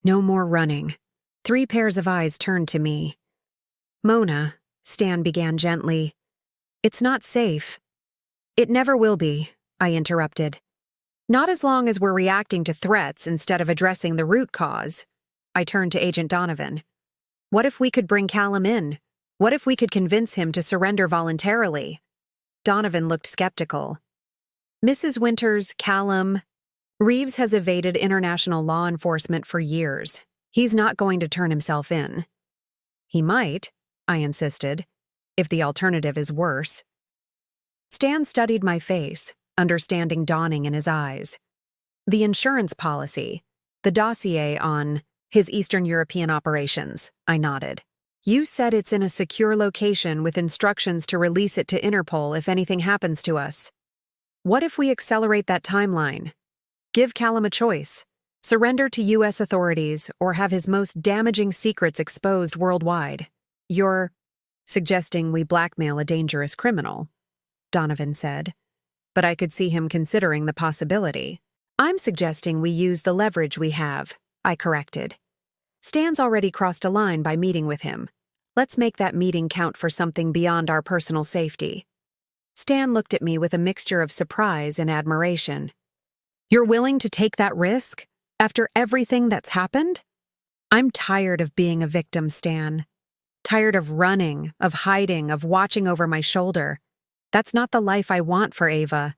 No more running. 3 pairs of eyes turned to me. "Mona," Stan began gently, "it's not safe." "It never will be," I interrupted. "Not as long as we're reacting to threats instead of addressing the root cause." I turned to Agent Donovan. "What if we could bring Callum in? What if we could convince him to surrender voluntarily?" Donovan looked skeptical. "Mrs. Winters, Callum, Reeves has evaded international law enforcement for years. He's not going to turn himself in." "He might," I insisted, "if the alternative is worse." Stan studied my face, understanding dawning in his eyes. "The insurance policy, the dossier on his Eastern European operations," I nodded. "You said it's in a secure location with instructions to release it to Interpol if anything happens to us. What if we accelerate that timeline? Give Callum a choice. surrender to U.S. authorities, or have his most damaging secrets exposed worldwide. You're suggesting we blackmail a dangerous criminal, Donovan said, but I could see him considering the possibility. I'm suggesting we use the leverage we have, I corrected. Stan's already crossed a line by meeting with him. Let's make that meeting count for something beyond our personal safety. Stan looked at me with a mixture of surprise and admiration. You're willing to take that risk? After everything that's happened? I'm tired of being a victim, Stan. Tired of running, of hiding, of watching over my shoulder. That's not the life I want for Ava.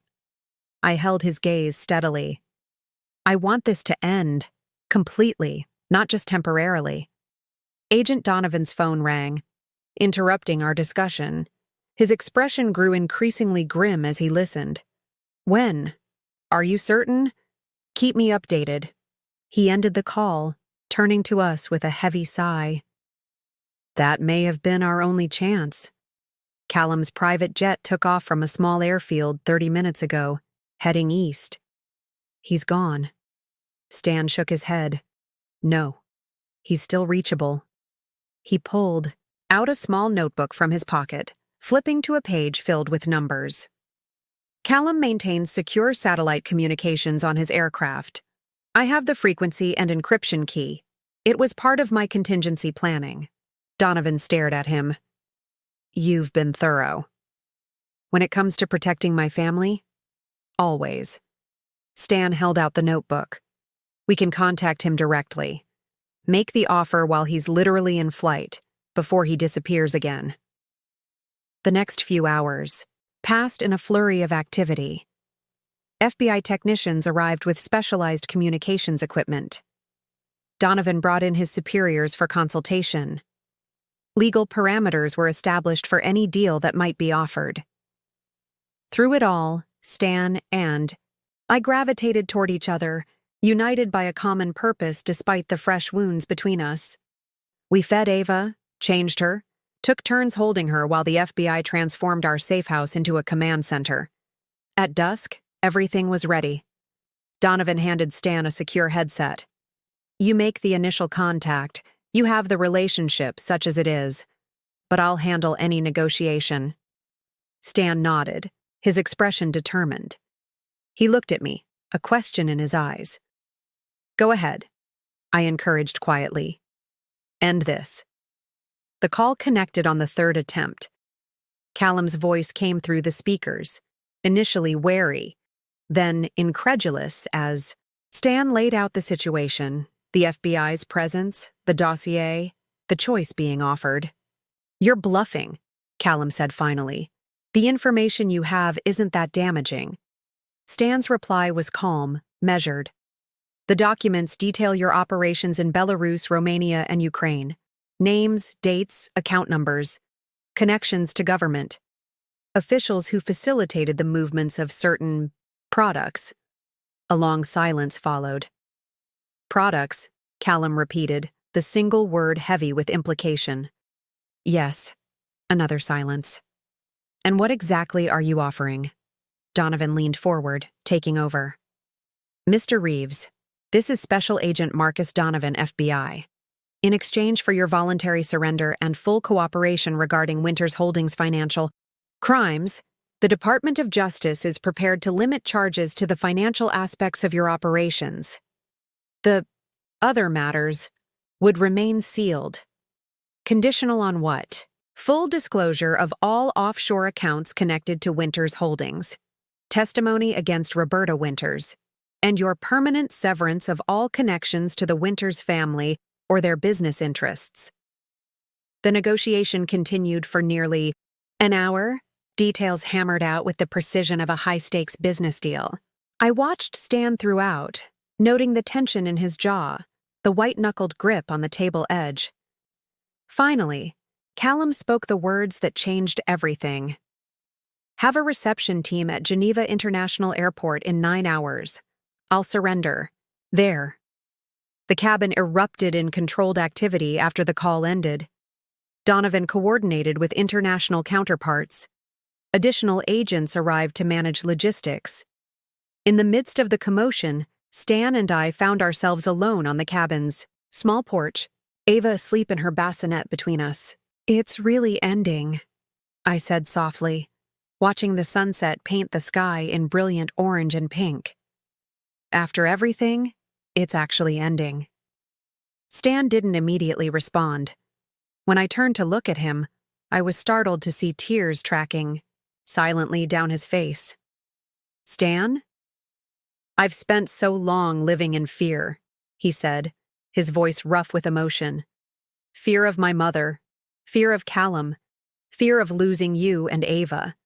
I held his gaze steadily. I want this to end, completely, not just temporarily. Agent Donovan's phone rang, interrupting our discussion. His expression grew increasingly grim as he listened. When? Are you certain? Keep me updated. He ended the call, turning to us with a heavy sigh. That may have been our only chance. Callum's private jet took off from a small airfield 30 minutes ago, heading east. He's gone. Stan shook his head. No, he's still reachable. He pulled out a small notebook from his pocket, flipping to a page filled with numbers. Callum maintains secure satellite communications on his aircraft. I have the frequency and encryption key. It was part of my contingency planning. Donovan stared at him. You've been thorough. When it comes to protecting my family? Always. Stan held out the notebook. We can contact him directly. Make the offer while he's literally in flight, before he disappears again. The next few hours passed in a flurry of activity. FBI technicians arrived with specialized communications equipment. Donovan brought in his superiors for consultation. Legal parameters were established for any deal that might be offered. Through it all, Stan and I gravitated toward each other, united by a common purpose despite the fresh wounds between us. We fed Ava, changed her, took turns holding her while the FBI transformed our safe house into a command center. At dusk, everything was ready. Donovan handed Stan a secure headset. You make the initial contact. You have the relationship, such as it is. But I'll handle any negotiation. Stan nodded, his expression determined. He looked at me, a question in his eyes. Go ahead, I encouraged quietly. End this. The call connected on the third attempt. Callum's voice came through the speakers, initially wary, then incredulous as Stan laid out the situation, the FBI's presence, the dossier, the choice being offered. You're bluffing, Callum said finally. The information you have isn't that damaging. Stan's reply was calm, measured. The documents detail your operations in Belarus, Romania, and Ukraine. Names, dates, account numbers, connections to government, officials who facilitated the movements of certain products. A long silence followed. Products, Callum repeated, the single word heavy with implication. Yes. Another silence. And what exactly are you offering? Donovan leaned forward, taking over. Mr. Reeves, this is Special Agent Marcus Donovan, FBI. In exchange for your voluntary surrender and full cooperation regarding Winters Holdings' financial crimes, the Department of Justice is prepared to limit charges to the financial aspects of your operations. The other matters would remain sealed. Conditional on what? Full disclosure of all offshore accounts connected to Winters Holdings, testimony against Roberta Winters, and your permanent severance of all connections to the Winters family or their business interests. The negotiation continued for nearly an hour, details hammered out with the precision of a high-stakes business deal. I watched Stan throughout, noting the tension in his jaw, the white-knuckled grip on the table edge. Finally, Callum spoke the words that changed everything. Have a reception team at Geneva International Airport in 9 hours. I'll surrender. There. The cabin erupted in controlled activity after the call ended. Donovan coordinated with international counterparts. Additional agents arrived to manage logistics. In the midst of the commotion, Stan and I found ourselves alone on the cabin's small porch, Ava asleep in her bassinet between us. "It's really ending," I said softly, watching the sunset paint the sky in brilliant orange and pink. "After everything, it's actually ending." Stan didn't immediately respond. When I turned to look at him, I was startled to see tears tracking silently down his face. "Stan?" "I've spent so long living in fear," he said, his voice rough with emotion. "Fear of my mother, fear of Callum, fear of losing you and Ava.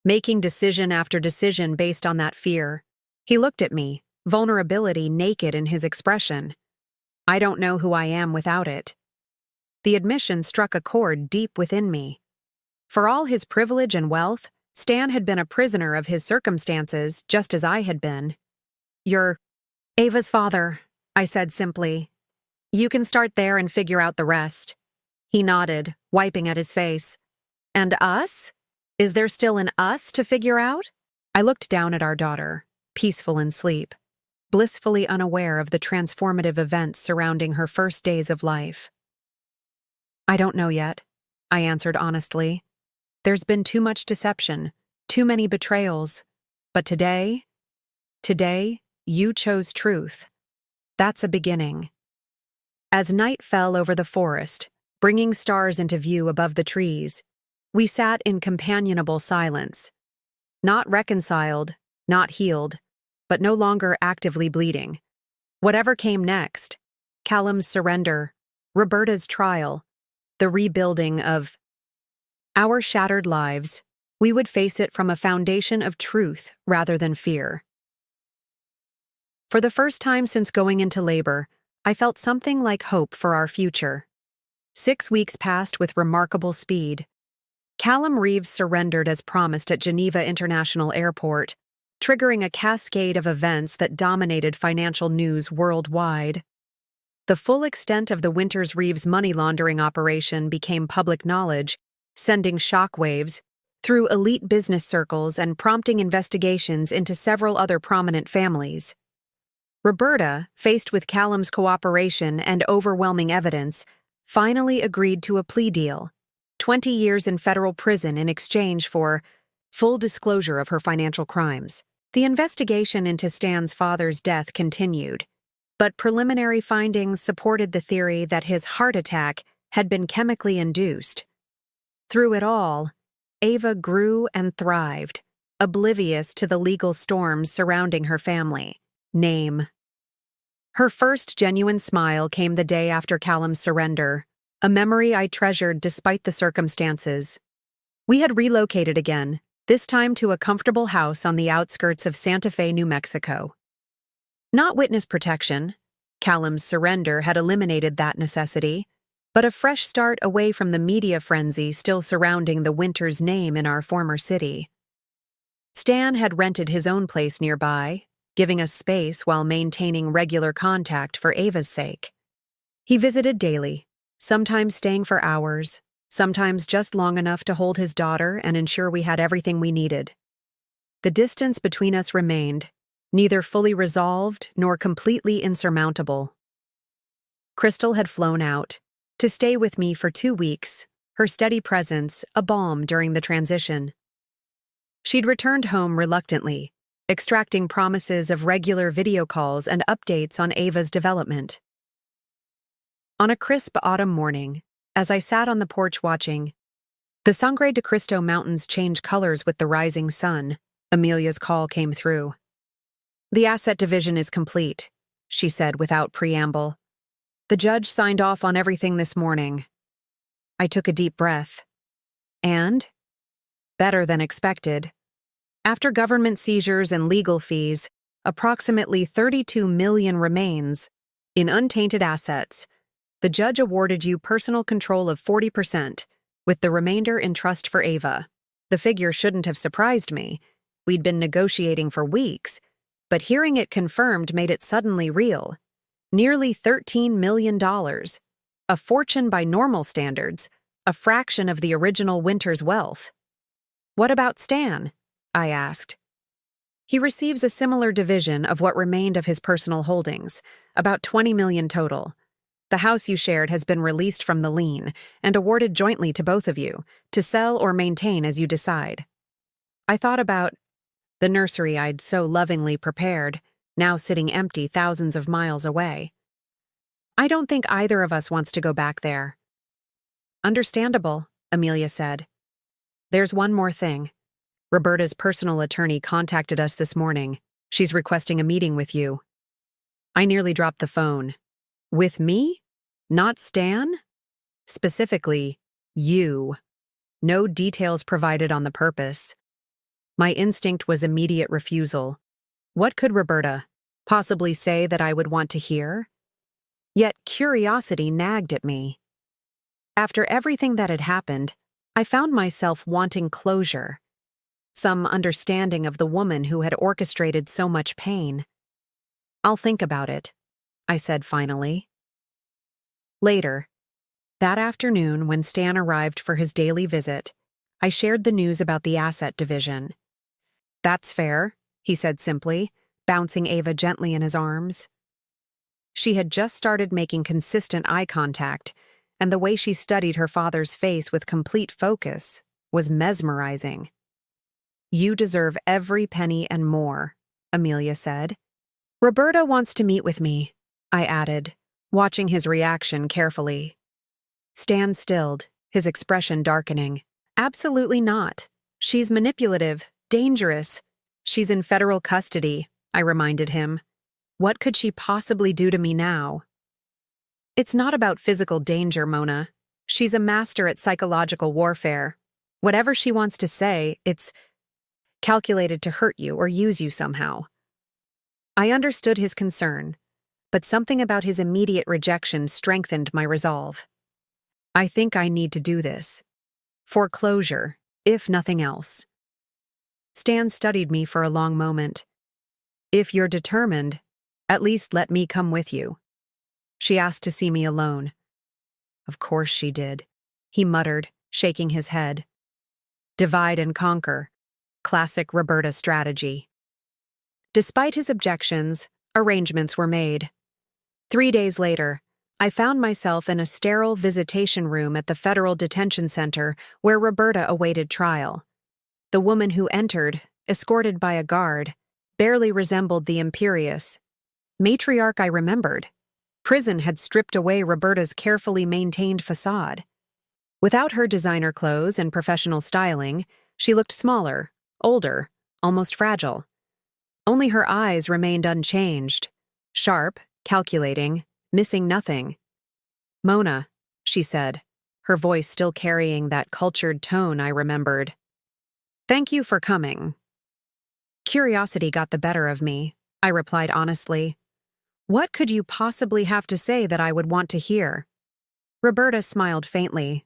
Making decision after decision based on that fear." He looked at me, vulnerability naked in his expression. "I don't know who I am without it." The admission struck a chord deep within me. For all his privilege and wealth, Stan had been a prisoner of his circumstances just as I had been. "You're Ava's father," I said simply. "You can start there and figure out the rest." He nodded, wiping at his face. "And us? Is there still an us to figure out?" I looked down at our daughter, peaceful in sleep, blissfully unaware of the transformative events surrounding her first days of life. "I don't know yet," I answered honestly. "There's been too much deception, too many betrayals. But today, you chose truth. That's a beginning." As night fell over the forest, bringing stars into view above the trees, we sat in companionable silence. Not reconciled, not healed, but no longer actively bleeding. Whatever came next, Callum's surrender, Roberta's trial, the rebuilding of our shattered lives, we would face it from a foundation of truth rather than fear. For the first time since going into labor, I felt something like hope for our future. 6 weeks passed with remarkable speed. Callum Reeves surrendered as promised at Geneva International Airport, triggering a cascade of events that dominated financial news worldwide. The full extent of the Winters Reeves money laundering operation became public knowledge, sending shockwaves through elite business circles and prompting investigations into several other prominent families. Roberta, faced with Callum's cooperation and overwhelming evidence, finally agreed to a plea deal, 20 years in federal prison in exchange for full disclosure of her financial crimes. The investigation into Stan's father's death continued, but preliminary findings supported the theory that his heart attack had been chemically induced. Through it all, Ava grew and thrived, oblivious to the legal storms surrounding her family name. Her first genuine smile came the day after Callum's surrender, a memory I treasured despite the circumstances. We had relocated again, this time to a comfortable house on the outskirts of Santa Fe, New Mexico. Not witness protection, Callum's surrender had eliminated that necessity, but a fresh start away from the media frenzy still surrounding the Winters name in our former city. Stan had rented his own place nearby, giving us space while maintaining regular contact for Ava's sake. He visited daily, sometimes staying for hours, sometimes just long enough to hold his daughter and ensure we had everything we needed. The distance between us remained, neither fully resolved nor completely insurmountable. Crystal had flown out, to stay with me for 2 weeks, her steady presence a balm during the transition. She'd returned home reluctantly, extracting promises of regular video calls and updates on Ava's development. On a crisp autumn morning, as I sat on the porch watching the Sangre de Cristo Mountains change colors with the rising sun, Amelia's call came through. "The asset division is complete," she said without preamble. "The judge signed off on everything this morning." I took a deep breath. And? Better than expected. After government seizures and legal fees, approximately $32 million remains in untainted assets. The judge awarded you personal control of 40%, with the remainder in trust for Ava. The figure shouldn't have surprised me. We'd been negotiating for weeks, but hearing it confirmed made it suddenly real. Nearly $13 million. A fortune by normal standards, a fraction of the original Winters wealth. "What about Stan?" I asked. He receives a similar division of what remained of his personal holdings, about 20 million total. The house you shared has been released from the lien and awarded jointly to both of you, to sell or maintain as you decide. I thought about the nursery I'd so lovingly prepared, now sitting empty thousands of miles away. I don't think either of us wants to go back there. Understandable, Amelia said. There's one more thing. Roberta's personal attorney contacted us this morning. She's requesting a meeting with you. I nearly dropped the phone. With me? Not Stan? Specifically, you. No details provided on the purpose. My instinct was immediate refusal. What could Roberta possibly say that I would want to hear? Yet curiosity nagged at me. After everything that had happened, I found myself wanting closure. Some understanding of the woman who had orchestrated so much pain. I'll think about it, I said finally. Later, that afternoon when Stan arrived for his daily visit, I shared the news about the asset division. That's fair, he said simply, bouncing Ava gently in his arms. She had just started making consistent eye contact, and the way she studied her father's face with complete focus was mesmerizing. You deserve every penny and more, Amelia said. Roberta wants to meet with me, I added, watching his reaction carefully. Stan stilled, his expression darkening. Absolutely not. She's manipulative, dangerous. She's in federal custody, I reminded him. What could she possibly do to me now? It's not about physical danger, Mona. She's a master at psychological warfare. Whatever she wants to say, it's calculated to hurt you or use you somehow. I understood his concern, but something about his immediate rejection strengthened my resolve. I think I need to do this. For closure, if nothing else. Stan studied me for a long moment. If you're determined, at least let me come with you. She asked to see me alone. Of course she did, he muttered, shaking his head. Divide and conquer. Classic Roberta strategy. Despite his objections, arrangements were made. 3 days later, I found myself in a sterile visitation room at the Federal Detention Center where Roberta awaited trial. The woman who entered, escorted by a guard, barely resembled the imperious matriarch I remembered. Prison had stripped away Roberta's carefully maintained facade. Without her designer clothes and professional styling, she looked smaller, older, almost fragile. Only her eyes remained unchanged, sharp, calculating, missing nothing. Mona, she said, her voice still carrying that cultured tone I remembered. Thank you for coming. Curiosity got the better of me, I replied honestly. What could you possibly have to say that I would want to hear? Roberta smiled faintly.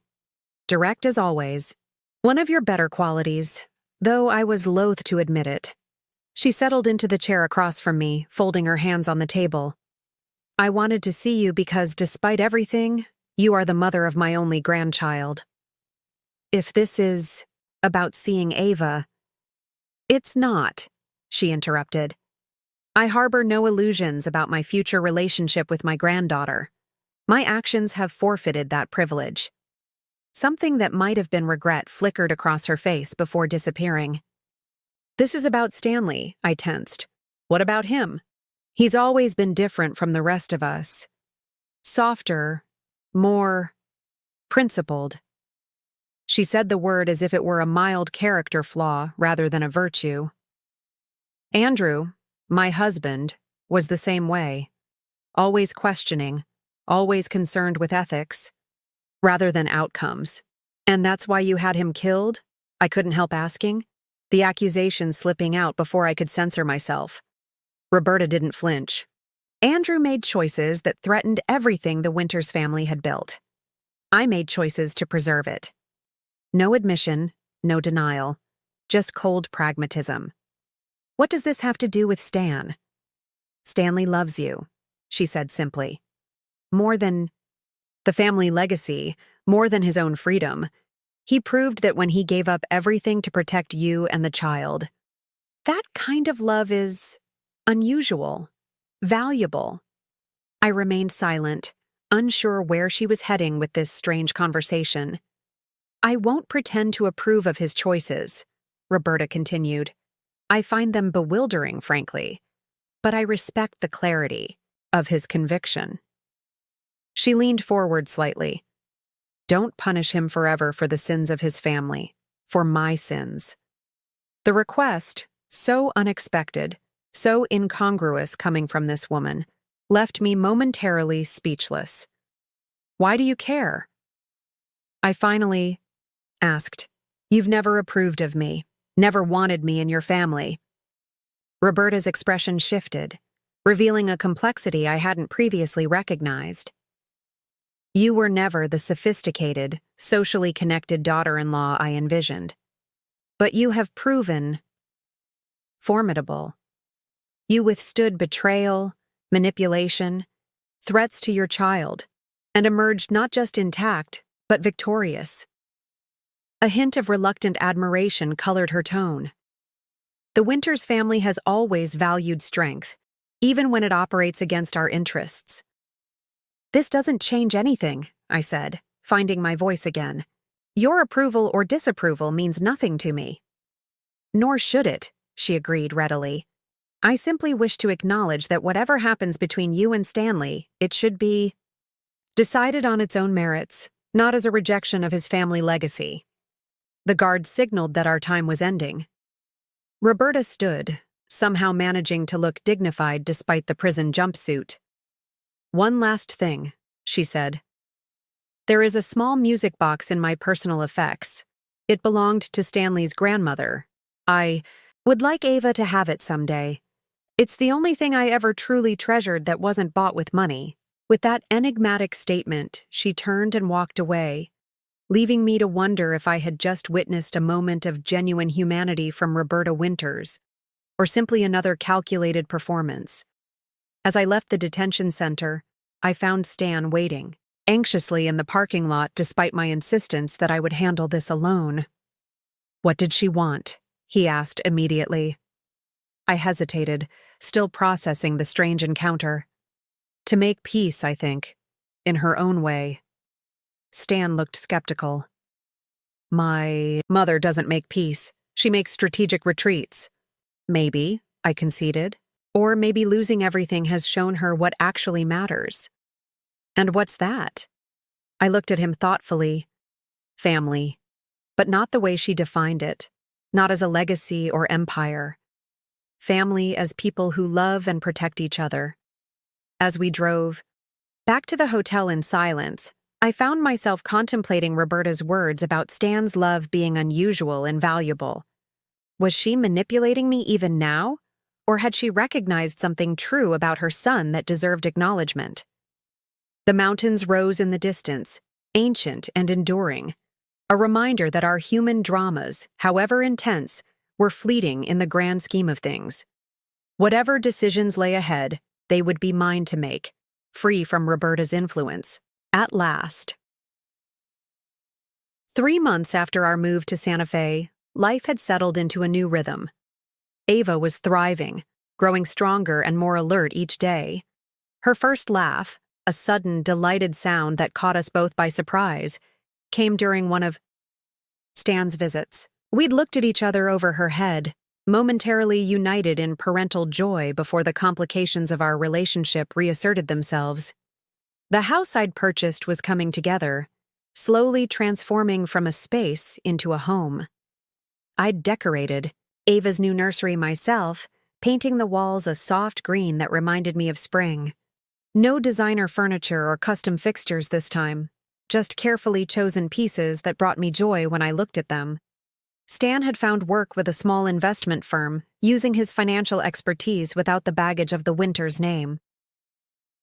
Direct as always. One of your better qualities, though I was loath to admit it. She settled into the chair across from me, folding her hands on the table. I wanted to see you because, despite everything, you are the mother of my only grandchild. If this is about seeing Ava, it's not, she interrupted. I harbor no illusions about my future relationship with my granddaughter. My actions have forfeited that privilege. Something that might have been regret flickered across her face before disappearing. This is about Stanley, I tensed. What about him? He's always been different from the rest of us. Softer, more principled. She said the word as if it were a mild character flaw rather than a virtue. Andrew, my husband, was the same way. Always questioning, always concerned with ethics, rather than outcomes. And that's why you had him killed? I couldn't help asking, the accusation slipping out before I could censor myself. Roberta didn't flinch. Andrew made choices that threatened everything the Winters family had built. I made choices to preserve it. No admission, no denial, just cold pragmatism. What does this have to do with Stan? Stanley loves you, she said simply. More than the family legacy, more than his own freedom. He proved that when he gave up everything to protect you and the child. That kind of love is unusual, valuable. I remained silent, unsure where she was heading with this strange conversation. I won't pretend to approve of his choices, Roberta continued. I find them bewildering, frankly, but I respect the clarity of his conviction. She leaned forward slightly. Don't punish him forever for the sins of his family, for my sins. The request, so unexpected, so incongruous coming from this woman, left me momentarily speechless. Why do you care? I finally asked. You've never approved of me, never wanted me in your family. Roberta's expression shifted, revealing a complexity I hadn't previously recognized. You were never the sophisticated, socially connected daughter-in-law I envisioned. But you have proven formidable. You withstood betrayal, manipulation, threats to your child, and emerged not just intact, but victorious. A hint of reluctant admiration colored her tone. The Winters family has always valued strength, even when it operates against our interests. This doesn't change anything, I said, finding my voice again. Your approval or disapproval means nothing to me. Nor should it, she agreed readily. I simply wish to acknowledge that whatever happens between you and Stanley, it should be decided on its own merits, not as a rejection of his family legacy. The guard signaled that our time was ending. Roberta stood, somehow managing to look dignified despite the prison jumpsuit. One last thing, she said. There is a small music box in my personal effects. It belonged to Stanley's grandmother. I would like Ava to have it someday. It's the only thing I ever truly treasured that wasn't bought with money. With that enigmatic statement, she turned and walked away, leaving me to wonder if I had just witnessed a moment of genuine humanity from Roberta Winters, or simply another calculated performance. As I left the detention center, I found Stan waiting, anxiously in the parking lot despite my insistence that I would handle this alone. What did she want? He asked immediately. I hesitated, still processing the strange encounter. To make peace, I think, in her own way. Stan looked skeptical. My mother doesn't make peace. She makes strategic retreats. Maybe, I conceded. Or maybe losing everything has shown her what actually matters. And what's that? I looked at him thoughtfully. Family. But not the way she defined it. Not as a legacy or empire. Family as people who love and protect each other. As we drove back to the hotel in silence, I found myself contemplating Roberta's words about Stan's love being unusual and valuable. Was she manipulating me even now? Or had she recognized something true about her son that deserved acknowledgement? The mountains rose in the distance, ancient and enduring, a reminder that our human dramas, however intense, were fleeting in the grand scheme of things. Whatever decisions lay ahead, they would be mine to make, free from Roberta's influence. At last. 3 months after our move to Santa Fe, life had settled into a new rhythm. Ava was thriving, growing stronger and more alert each day. Her first laugh, a sudden, delighted sound that caught us both by surprise, came during one of Stan's visits. We'd looked at each other over her head, momentarily united in parental joy before the complications of our relationship reasserted themselves. The house I'd purchased was coming together, slowly transforming from a space into a home. I'd decorated Ava's new nursery myself, painting the walls a soft green that reminded me of spring. No designer furniture or custom fixtures this time, just carefully chosen pieces that brought me joy when I looked at them. Stan had found work with a small investment firm, using his financial expertise without the baggage of the Winters name.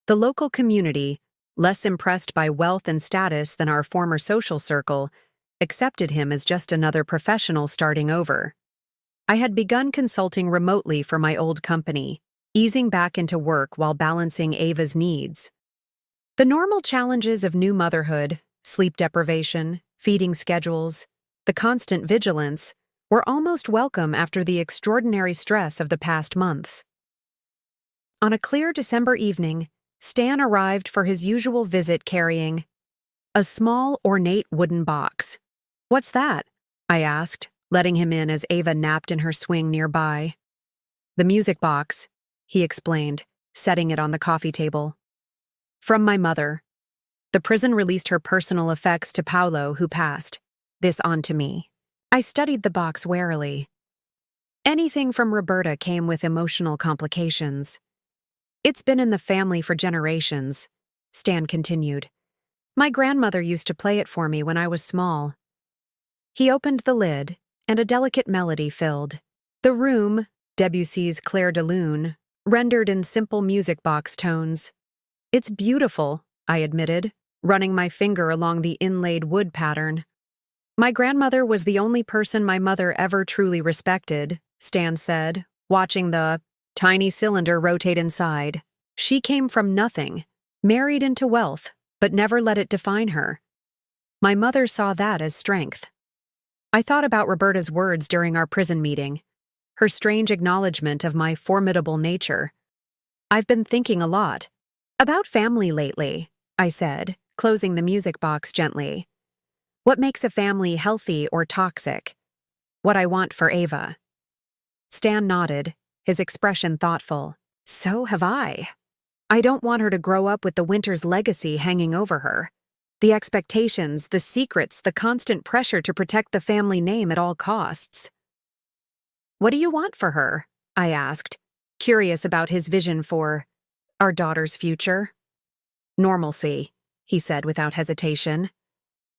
The local community, less impressed by wealth and status than our former social circle, accepted him as just another professional starting over. I had begun consulting remotely for my old company, easing back into work while balancing Ava's needs. The normal challenges of new motherhood, sleep deprivation, feeding schedules, the constant vigilance, were almost welcome after the extraordinary stress of the past months. On a clear December evening, Stan arrived for his usual visit carrying a small, ornate wooden box. "What's that?" I asked, letting him in as Ava napped in her swing nearby. "The music box," he explained, setting it on the coffee table. "From my mother. The prison released her personal effects to Paolo, who passed. This on to me." I studied the box warily. Anything from Roberta came with emotional complications. "It's been in the family for generations," Stan continued. "My grandmother used to play it for me when I was small." He opened the lid, and a delicate melody filled the room. Debussy's Clair de Lune, rendered in simple music box tones. "It's beautiful," I admitted, running my finger along the inlaid wood pattern. "My grandmother was the only person my mother ever truly respected," Stan said, watching the tiny cylinder rotate inside. "She came from nothing, married into wealth, but never let it define her. My mother saw that as strength." I thought about Roberta's words during our prison meeting, her strange acknowledgement of my formidable nature. "I've been thinking a lot about family lately," I said, closing the music box gently. "What makes a family healthy or toxic? What I want for Ava." Stan nodded, his expression thoughtful. "So have I. I don't want her to grow up with the Winters legacy hanging over her. The expectations, the secrets, the constant pressure to protect the family name at all costs." "What do you want for her?" I asked, curious about his vision for our daughter's future. "Normalcy," he said without hesitation.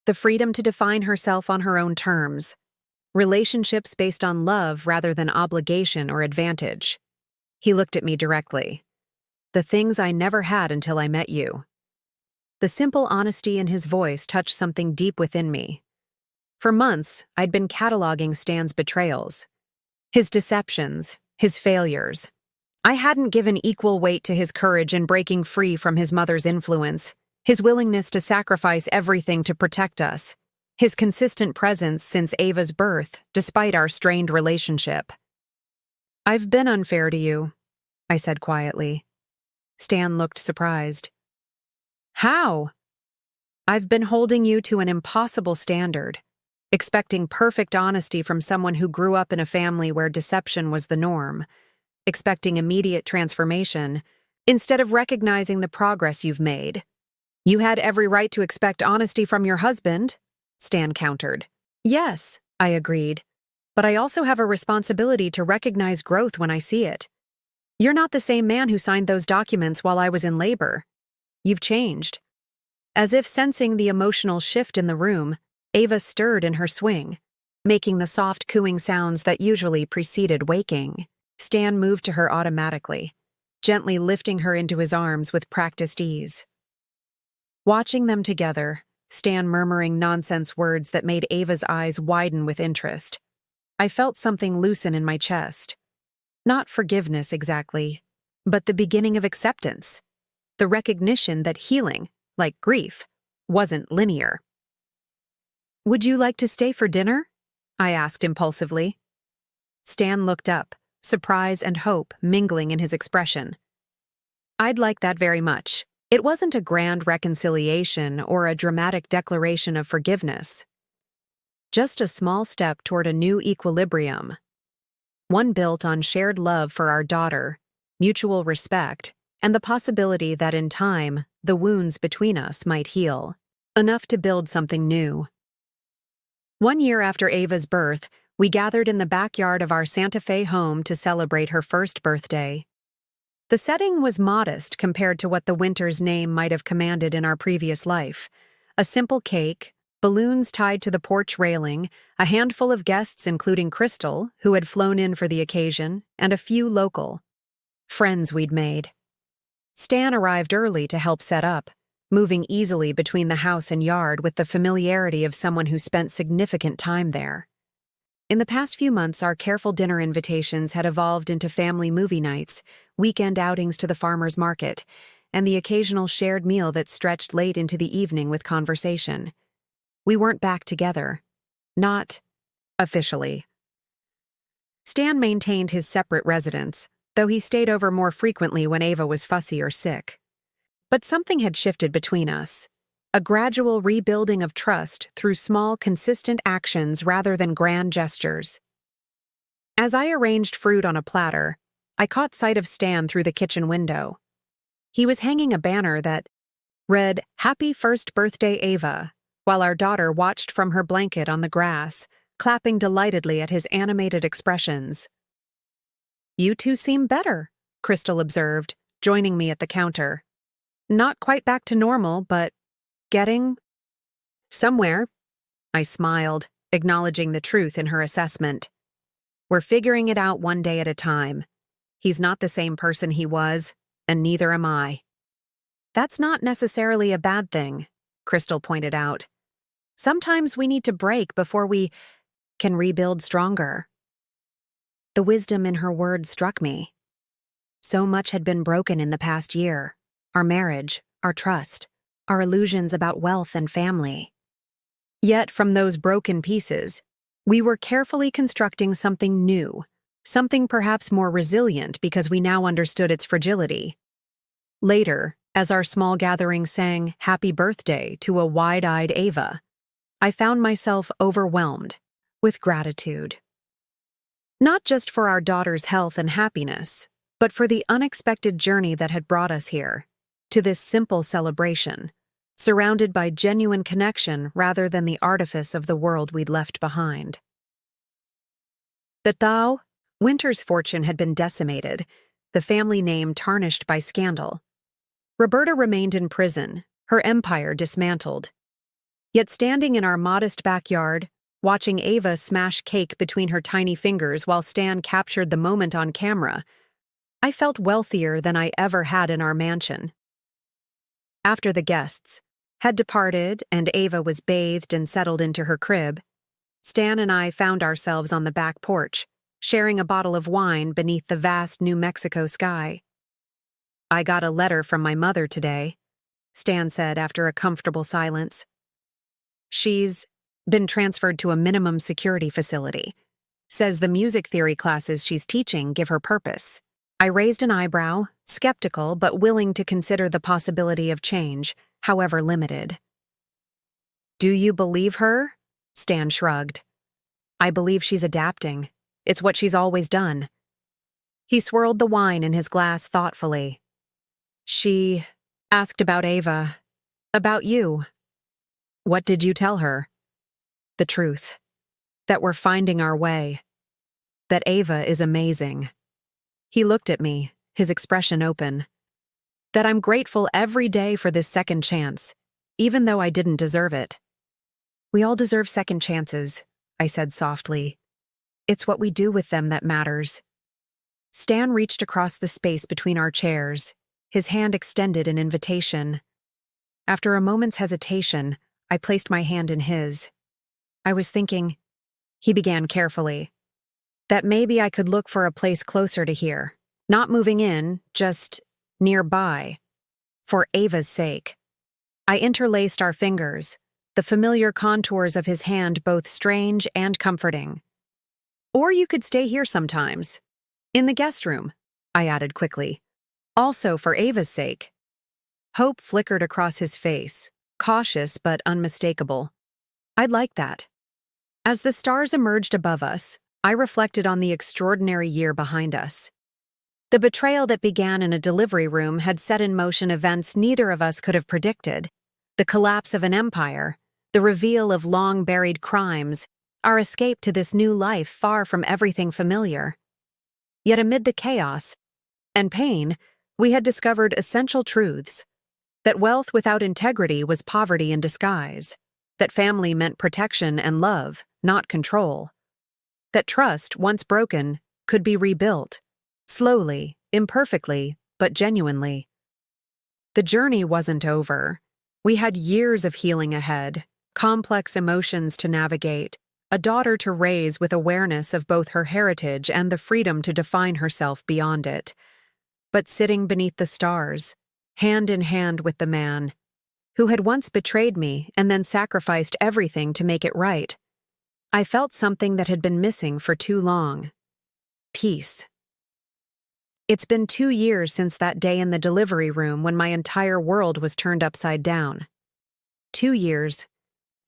"The freedom to define herself on her own terms. Relationships based on love rather than obligation or advantage." He looked at me directly. "The things I never had until I met you." The simple honesty in his voice touched something deep within me. For months, I'd been cataloging Stan's betrayals. His deceptions, his failures. I hadn't given equal weight to his courage in breaking free from his mother's influence, his willingness to sacrifice everything to protect us, his consistent presence since Ava's birth, despite our strained relationship. "I've been unfair to you," I said quietly. Stan looked surprised. "How?" "I've been holding you to an impossible standard, expecting perfect honesty from someone who grew up in a family where deception was the norm, expecting immediate transformation, instead of recognizing the progress you've made. You had every right to expect honesty from your husband," Stan countered. "Yes," I agreed, "but I also have a responsibility to recognize growth when I see it. You're not the same man who signed those documents while I was in labor. You've changed." As if sensing the emotional shift in the room, Ava stirred in her swing, making the soft cooing sounds that usually preceded waking. Stan moved to her automatically, gently lifting her into his arms with practiced ease. Watching them together, Stan murmuring nonsense words that made Ava's eyes widen with interest, I felt something loosen in my chest. Not forgiveness exactly, but the beginning of acceptance. The recognition that healing, like grief, wasn't linear. "Would you like to stay for dinner?" I asked impulsively. Stan looked up, surprise and hope mingling in his expression. "I'd like that very much." It wasn't a grand reconciliation or a dramatic declaration of forgiveness. Just a small step toward a new equilibrium. One built on shared love for our daughter, mutual respect, and the possibility that in time, the wounds between us might heal, enough to build something new. 1 year after Ava's birth, we gathered in the backyard of our Santa Fe home to celebrate her first birthday. The setting was modest compared to what the Winters name might have commanded in our previous life. A simple cake, balloons tied to the porch railing, a handful of guests including Crystal, who had flown in for the occasion, and a few local friends we'd made. Stan arrived early to help set up, moving easily between the house and yard with the familiarity of someone who spent significant time there. In the past few months, our careful dinner invitations had evolved into family movie nights, weekend outings to the farmer's market, and the occasional shared meal that stretched late into the evening with conversation. We weren't back together. Not officially. Stan maintained his separate residence, though he stayed over more frequently when Ava was fussy or sick. But something had shifted between us. A gradual rebuilding of trust through small, consistent actions rather than grand gestures. As I arranged fruit on a platter, I caught sight of Stan through the kitchen window. He was hanging a banner that read, "Happy First Birthday, Ava," while our daughter watched from her blanket on the grass, clapping delightedly at his animated expressions. "You two seem better," Crystal observed, joining me at the counter. "Not quite back to normal, but getting somewhere." I smiled, acknowledging the truth in her assessment. "We're figuring it out one day at a time. He's not the same person he was, and neither am I." "That's not necessarily a bad thing," Crystal pointed out. "Sometimes we need to break before we can rebuild stronger." The wisdom in her words struck me. So much had been broken in the past year. Our marriage, our trust, our illusions about wealth and family. Yet from those broken pieces, we were carefully constructing something new, something perhaps more resilient because we now understood its fragility. Later, as our small gathering sang "Happy Birthday" to a wide-eyed Ava, I found myself overwhelmed with gratitude. Not just for our daughter's health and happiness, but for the unexpected journey that had brought us here, to this simple celebration, surrounded by genuine connection rather than the artifice of the world we'd left behind. The Tao, Winter's fortune had been decimated, the family name tarnished by scandal. Roberta remained in prison, her empire dismantled. Yet standing in our modest backyard, watching Ava smash cake between her tiny fingers while Stan captured the moment on camera, I felt wealthier than I ever had in our mansion. After the guests had departed and Ava was bathed and settled into her crib, Stan and I found ourselves on the back porch, sharing a bottle of wine beneath the vast New Mexico sky. "I got a letter from my mother today," Stan said after a comfortable silence. "She's been transferred to a minimum security facility. Says the music theory classes she's teaching give her purpose." I raised an eyebrow, skeptical but willing to consider the possibility of change, however limited. "Do you believe her?" Stan shrugged. "I believe she's adapting. It's what she's always done." He swirled the wine in his glass thoughtfully. "She asked about Ava, about you." "What did you tell her?" "The truth. That we're finding our way. That Ava is amazing." He looked at me, his expression open. "That I'm grateful every day for this second chance, even though I didn't deserve it." "We all deserve second chances," I said softly. "It's what we do with them that matters." Stan reached across the space between our chairs, his hand extended in invitation. After a moment's hesitation, I placed my hand in his. "I was thinking," he began carefully, "that maybe I could look for a place closer to here, not moving in, just nearby, for Ava's sake." I interlaced our fingers, the familiar contours of his hand both strange and comforting. "Or you could stay here sometimes. In the guest room," I added quickly. "Also for Ava's sake." Hope flickered across his face, cautious but unmistakable. "I'd like that." As the stars emerged above us, I reflected on the extraordinary year behind us. The betrayal that began in a delivery room had set in motion events neither of us could have predicted. The collapse of an empire, the reveal of long-buried crimes, our escape to this new life far from everything familiar. Yet amid the chaos and pain, we had discovered essential truths. That wealth without integrity was poverty in disguise. That family meant protection and love, not control. That trust, once broken, could be rebuilt. Slowly, imperfectly, but genuinely. The journey wasn't over. We had years of healing ahead, complex emotions to navigate, a daughter to raise with awareness of both her heritage and the freedom to define herself beyond it. But sitting beneath the stars, hand in hand with the man, who had once betrayed me and then sacrificed everything to make it right, I felt something that had been missing for too long. Peace. It's been 2 years since that day in the delivery room when my entire world was turned upside down. 2 years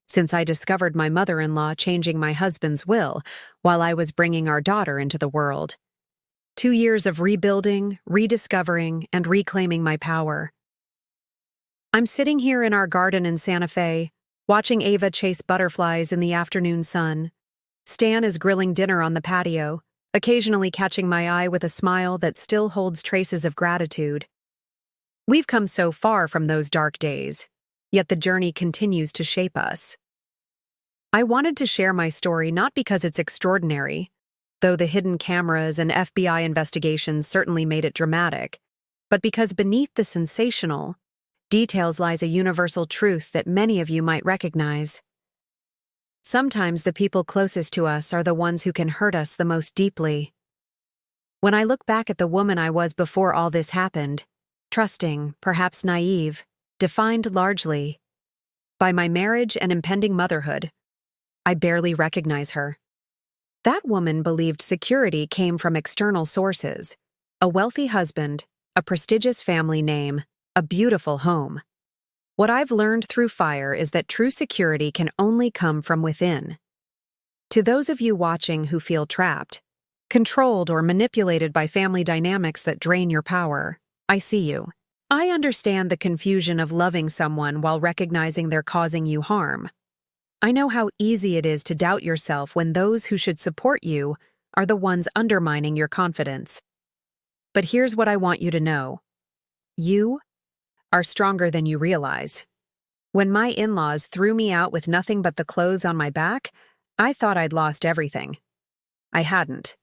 since I discovered my mother-in-law changing my husband's will while I was bringing our daughter into the world. 2 years of rebuilding, rediscovering, and reclaiming my power. I'm sitting here in our garden in Santa Fe, watching Ava chase butterflies in the afternoon sun. Stan is grilling dinner on the patio, occasionally catching my eye with a smile that still holds traces of gratitude. We've come so far from those dark days, yet the journey continues to shape us. I wanted to share my story not because it's extraordinary, though the hidden cameras and FBI investigations certainly made it dramatic, but because beneath the sensational details lies a universal truth that many of you might recognize. Sometimes the people closest to us are the ones who can hurt us the most deeply. When I look back at the woman I was before all this happened, trusting, perhaps naive, defined largely by my marriage and impending motherhood, I barely recognize her. That woman believed security came from external sources: a wealthy husband, a prestigious family name, a beautiful home. What I've learned through fire is that true security can only come from within. To those of you watching who feel trapped, controlled, or manipulated by family dynamics that drain your power, I see you. I understand the confusion of loving someone while recognizing they're causing you harm. I know how easy it is to doubt yourself when those who should support you are the ones undermining your confidence. But here's what I want you to know. You are stronger than you realize. When my in-laws threw me out with nothing but the clothes on my back, I thought I'd lost everything. I hadn't.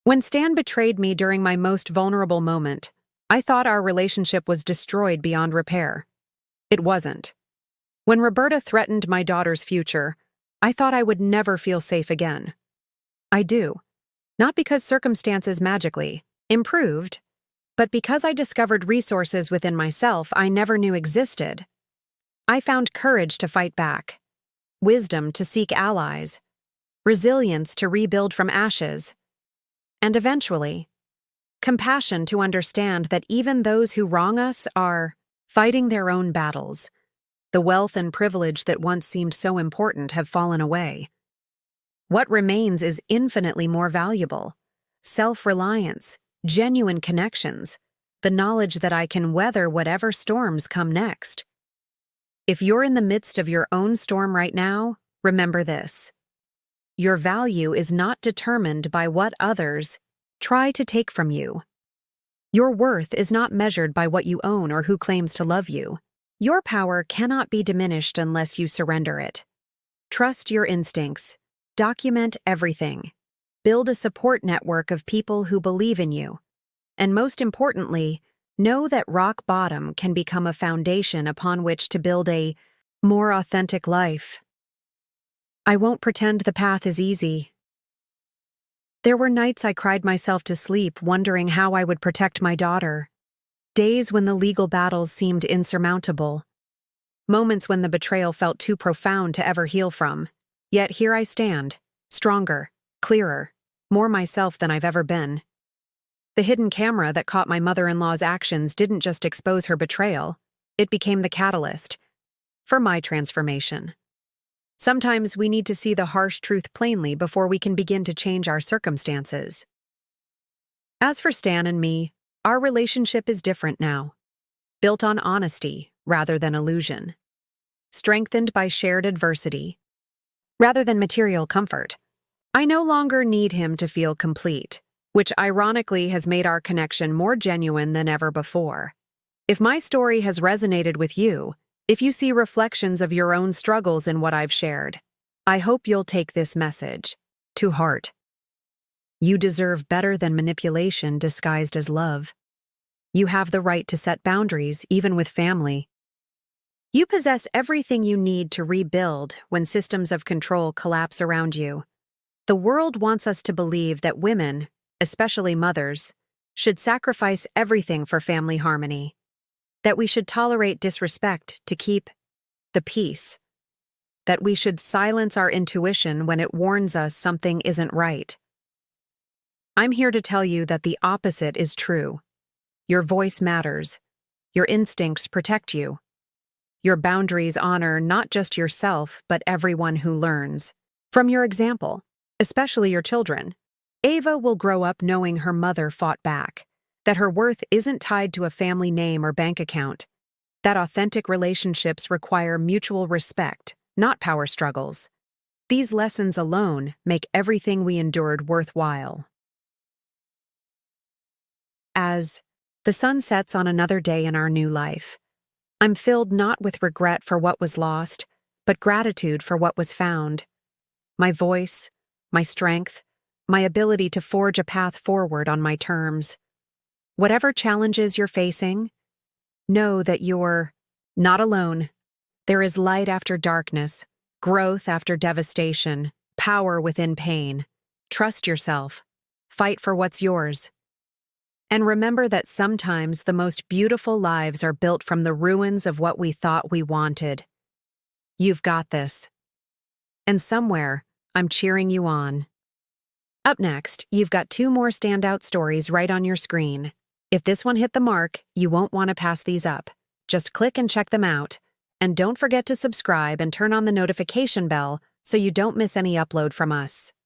When Stan betrayed me during my most vulnerable moment, I thought our relationship was destroyed beyond repair. It wasn't. When Roberta threatened my daughter's future, I thought I would never feel safe again. I do. Not because circumstances magically improved, but because I discovered resources within myself I never knew existed. I found courage to fight back, wisdom to seek allies, resilience to rebuild from ashes, and eventually, compassion to understand that even those who wrong us are fighting their own battles. The wealth and privilege that once seemed so important have fallen away. What remains is infinitely more valuable: self-reliance, genuine connections, the knowledge that I can weather whatever storms come next. If you're in the midst of your own storm right now, remember this: your value is not determined by what others try to take from you. Your worth is not measured by what you own or who claims to love you. Your power cannot be diminished unless you surrender it. Trust your instincts. Document everything. Build a support network of people who believe in you. And most importantly, know that rock bottom can become a foundation upon which to build a more authentic life. I won't pretend the path is easy. There were nights I cried myself to sleep wondering how I would protect my daughter. Days when the legal battles seemed insurmountable. Moments when the betrayal felt too profound to ever heal from. Yet here I stand, stronger, clearer, more myself than I've ever been. The hidden camera that caught my mother-in-law's actions didn't just expose her betrayal, it became the catalyst for my transformation. Sometimes we need to see the harsh truth plainly before we can begin to change our circumstances. As for Stan and me, our relationship is different now, built on honesty rather than illusion, strengthened by shared adversity rather than material comfort. I no longer need him to feel complete, which ironically has made our connection more genuine than ever before. If my story has resonated with you, if you see reflections of your own struggles in what I've shared, I hope you'll take this message to heart. You deserve better than manipulation disguised as love. You have the right to set boundaries, even with family. You possess everything you need to rebuild when systems of control collapse around you. The world wants us to believe that women, especially mothers, should sacrifice everything for family harmony, that we should tolerate disrespect to keep the peace, that we should silence our intuition when it warns us something isn't right. I'm here to tell you that the opposite is true. Your voice matters. Your instincts protect you. Your boundaries honor not just yourself, but everyone who learns. From your example, especially your children, Ava will grow up knowing her mother fought back, that her worth isn't tied to a family name or bank account, that authentic relationships require mutual respect, not power struggles. These lessons alone make everything we endured worthwhile. As the sun sets on another day in our new life, I'm filled not with regret for what was lost, but gratitude for what was found. My voice, my strength, my ability to forge a path forward on my terms. Whatever challenges you're facing, know that you're not alone. There is light after darkness, growth after devastation, power within pain. Trust yourself. Fight for what's yours. And remember that sometimes the most beautiful lives are built from the ruins of what we thought we wanted. You've got this. And somewhere, I'm cheering you on. Up next, you've got 2 more standout stories right on your screen. If this one hit the mark, you won't want to pass these up. Just click and check them out. And don't forget to subscribe and turn on the notification bell so you don't miss any upload from us.